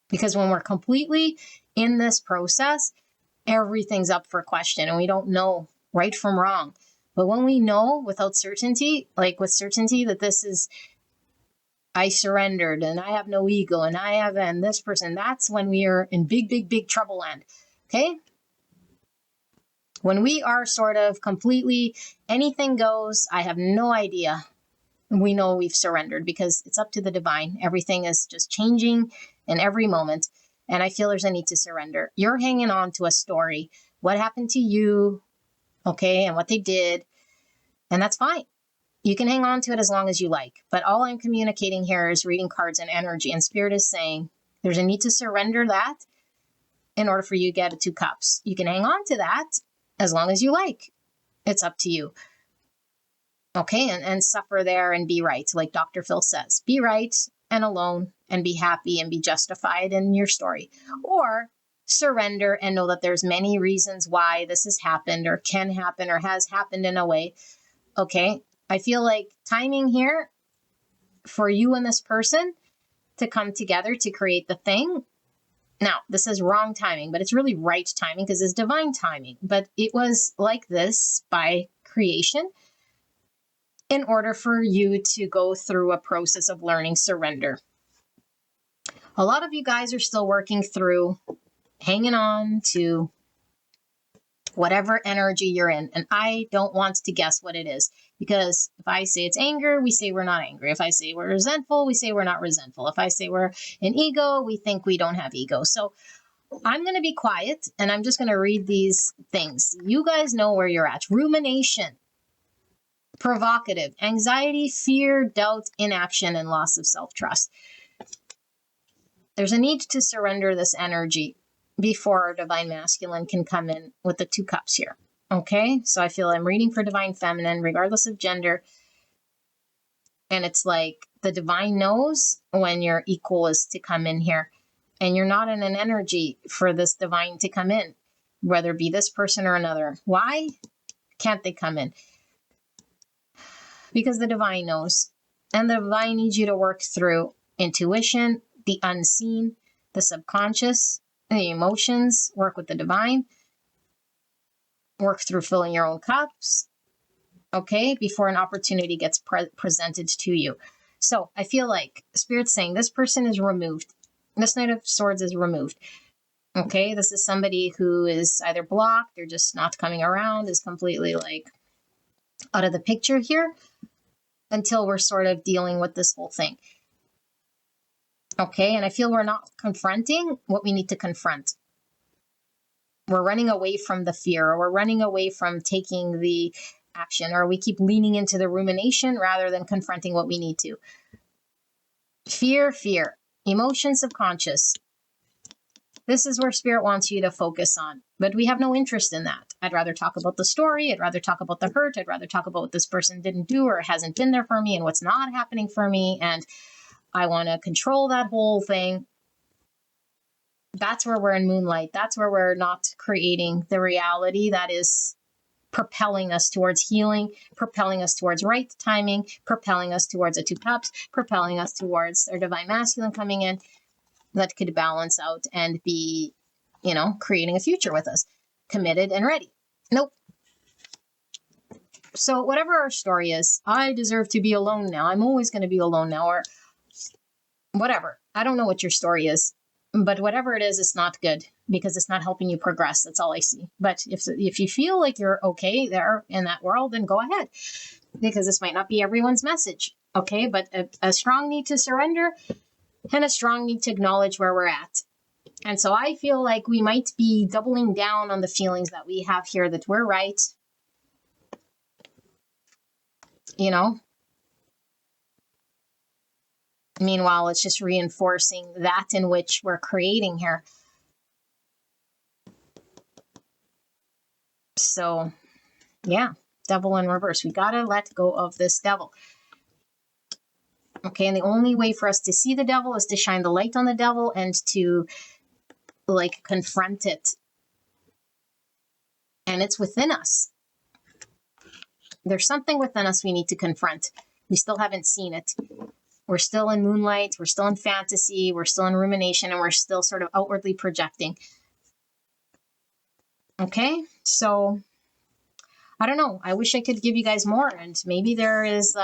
Because when we're completely in this process, everything's up for question and we don't know right from wrong. But when we know without certainty, like with certainty that this is, I surrendered and I have no ego and I have, and this person, that's when we are in big, big, big trouble land. Okay? When we are sort of completely anything goes, I have no idea, we know we've surrendered, because it's up to the divine. Everything is just changing in every moment. And I feel there's a need to surrender. You're hanging on to a story. What happened to you? Okay. And what they did. And that's fine. You can hang on to it as long as you like. But all I'm communicating here is reading cards and energy. And Spirit is saying there's a need to surrender that in order for you to get a 2 cups. You can hang on to that as long as you like. It's up to you. Okay, and suffer there and be right, like Dr. Phil says. Be right and alone and be happy and be justified in your story. Or surrender and know that there's many reasons why this has happened or can happen or has happened in a way. Okay, I feel like timing here for you and this person to come together to create the thing. Now, this is wrong timing, but it's really right timing because it's divine timing. But it was like this by creation in order for you to go through a process of learning surrender. A lot of you guys are still working through hanging on to whatever energy you're in. And I don't want to guess what it is, because if I say it's anger, we say we're not angry. If I say we're resentful, we say we're not resentful. If I say we're in ego, we think we don't have ego. So I'm going to be quiet and I'm just going to read these things. You guys know where you're at. Rumination, provocative, anxiety, fear, doubt, inaction, and loss of self-trust. There's a need to surrender this energy. before our divine masculine can come in with the 2 cups here. Okay, so I feel I'm reading for divine feminine, regardless of gender. And it's like the divine knows when your equal is to come in here. And you're not in an energy for this divine to come in, whether it be this person or another. Why can't they come in? Because the divine knows. And the divine needs you to work through intuition, the unseen, the subconscious, the emotions, work with the divine, work through filling your own cups, okay, before an opportunity gets presented to you. So I feel like Spirit's saying this person is removed. This Knight of Swords is removed. Okay, this is somebody who is either blocked or just not coming around, is completely like out of the picture here until we're sort of dealing with this whole thing. Okay, and I feel we're not confronting what we need to confront. We're running away from the fear, or we're running away from taking the action, or we keep leaning into the rumination rather than confronting what we need to. Fear, emotion, subconscious. This is where Spirit wants you to focus on, but we have no interest in that. I'd rather talk about the story. I'd rather talk about the hurt. I'd rather talk about what this person didn't do or hasn't been there for me and what's not happening for me. And I want to control that whole thing. That's where we're in moonlight. That's where we're not creating the reality that is propelling us towards healing, propelling us towards right timing, propelling us towards the 2 cups, propelling us towards our divine masculine coming in that could balance out and be, creating a future with us, committed and ready. Nope. So whatever our story is, I deserve to be alone now. I'm always going to be alone now, or whatever. I don't know what your story is, but whatever it is, it's not good because it's not helping you progress. That's all I see. But if you feel like you're okay there in that world, then go ahead, because this might not be everyone's message. Okay, but a strong need to surrender and a strong need to acknowledge where we're at. And so I feel like we might be doubling down on the feelings that we have here, that we're right. Meanwhile, it's just reinforcing that in which we're creating here. So, yeah, devil in reverse. We got to let go of this devil. Okay, and the only way for us to see the devil is to shine the light on the devil and to, confront it. And it's within us. There's something within us we need to confront. We still haven't seen it. We're still in moonlight. We're still in fantasy. We're still in rumination, and we're still sort of outwardly projecting. Okay, so I don't know. I wish I could give you guys more, and maybe there is,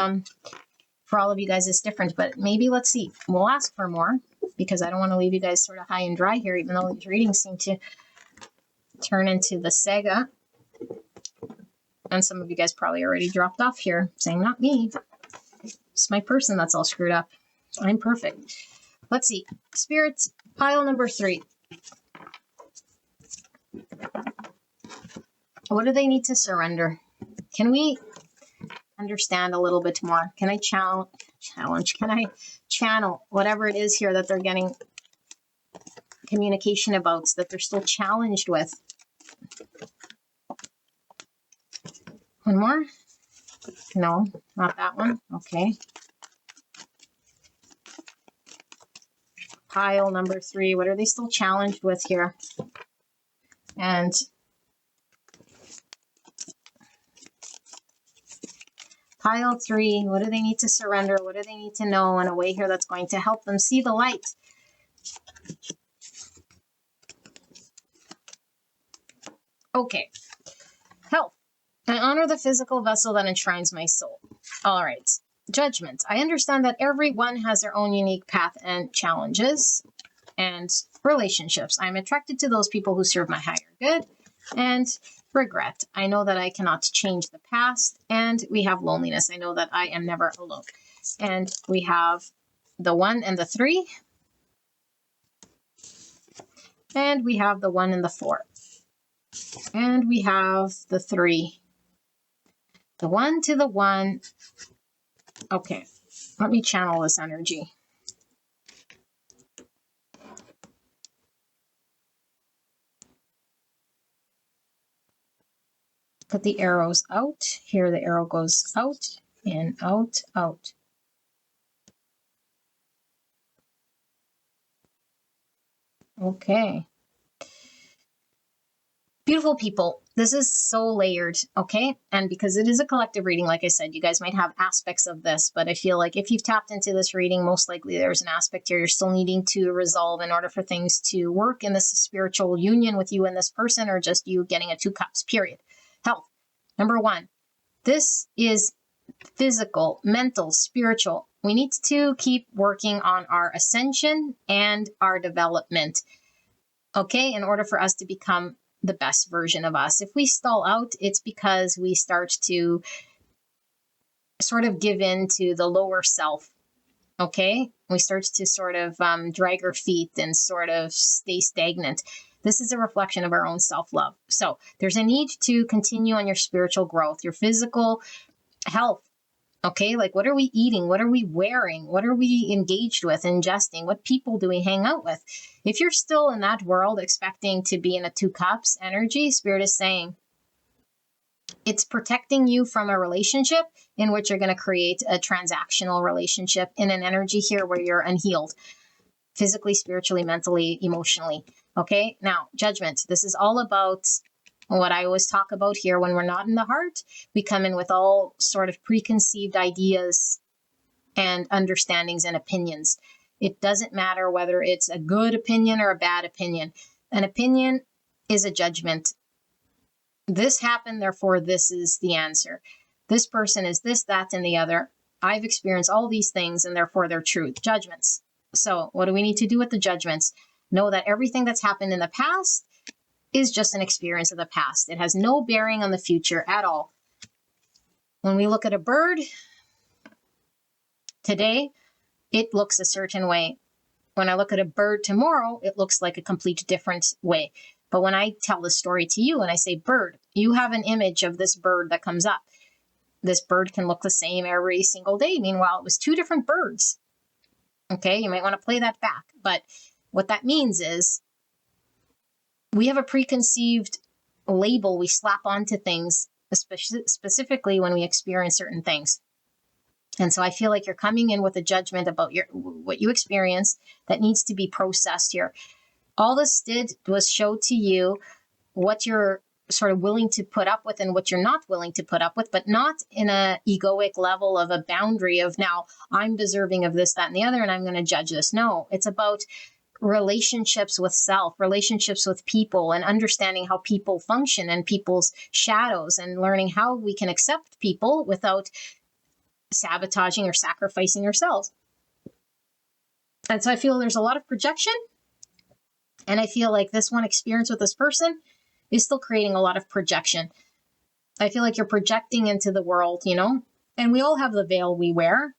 for all of you guys, it's different, but maybe let's see. We'll ask for more because I don't want to leave you guys sort of high and dry here, even though these readings seem to turn into the saga. And some of you guys probably already dropped off here saying, not me. It's my person that's all screwed up. I'm perfect. Let's see. Spirits, pile number 3. What do they need to surrender? Can we understand a little bit more? Can I challenge? Can I channel whatever it is here that they're getting communication about, that they're still challenged with? One more? No, not that one. Okay. Pile number 3. What are they still challenged with here? And pile 3, what do they need to surrender? What do they need to know in a way here that's going to help them see the light? Okay. Health. I honor the physical vessel that enshrines my soul. All right. Judgment. I understand that everyone has their own unique path and challenges. And relationships. I'm attracted to those people who serve my higher good. And regret. I know that I cannot change the past. And we have loneliness. I know that I am never alone. And we have the 1 and the 3. And we have the 1 and the 4. And we have the 3. The 1 to the 1. Okay, let me channel this energy. put the arrows out. Here the arrow goes out and out, out. Okay. Beautiful people, this is so layered, okay? And because it is a collective reading, like I said, you guys might have aspects of this, but I feel like if you've tapped into this reading, most likely there's an aspect here you're still needing to resolve in order for things to work in this spiritual union with you and this person, or just you getting a 2 cups, period. Health, number 1. This is physical, mental, spiritual. We need to keep working on our ascension and our development, okay, in order for us to become the best version of us. If we stall out, it's because we start to sort of give in to the lower self, okay? We start to sort of drag our feet and sort of stay stagnant. This is a reflection of our own self-love. So there's a need to continue on your spiritual growth, your physical health. Okay, like what are we eating? What are we wearing? What are we engaged with, ingesting? What people do we hang out with? If you're still in that world expecting to be in a 2 cups energy, Spirit is saying it's protecting you from a relationship in which you're going to create a transactional relationship in an energy here where you're unhealed, physically, spiritually, mentally, emotionally. Okay, now judgment. This is all about what I always talk about here. When we're not in the heart, we come in with all sort of preconceived ideas and understandings and opinions. It doesn't matter whether it's a good opinion or a bad opinion. An opinion is a judgment. This happened, therefore this is the answer. This person is this, that, and the other. I've experienced all these things and therefore they're truth. Judgments. So what do we need to do with the judgments? Know that everything that's happened in the past is just an experience of the past. It has no bearing on the future at all. When we look at a bird today, it looks a certain way. When I look at a bird tomorrow, it looks like a complete different way. But when I tell the story to you and I say bird, you have an image of this bird that comes up. This bird can look the same every single day. Meanwhile, it was 2 different birds. Okay, you might want to play that back. But what that means is we have a preconceived label we slap onto things, specifically when we experience certain things. And so I feel like you're coming in with a judgment about what you experienced that needs to be processed here. All this did was show to you what you're sort of willing to put up with and what you're not willing to put up with, but not in a egoic level of a boundary of now I'm deserving of this, that, and the other, and I'm going to judge this. No, it's about relationships with self, relationships with people, and understanding how people function and people's shadows, and learning how we can accept people without sabotaging or sacrificing ourselves. And so I feel there's a lot of projection, and I feel like this one experience with this person is still creating a lot of projection. I feel like you're projecting into the world, you know, and we all have the veil we wear,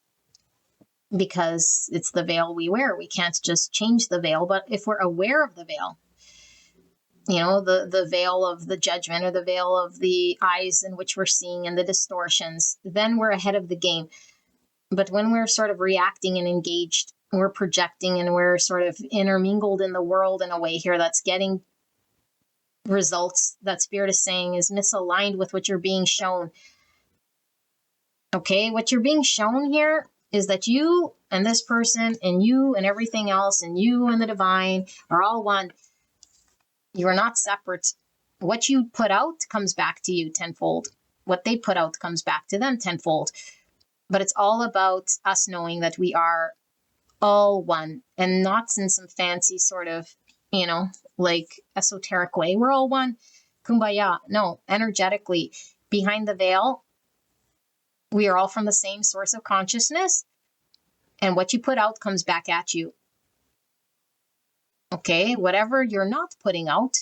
because it's the veil we wear. We can't just change the veil, but if we're aware of the veil, you know, the veil of the judgment or the veil of the eyes in which we're seeing and the distortions, then we're ahead of the game. But when we're sort of reacting and engaged, we're projecting and we're sort of intermingled in the world in a way here that's getting results that Spirit is saying is misaligned with what you're being shown. Okay, what you're being shown here is that you and this person and you and everything else and you and the divine are all one. You are not separate. What you put out comes back to you tenfold. What they put out comes back to them tenfold. But it's all about us knowing that we are all one, and not in some fancy sort of, you know, like esoteric way. We're all one. Kumbaya. No, energetically, behind the veil, we are all from the same source of consciousness, and what you put out comes back at you. Okay, whatever you're not putting out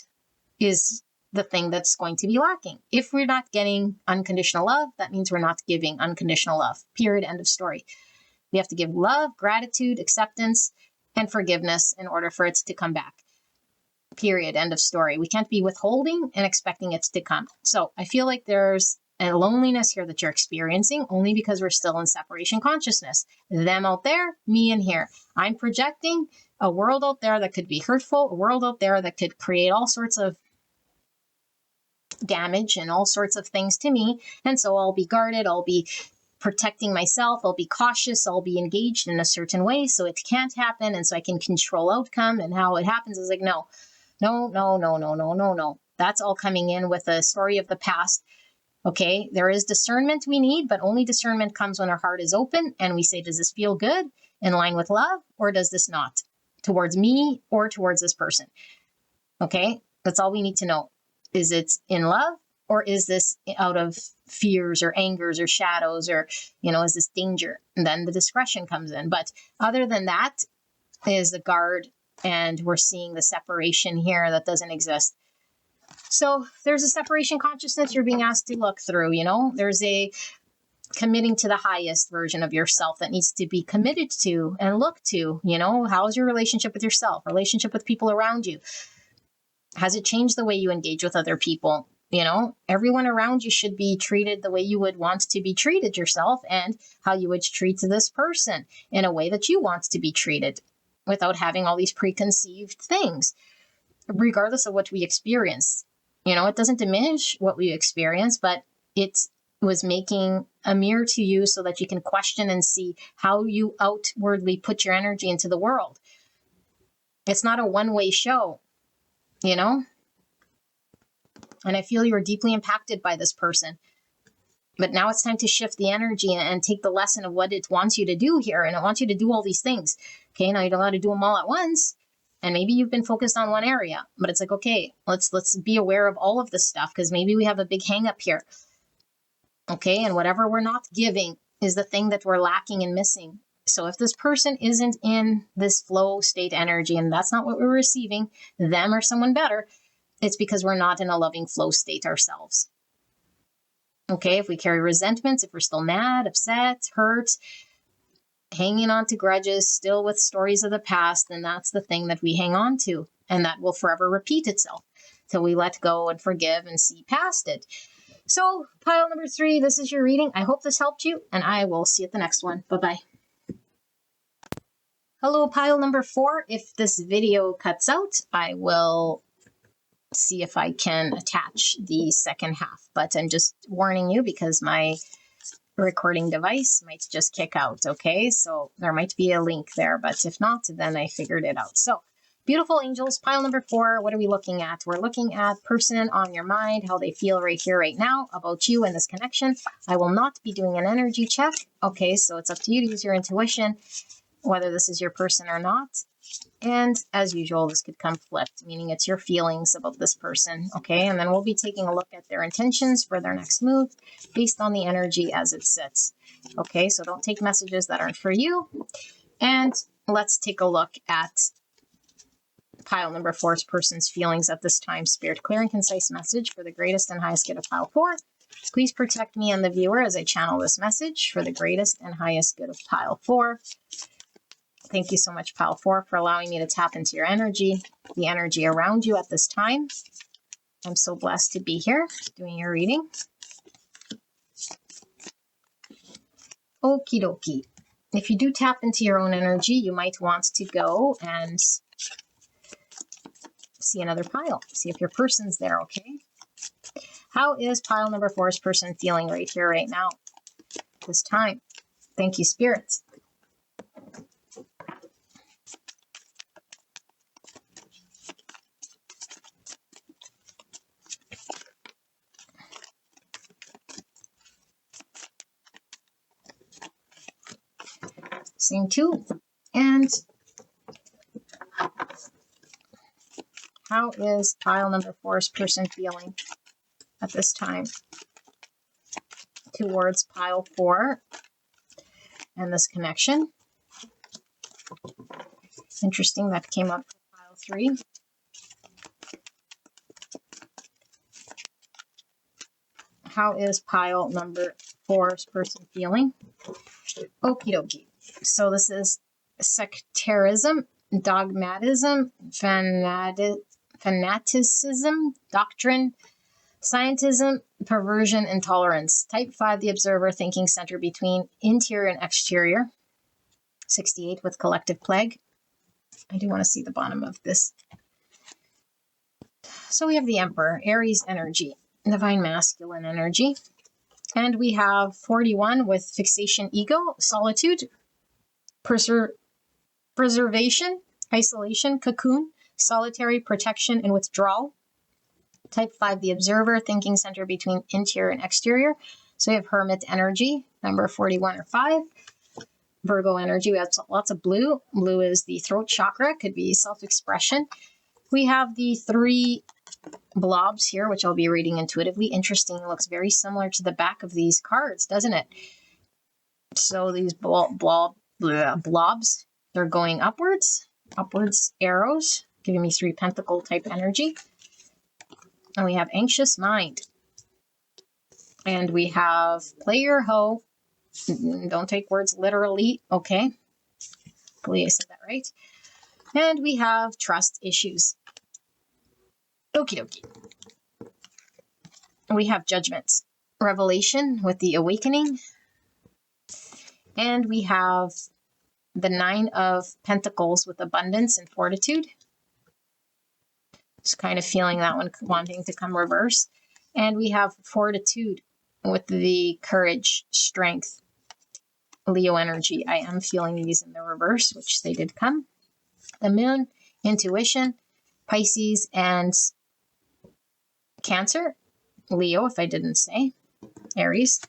is the thing that's going to be lacking. If we're not getting unconditional love, that means we're not giving unconditional love. Period. End of story. We have to give love, gratitude, acceptance, and forgiveness in order for it to come back. Period. End of story. We can't be withholding and expecting it to come. So I feel like there's a loneliness here that you're experiencing only because we're still in separation consciousness. Them out there, me in here. I'm projecting a world out there that could be hurtful, a world out there that could create all sorts of damage and all sorts of things to me. And so I'll be guarded. I'll be protecting myself. I'll be cautious. I'll be engaged in a certain way so it can't happen. And so I can control outcome. And how it happens is like, no. That's all coming in with a story of the past. Okay, there is discernment we need, but only discernment comes when our heart is open and we say, does this feel good, in line with love, or does this not, towards me or towards this person? Okay, that's all we need to know. Is it in love, or is this out of fears or angers or shadows, or, is this danger? And then the discretion comes in. But other than that is the guard, and we're seeing the separation here that doesn't exist. So there's a separation consciousness you're being asked to look through, There's a committing to the highest version of yourself that needs to be committed to and looked to, How's your relationship with yourself, relationship with people around you? Has it changed the way you engage with other people? Everyone around you should be treated the way you would want to be treated yourself, and how you would treat this person in a way that you want to be treated without having all these preconceived things, regardless of what we experience. It doesn't diminish what we experience, but it was making a mirror to you so that you can question and see how you outwardly put your energy into the world. It's not a one-way show, And I feel you were deeply impacted by this person. But now it's time to shift the energy and take the lesson of what it wants you to do here. And it wants you to do all these things. Okay, now you don't have to do them all at once. And maybe you've been focused on one area, but it's like, okay, let's be aware of all of this stuff, because maybe we have a big hang up here. Okay, and whatever we're not giving is the thing that we're lacking and missing. So if this person isn't in this flow state energy, and that's not what we're receiving, them or someone better, it's because we're not in a loving flow state ourselves. Okay, if we carry resentments, if we're still mad, upset, hurt, hanging on to grudges, still with stories of the past, then that's the thing that we hang on to. And that will forever repeat itself till we let go and forgive and see past it. So pile number 3, this is your reading. I hope this helped you, and I will see you at the next one. Bye-bye. Hello, pile number 4. If this video cuts out, I will see if I can attach the second half. But I'm just warning you because my recording device might just kick out, okay? So there might be a link there, but if not, then I figured it out. So beautiful angels, pile number 4, what are we looking at? We're looking at person on your mind, how they feel right here, right now, about you and this connection. I will not be doing an energy check, okay? So it's up to you to use your intuition, whether this is your person or not. And as usual, this could come flipped, meaning it's your feelings about this person, okay? And then we'll be taking a look at their intentions for their next move based on the energy as it sits, okay? So don't take messages that aren't for you. And let's take a look at pile number 4's person's feelings at this time. Spirit, clear and concise message for the greatest and highest good of pile 4. Please protect me and the viewer as I channel this message for the greatest and highest good of pile 4. Thank you so much, pile 4, for allowing me to tap into your energy, the energy around you at this time. I'm so blessed to be here doing your reading. Okie dokie. If you do tap into your own energy, you might want to go and see another pile. See if your person's there, okay? How is pile number 4's person feeling right here, right now, this time? Thank you, spirits. Same 2. And how is pile number 4's person feeling at this time towards pile 4 and this connection? Interesting, that came up for pile 3. How is pile number 4's person feeling? Okie dokie. So this is sectarism, dogmatism, fanaticism, doctrine, scientism, perversion, intolerance. Type 5, the observer, thinking center between interior and exterior. 68 with collective plague. I do want to see the bottom of this. So we have the Emperor, Aries energy. divine masculine energy. And we have 41 with fixation, ego, solitude, preservation, isolation, cocoon, solitary, protection, and withdrawal. Type 5, the observer, thinking center between interior and exterior. So we have hermit energy, number 41 or 5. Virgo energy, we have lots of blue. Blue is the throat chakra, could be self-expression. We have the 3 blobs here, which I'll be reading intuitively. Interesting, looks very similar to the back of these cards, doesn't it? So these blobs, they're going upwards arrows, giving me 3 pentacle type energy. And we have anxious mind. And we have play your hoe. Don't take words literally, okay? Hopefully I said that right. And we have trust issues. Okie dokie. We have judgments. Revelation with the awakening. And we have the 9 of Pentacles with abundance and fortitude. Just kind of feeling that one wanting to come reverse. And we have fortitude with the courage, strength, Leo energy. I am feeling these in the reverse, which they did come. The moon, intuition, Pisces, and Cancer. Leo, if I didn't say. Aries.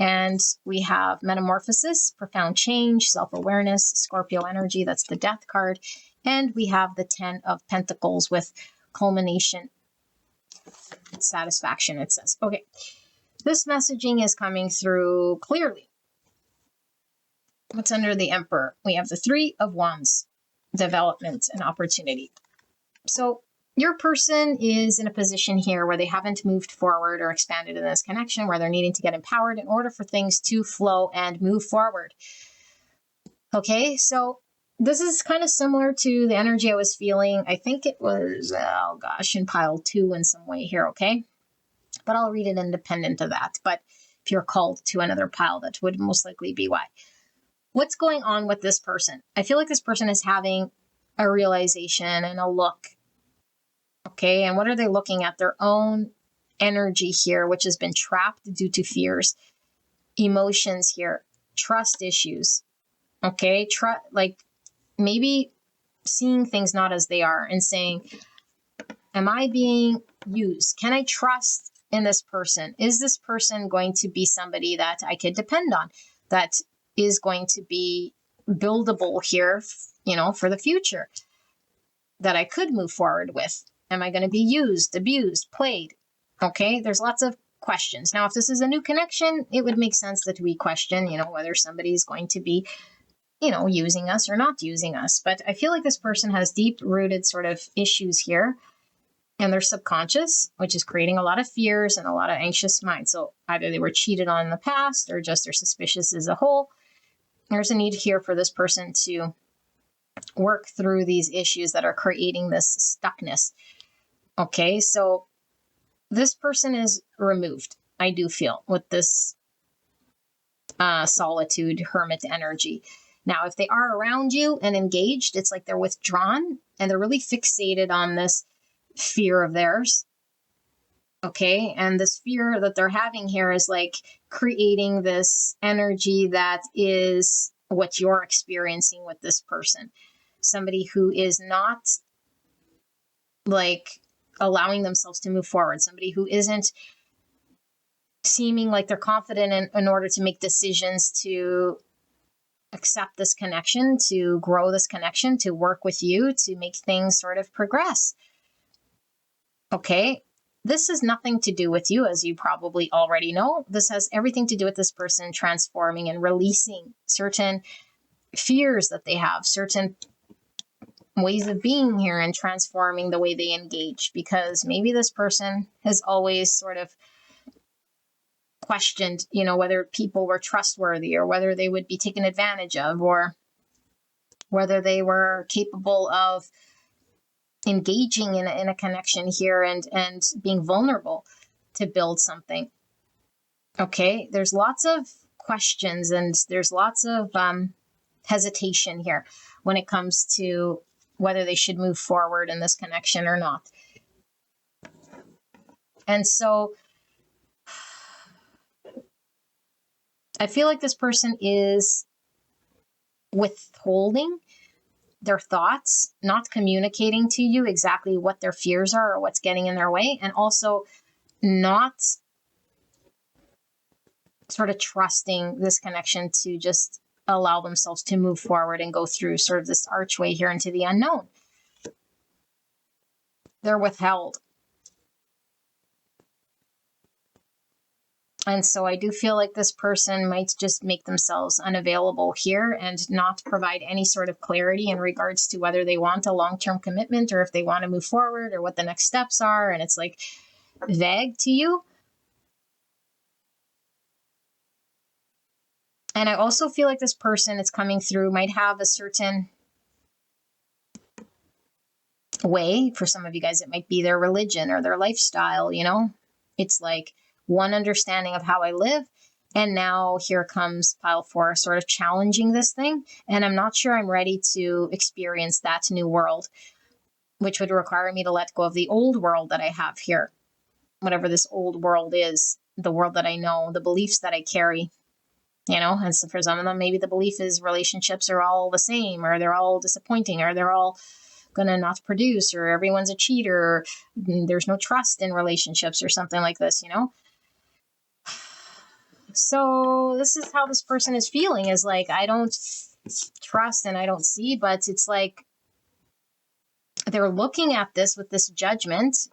And we have metamorphosis, profound change, self-awareness, Scorpio energy. That's the death card. And we have the 10 of Pentacles with culmination, satisfaction, it says. Okay. This messaging is coming through clearly. What's under the Emperor? We have the 3 of Wands, development and opportunity. So your person is in a position here where they haven't moved forward or expanded in this connection, where they're needing to get empowered in order for things to flow and move forward. Okay, so this is kind of similar to the energy I was feeling. I think it was, in pile 2 in some way here, okay? But I'll read it independent of that. But if you're called to another pile, that would most likely be why. What's going on with this person? I feel like this person is having a realization and a look. Okay, and what are they looking at? Their own energy here, which has been trapped due to fears, emotions here, trust issues. Okay, like maybe seeing things not as they are and saying, am I being used? Can I trust in this person? Is this person going to be somebody that I could depend on, that is going to be buildable here, for the future, that I could move forward with? Am I going to be used, abused, played? Okay, there's lots of questions. Now, if this is a new connection, it would make sense that we question, whether somebody's going to be, using us or not using us. But I feel like this person has deep-rooted sort of issues here, and they're subconscious, which is creating a lot of fears and a lot of anxious minds. So either they were cheated on in the past or just they're suspicious as a whole. There's a need here for this person to work through these issues that are creating this stuckness. Okay, so this person is removed, I do feel, with this solitude, hermit energy. Now, if they are around you and engaged, it's like they're withdrawn and they're really fixated on this fear of theirs. Okay, and this fear that they're having here is like creating this energy that is what you're experiencing with this person. Somebody who is not like allowing themselves to move forward, somebody who isn't seeming like they're confident in order to make decisions to accept this connection, to grow this connection, to work with you, to make things sort of progress. Okay, this has nothing to do with you, as you probably already know. This has everything to do with this person transforming and releasing certain fears that they have, certain ways of being here, and transforming the way they engage, because maybe this person has always sort of questioned, whether people were trustworthy or whether they would be taken advantage of, or whether they were capable of engaging in a connection here and being vulnerable to build something. Okay, there's lots of questions and there's lots of hesitation here when it comes to whether they should move forward in this connection or not. And so I feel like this person is withholding their thoughts, not communicating to you exactly what their fears are or what's getting in their way, and also not sort of trusting this connection to just allow themselves to move forward and go through sort of this archway here into the unknown. They're withheld. And so I do feel like this person might just make themselves unavailable here and not provide any sort of clarity in regards to whether they want a long-term commitment or if they want to move forward or what the next steps are. And it's like vague to you. And I also feel like this person that's coming through might have a certain way. For some of you guys, it might be their religion or their lifestyle, you know? It's like one understanding of how I live. And now here comes pile 4 sort of challenging this thing. And I'm not sure I'm ready to experience that new world, which would require me to let go of the old world that I have here. Whatever this old world is, the world that I know, the beliefs that I carry. You know, and so for some of them, maybe the belief is relationships are all the same, or they're all disappointing, or they're all going to not produce, or everyone's a cheater, or there's no trust in relationships or something like this, you know? So this is how this person is feeling, is like, I don't trust and I don't see, but it's like they're looking at this with this judgment.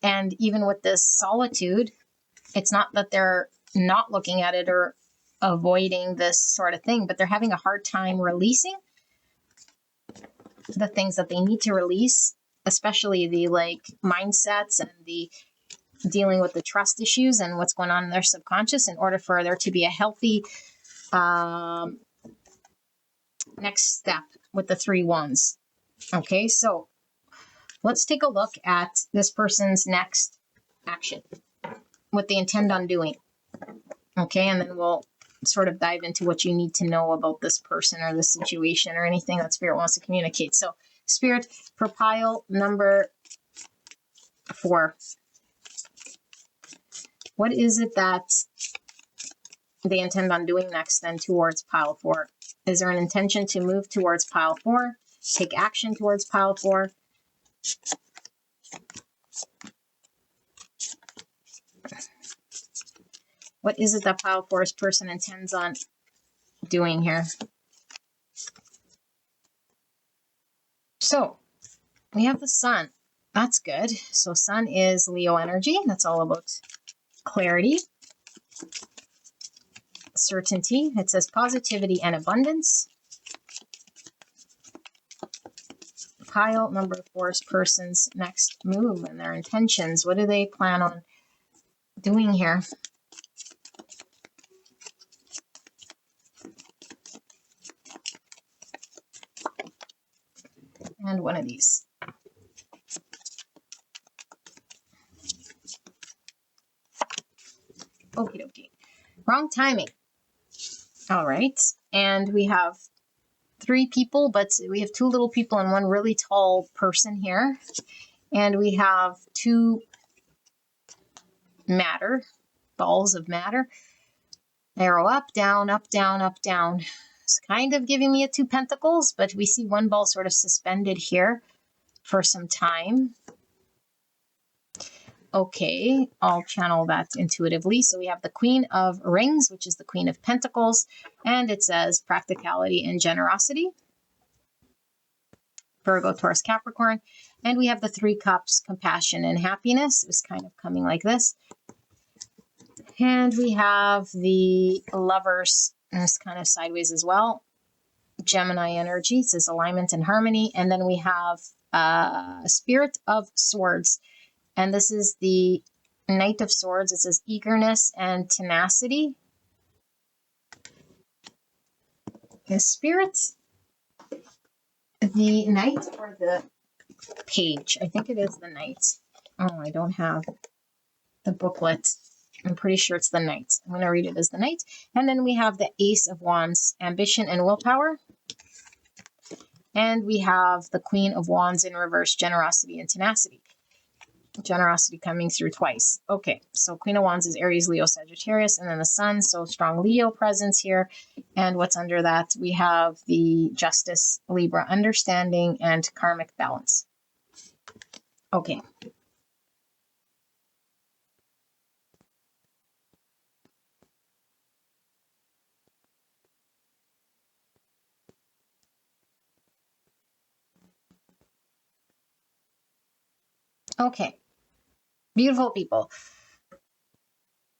And even with this solitude, it's not that they're not looking at it or avoiding this sort of thing, but they're having a hard time releasing the things that they need to release, especially the like mindsets and the dealing with the trust issues and what's going on in their subconscious, in order for there to be a healthy next step with the 3 wands. Okay, so let's take a look at this person's next action, what they intend on doing. Okay, and then we'll sort of dive into what you need to know about this person or this situation or anything that Spirit wants to communicate. So, Spirit, for pile number 4, what is it that they intend on doing next then towards pile 4? Is there an intention to move towards pile 4, take action towards pile 4? What is it that pile 4's person intends on doing here? So we have the sun. That's good. So sun is Leo energy. That's all about clarity, certainty. It says positivity and abundance. Pile number 4's person's next move and their intentions. What do they plan on doing here? And one of these. Okie dokie. Wrong timing. All right. And we have 3 people, but we have 2 little people and 1 really tall person here. And we have 2 matter, balls of matter. Arrow up, down, up, down, up, down. It's kind of giving me a 2 pentacles, but we see 1 ball sort of suspended here for some time. Okay, I'll channel that intuitively. So we have the Queen of Rings, which is the Queen of Pentacles, and it says practicality and generosity. Virgo, Taurus, Capricorn. And we have the 3 cups, compassion and happiness. It's kind of coming like this. And we have the Lovers, and it's kind of sideways as well. Gemini energy, it says alignment and harmony. And then we have Spirit of Swords. And this is the Knight of Swords. It says eagerness and tenacity. The Spirit, the Knight or the Page? I think it is the Knight. Oh, I don't have the booklet. I'm pretty sure it's the Knight. I'm going to read it as the Knight. And then we have the Ace of Wands, ambition and willpower. And we have the Queen of Wands in reverse, generosity and tenacity. Generosity coming through twice. Okay, so Queen of Wands is Aries, Leo, Sagittarius, and then the Sun, so strong Leo presence here. And what's under that? We have the Justice, Libra, understanding, and karmic balance. Okay. Okay. Beautiful people.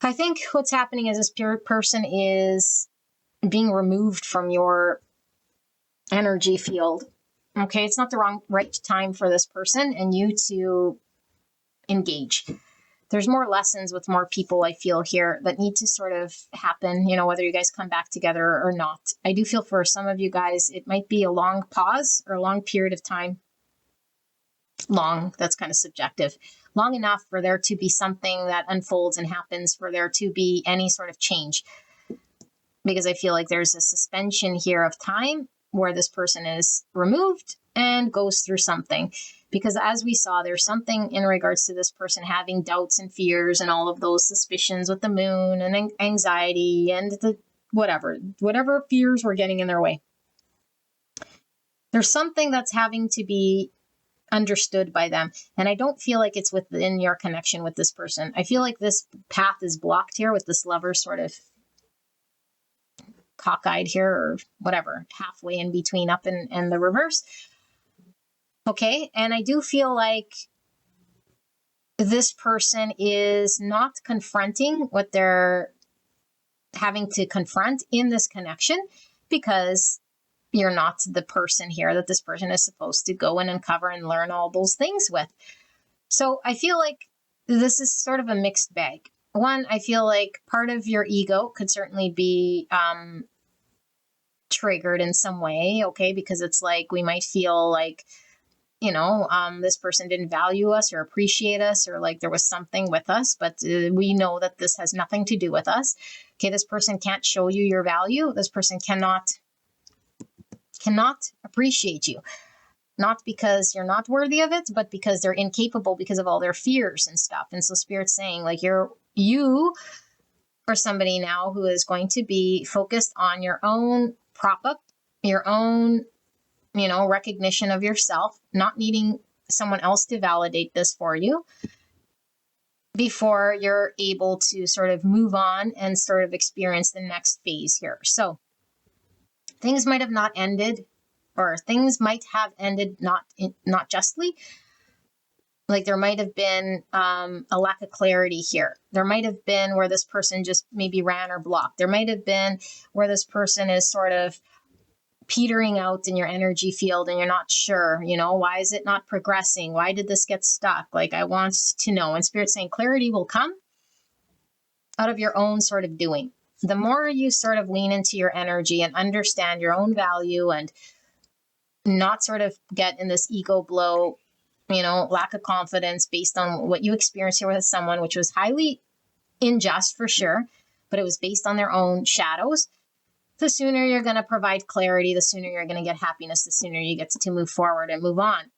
I think what's happening is this person is being removed from your energy field. Okay, it's not the right time for this person and you to engage. There's more lessons with more people, I feel, here that need to sort of happen, you know, whether you guys come back together or not. I do feel for some of you guys, it might be a long pause or a long period of time. Long, that's kind of subjective. Long enough for there to be something that unfolds and happens, for there to be any sort of change. Because I feel like there's a suspension here of time where this person is removed and goes through something. Because as we saw, there's something in regards to this person having doubts and fears and all of those suspicions with the moon and anxiety and the whatever fears were getting in their way. There's something that's having to be understood by them. And I don't feel like it's within your connection with this person. I feel like this path is blocked here with this lover sort of cockeyed here or whatever, halfway in between up and the reverse. Okay. And I do feel like this person is not confronting what they're having to confront in this connection because you're not the person here that this person is supposed to go and uncover and learn all those things with. So I feel like this is sort of a mixed bag. One, I feel like part of your ego could certainly be triggered in some way, okay? Because it's like we might feel like, you know, this person didn't value us or appreciate us or like there was something with us, but we know that this has nothing to do with us. Okay, this person can't show you your value. This person cannot appreciate you. Not because you're not worthy of it, but because they're incapable because of all their fears and stuff. And so Spirit's saying like you are somebody now who is going to be focused on your own prop up, your own, you know, recognition of yourself, not needing someone else to validate this for you before you're able to sort of move on and sort of experience the next phase here. So things might have not ended, or things might have ended not justly. Like there might have been a lack of clarity here. There might have been where this person just maybe ran or blocked. There might have been where this person is sort of petering out in your energy field and you're not sure, you know, why is it not progressing? Why did this get stuck? Like I want to know. And Spirit's saying clarity will come out of your own sort of doing. The more you sort of lean into your energy and understand your own value and not sort of get in this ego blow, you know, lack of confidence based on what you experienced here with someone, which was highly unjust for sure, but it was based on their own shadows. The sooner you're going to provide clarity, the sooner you're going to get happiness, the sooner you get to move forward and move on.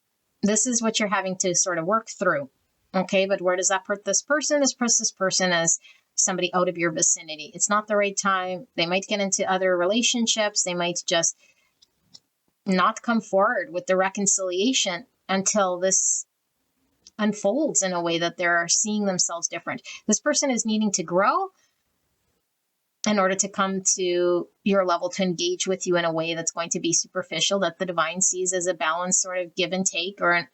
This is what you're having to sort of work through. Okay, but where does that put this person? This puts this person as somebody out of your vicinity. It's not the right time. They might get into other relationships. They might just not come forward with the reconciliation until this unfolds in a way that they're seeing themselves different. This person is needing to grow in order to come to your level to engage with you in a way that's going to be superficial, that the divine sees as a balanced sort of give and take or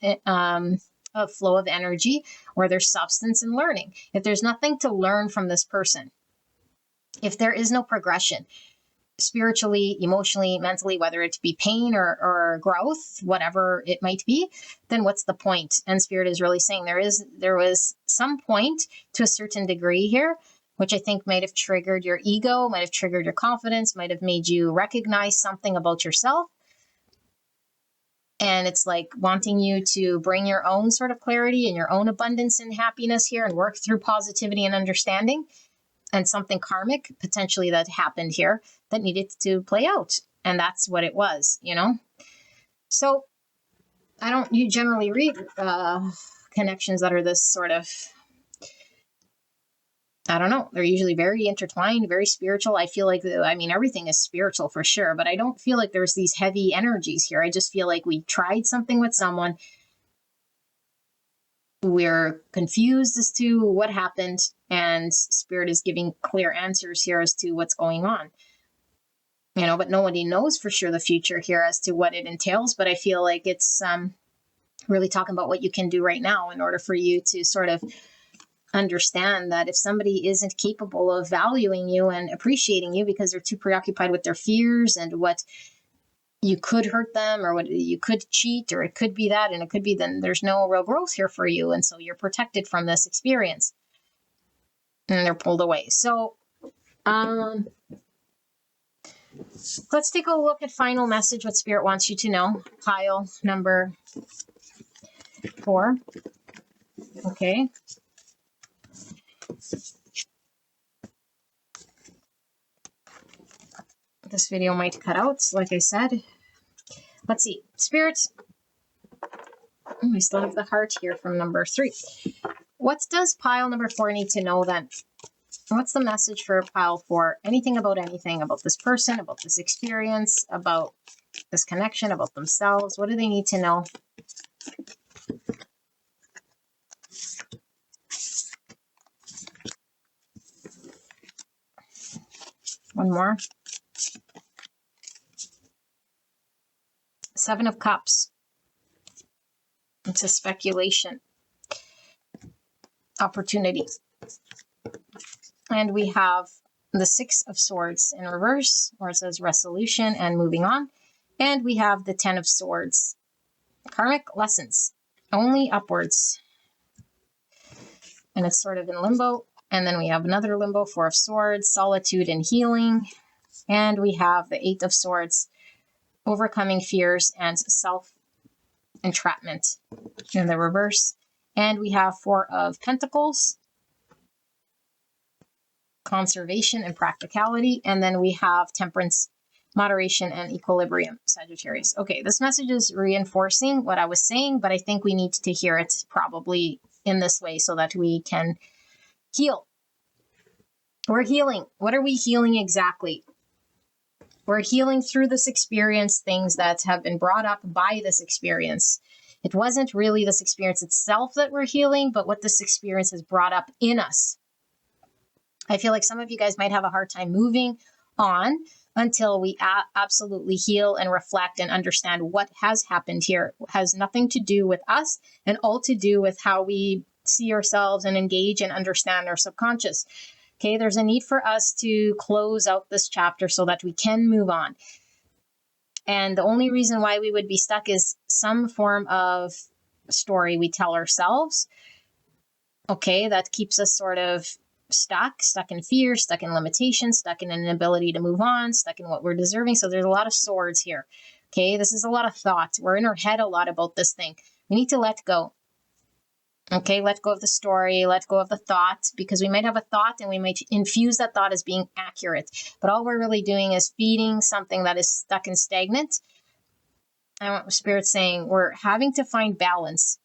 a flow of energy where there's substance and learning. If there's nothing to learn from this person, if there is no progression, spiritually, emotionally, mentally, whether it be pain or growth, whatever it might be, then what's the point? And Spirit is really saying there was some point to a certain degree here, which I think might have triggered your ego, might have triggered your confidence, might have made you recognize something about yourself. And it's like wanting you to bring your own sort of clarity and your own abundance and happiness here and work through positivity and understanding. And something karmic potentially that happened here that needed to play out. And that's what it was, you know? So you generally read, connections that are this sort of, I don't know, they're usually very intertwined, very spiritual. I feel like, everything is spiritual for sure, but I don't feel like there's these heavy energies here. I just feel like we tried something with someone. We're confused as to what happened, and Spirit is giving clear answers here as to what's going on. But nobody knows for sure the future here as to what it entails. But I feel like it's really talking about what you can do right now in order for you to sort of understand that if somebody isn't capable of valuing you and appreciating you because they're too preoccupied with their fears and what you could hurt them or what you could cheat, or it could be that, and it could be then there's no real growth here for you. And so you're protected from this experience and they're pulled away. So let's take a look at final message, what Spirit wants you to know. Pile number 4. Okay. This video might cut out, like I said. Let's see. Spirit. I still have the heart here from number 3. What does pile number 4 need to know then? What's the message for pile 4? Anything about this person, about this experience, about this connection, about themselves? What do they need to know? One more. 7 of Cups. It's a speculation. Opportunity. And we have the 6 of Swords in reverse, where it says resolution and moving on. And we have the 10 of Swords. Karmic lessons. Only upwards. And it's sort of in limbo. And then we have another limbo, 4 of Swords, solitude and healing. And we have the 8 of Swords, overcoming fears and self-entrapment in the reverse. And we have 4 of Pentacles, conservation and practicality. And then we have Temperance, moderation, and equilibrium, Sagittarius. Okay, this message is reinforcing what I was saying, but I think we need to hear it probably in this way so that we can heal. We're healing. What are we healing exactly? We're healing through this experience, things that have been brought up by this experience. It wasn't really this experience itself that we're healing, but what this experience has brought up in us. I feel like some of you guys might have a hard time moving on until we absolutely heal and reflect and understand what has happened here. It has nothing to do with us and all to do with how we see ourselves and engage and understand our subconscious. Okay, there's a need for us to close out this chapter so that we can move on. And the only reason why we would be stuck is some form of story we tell ourselves, okay, that keeps us sort of stuck in fear, stuck in limitations, stuck in an inability to move on, stuck in what we're deserving. So there's a lot of swords here. Okay, this is a lot of thoughts. We're in our head a lot about this thing. We need to let go. Okay, let go of the story, let go of the thought, because we might have a thought and we might infuse that thought as being accurate. But all we're really doing is feeding something that is stuck and stagnant. And what Spirit's saying, we're having to find balance.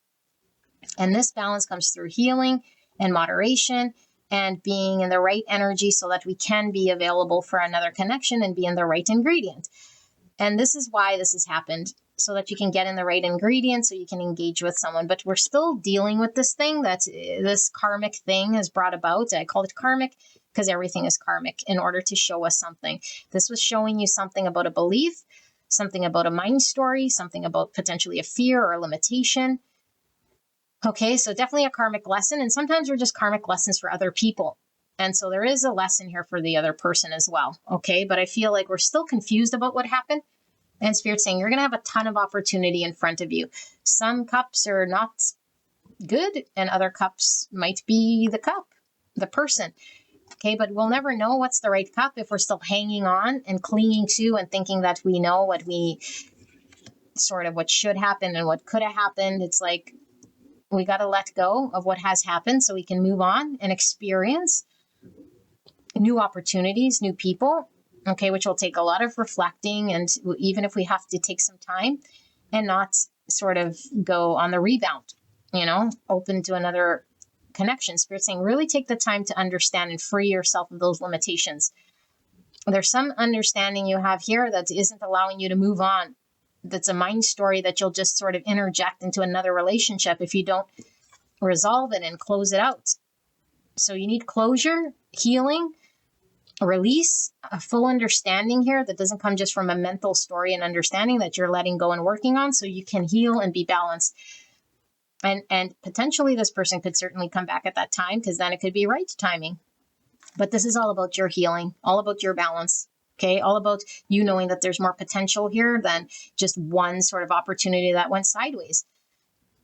And this balance comes through healing and moderation and being in the right energy so that we can be available for another connection and be in the right ingredient. And this is why this has happened, so that you can get in the right ingredients so you can engage with someone. But we're still dealing with this thing that this karmic thing has brought about. I call it karmic because everything is karmic in order to show us something. This was showing you something about a belief, something about a mind story, something about potentially a fear or a limitation. Okay, so definitely a karmic lesson. And sometimes we're just karmic lessons for other people. And so there is a lesson here for the other person as well. Okay, but I feel like we're still confused about what happened. And Spirit's saying you're going to have a ton of opportunity in front of you. Some cups are not good, and other cups might be the cup, the person. Okay, but we'll never know what's the right cup if we're still hanging on and clinging to and thinking that we know what should happen and what could have happened. It's like we got to let go of what has happened so we can move on and experience new opportunities, new people. Okay, which will take a lot of reflecting, and even if we have to take some time and not sort of go on the rebound. open to another connection. Spirit saying, really take the time to understand and free yourself of those limitations. There's some understanding you have here that isn't allowing you to move on. That's a mind story that you'll just sort of interject into another relationship if you don't resolve it and close it out. So you need closure, healing, release, a full understanding here that doesn't come just from a mental story and understanding that you're letting go and working on, so you can heal and be balanced. And potentially this person could certainly come back at that time, because then it could be right timing. But this is all about your healing, all about your balance. Okay, all about you knowing that there's more potential here than just one sort of opportunity that went sideways.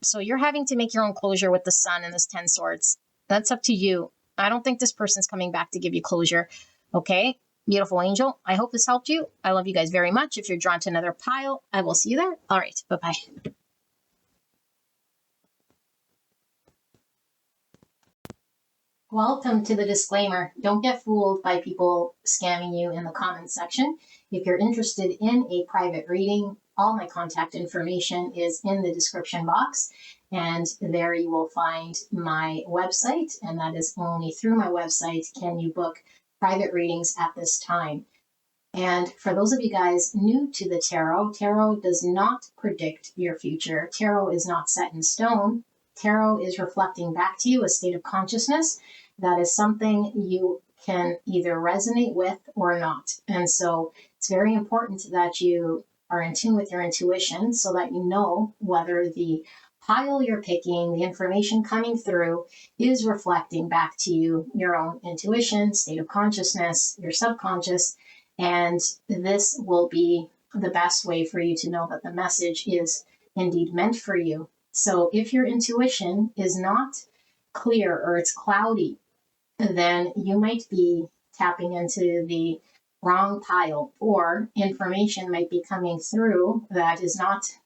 So you're having to make your own closure with the Sun and this 10 swords. That's up to you. I don't think this person's coming back to give you closure. Okay, beautiful angel. I hope this helped you. I love you guys very much. If you're drawn to another pile, I will see you there. All right, bye-bye. Welcome to the disclaimer. Don't get fooled by people scamming you in the comments section. If you're interested in a private reading, all my contact information is in the description box, and there you will find my website, and that is only through my website can you book private readings at this time. And for those of you guys new to the tarot, tarot does not predict your future. Tarot is not set in stone. Tarot is reflecting back to you a state of consciousness that is something you can either resonate with or not. And so it's very important that you are in tune with your intuition so that you know whether the pile you're picking, the information coming through, is reflecting back to you your own intuition, state of consciousness, your subconscious. And this will be the best way for you to know that the message is indeed meant for you. So if your intuition is not clear or it's cloudy, then you might be tapping into the wrong pile, or information might be coming through that is not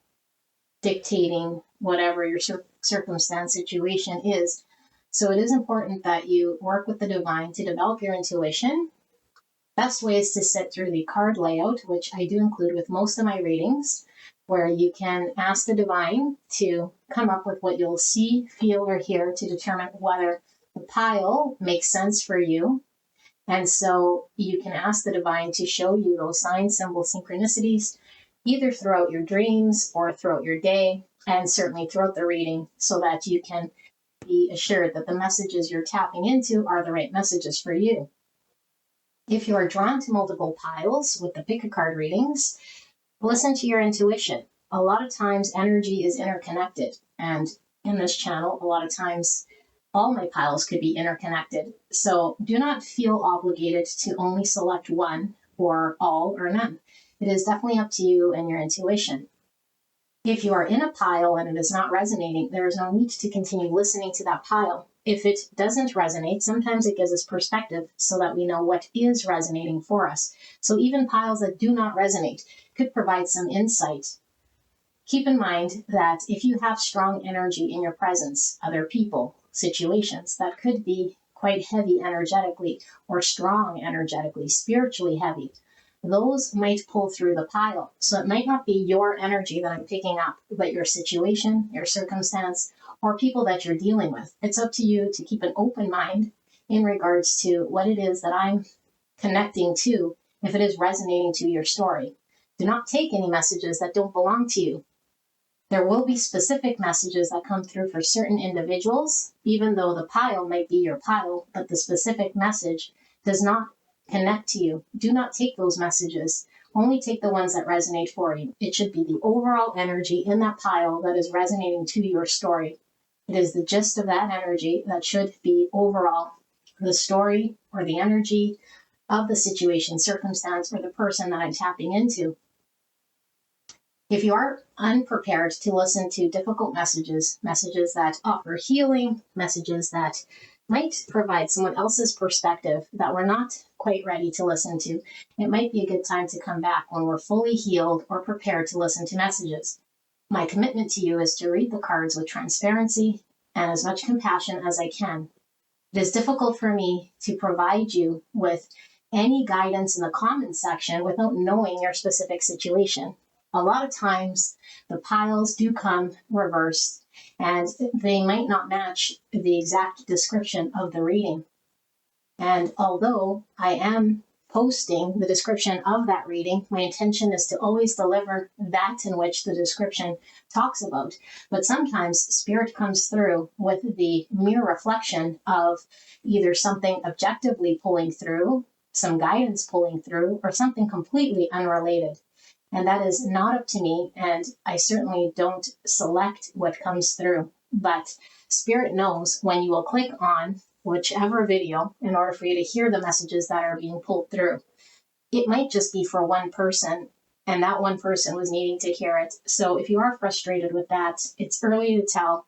dictating whatever your circumstance situation is. So it is important that you work with the divine to develop your intuition. Best way is to sit through the card layout, which I do include with most of my readings, where you can ask the divine to come up with what you'll see, feel, or hear to determine whether the pile makes sense for you. And so you can ask the divine to show you those signs, symbols, synchronicities, either throughout your dreams or throughout your day, and certainly throughout the reading, so that you can be assured that the messages you're tapping into are the right messages for you. If you are drawn to multiple piles with the pick a card readings, listen to your intuition. A lot of times energy is interconnected, and in this channel, a lot of times all my piles could be interconnected. So do not feel obligated to only select one or all or none. It is definitely up to you and your intuition. If you are in a pile and it is not resonating, there is no need to continue listening to that pile. If it doesn't resonate, sometimes it gives us perspective so that we know what is resonating for us. So even piles that do not resonate could provide some insight. Keep in mind that if you have strong energy in your presence, other people, situations that could be quite heavy energetically or strong energetically, spiritually heavy, those might pull through the pile. So it might not be your energy that I'm picking up, but your situation, your circumstance, or people that you're dealing with. It's up to you to keep an open mind in regards to what it is that I'm connecting to, if it is resonating to your story. Do not take any messages that don't belong to you. There will be specific messages that come through for certain individuals, even though the pile might be your pile, but the specific message does not connect to you. Do not take those messages. Only take the ones that resonate for you. It should be the overall energy in that pile that is resonating to your story. It is the gist of that energy that should be overall the story or the energy of the situation, circumstance, or the person that I'm tapping into. If you are unprepared to listen to difficult messages, messages that offer healing, messages that might provide someone else's perspective that we're not quite ready to listen to, it might be a good time to come back when we're fully healed or prepared to listen to messages. My commitment to you is to read the cards with transparency and as much compassion as I can. It is difficult for me to provide you with any guidance in the comments section without knowing your specific situation. A lot of times the piles do come reversed, and they might not match the exact description of the reading. And although I am posting the description of that reading, my intention is to always deliver that in which the description talks about. But sometimes Spirit comes through with the mere reflection of either something objectively pulling through, some guidance pulling through, or something completely unrelated. And that is not up to me, and I certainly don't select what comes through. But Spirit knows when you will click on whichever video in order for you to hear the messages that are being pulled through. It might just be for one person, and that one person was needing to hear it. So if you are frustrated with that, it's early to tell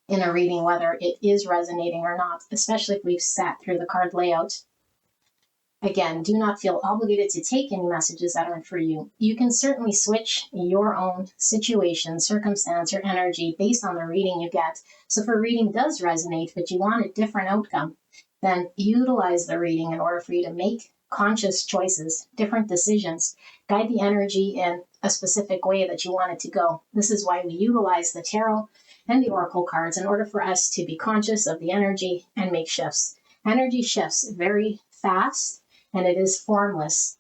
in a reading whether it is resonating or not, especially if we've sat through the card layout. Again, do not feel obligated to take any messages that aren't for you. You can certainly switch your own situation, circumstance, or energy based on the reading you get. So if a reading does resonate, but you want a different outcome, then utilize the reading in order for you to make conscious choices, different decisions, guide the energy in a specific way that you want it to go. This is why we utilize the tarot and the oracle cards in order for us to be conscious of the energy and make shifts. Energy shifts very fast, and it is formless,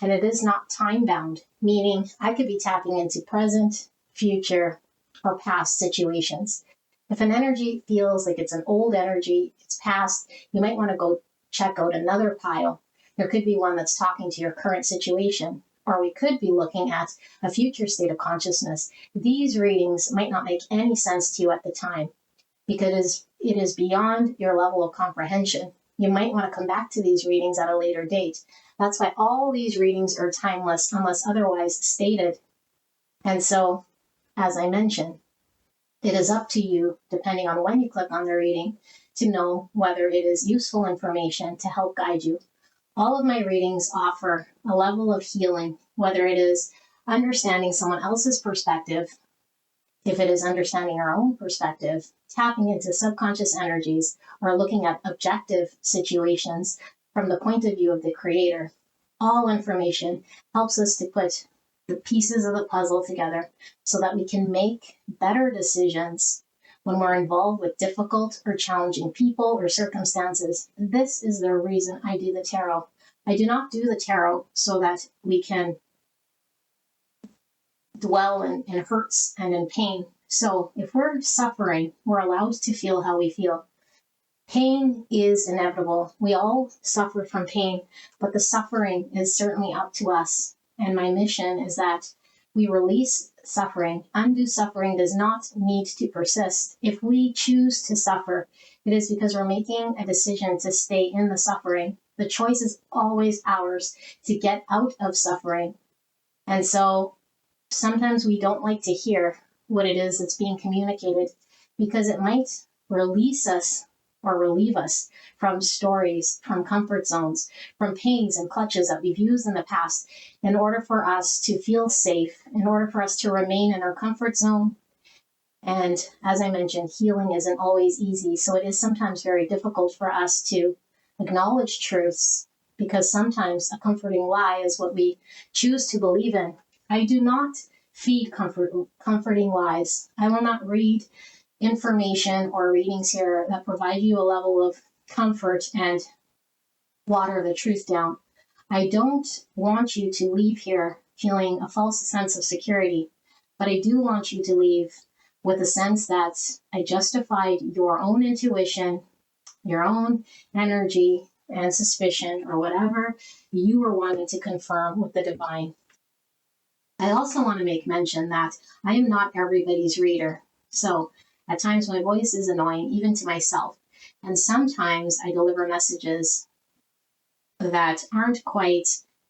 and it is not time-bound, meaning I could be tapping into present, future, or past situations. If an energy feels like it's an old energy, it's past, you might want to go check out another pile. There could be one that's talking to your current situation, or we could be looking at a future state of consciousness. These readings might not make any sense to you at the time because it is beyond your level of comprehension. You might want to come back to these readings at a later date. That's why all these readings are timeless unless otherwise stated. And so, as I mentioned, it is up to you, depending on when you click on the reading, to know whether it is useful information to help guide you. All of my readings offer a level of healing, whether it is understanding someone else's perspective, if it is understanding our own perspective, tapping into subconscious energies, or looking at objective situations from the point of view of the creator. All information helps us to put the pieces of the puzzle together so that we can make better decisions when we're involved with difficult or challenging people or circumstances. This is the reason I do the tarot. I do not do the tarot so that we can dwell in hurts and in pain. So if we're suffering, we're allowed to feel how we feel. Pain is inevitable. We all suffer from pain, but the suffering is certainly up to us. And my mission is that we release suffering. Undue suffering does not need to persist. If we choose to suffer, it is because we're making a decision to stay in the suffering. The choice is always ours to get out of suffering. And so sometimes we don't like to hear what it is that's being communicated because it might release us or relieve us from stories, from comfort zones, from pains and clutches that we've used in the past in order for us to feel safe, in order for us to remain in our comfort zone. And as I mentioned, healing isn't always easy. So it is sometimes very difficult for us to acknowledge truths because sometimes a comforting lie is what we choose to believe in. I do not feed comforting lies. I will not read information or readings here that provide you a level of comfort and water the truth down. I don't want you to leave here feeling a false sense of security, but I do want you to leave with a sense that I justified your own intuition, your own energy and suspicion, or whatever you were wanting to confirm with the divine. I also want to make mention that I am not everybody's reader. So at times my voice is annoying, even to myself. And sometimes I deliver messages that aren't quite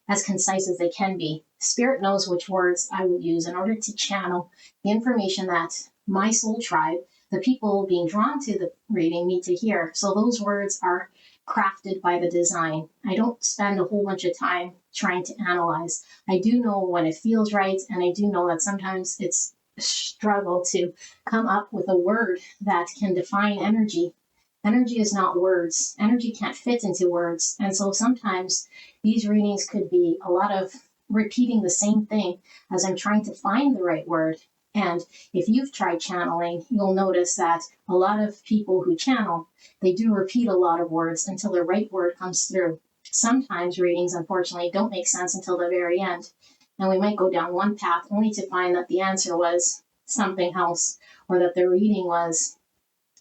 as concise as they can be. Spirit knows which words I will use in order to channel the information that my soul tribe, the people being drawn to the reading, need to hear. So those words are crafted by the design. I don't spend a whole bunch of time trying to analyze. I do know when it feels right, and I do know that sometimes it's a struggle to come up with a word that can define energy. Energy is not words. Energy can't fit into words. And so sometimes these readings could be a lot of repeating the same thing as I'm trying to find the right word. And if you've tried channeling, you'll notice that a lot of people who channel, they do repeat a lot of words until the right word comes through. Sometimes readings, unfortunately, don't make sense until the very end. And we might go down one path only to find that the answer was something else, or that the reading was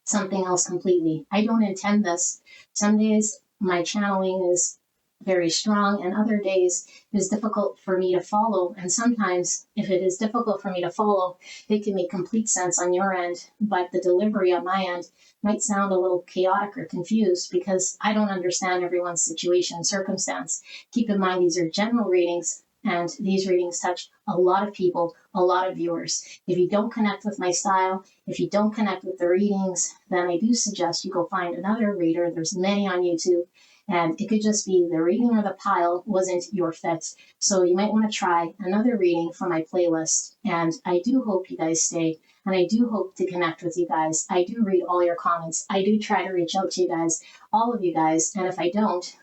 something else completely. I don't intend this. Some days my channeling is very strong, and other days it is difficult for me to follow. And sometimes, if it is difficult for me to follow, it can make complete sense on your end, but the delivery on my end might sound a little chaotic or confused because I don't understand everyone's situation and circumstance. Keep in mind, these are general readings, and these readings touch a lot of people, a lot of viewers. If you don't connect with my style, if you don't connect with the readings, then I do suggest you go find another reader. There's many on YouTube, and it could just be the reading or the pile wasn't your fit. So you might want to try another reading from my playlist. And I do hope you guys stay, and I do hope to connect with you guys. I do read all your comments. I do try to reach out to you guys, all of you guys. And if I don't,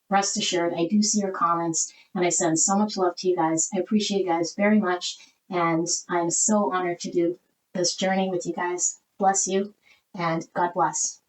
rest assured, I do see your comments, and I send so much love to you guys. I appreciate you guys very much, and I'm so honored to do this journey with you guys. Bless you, and God bless.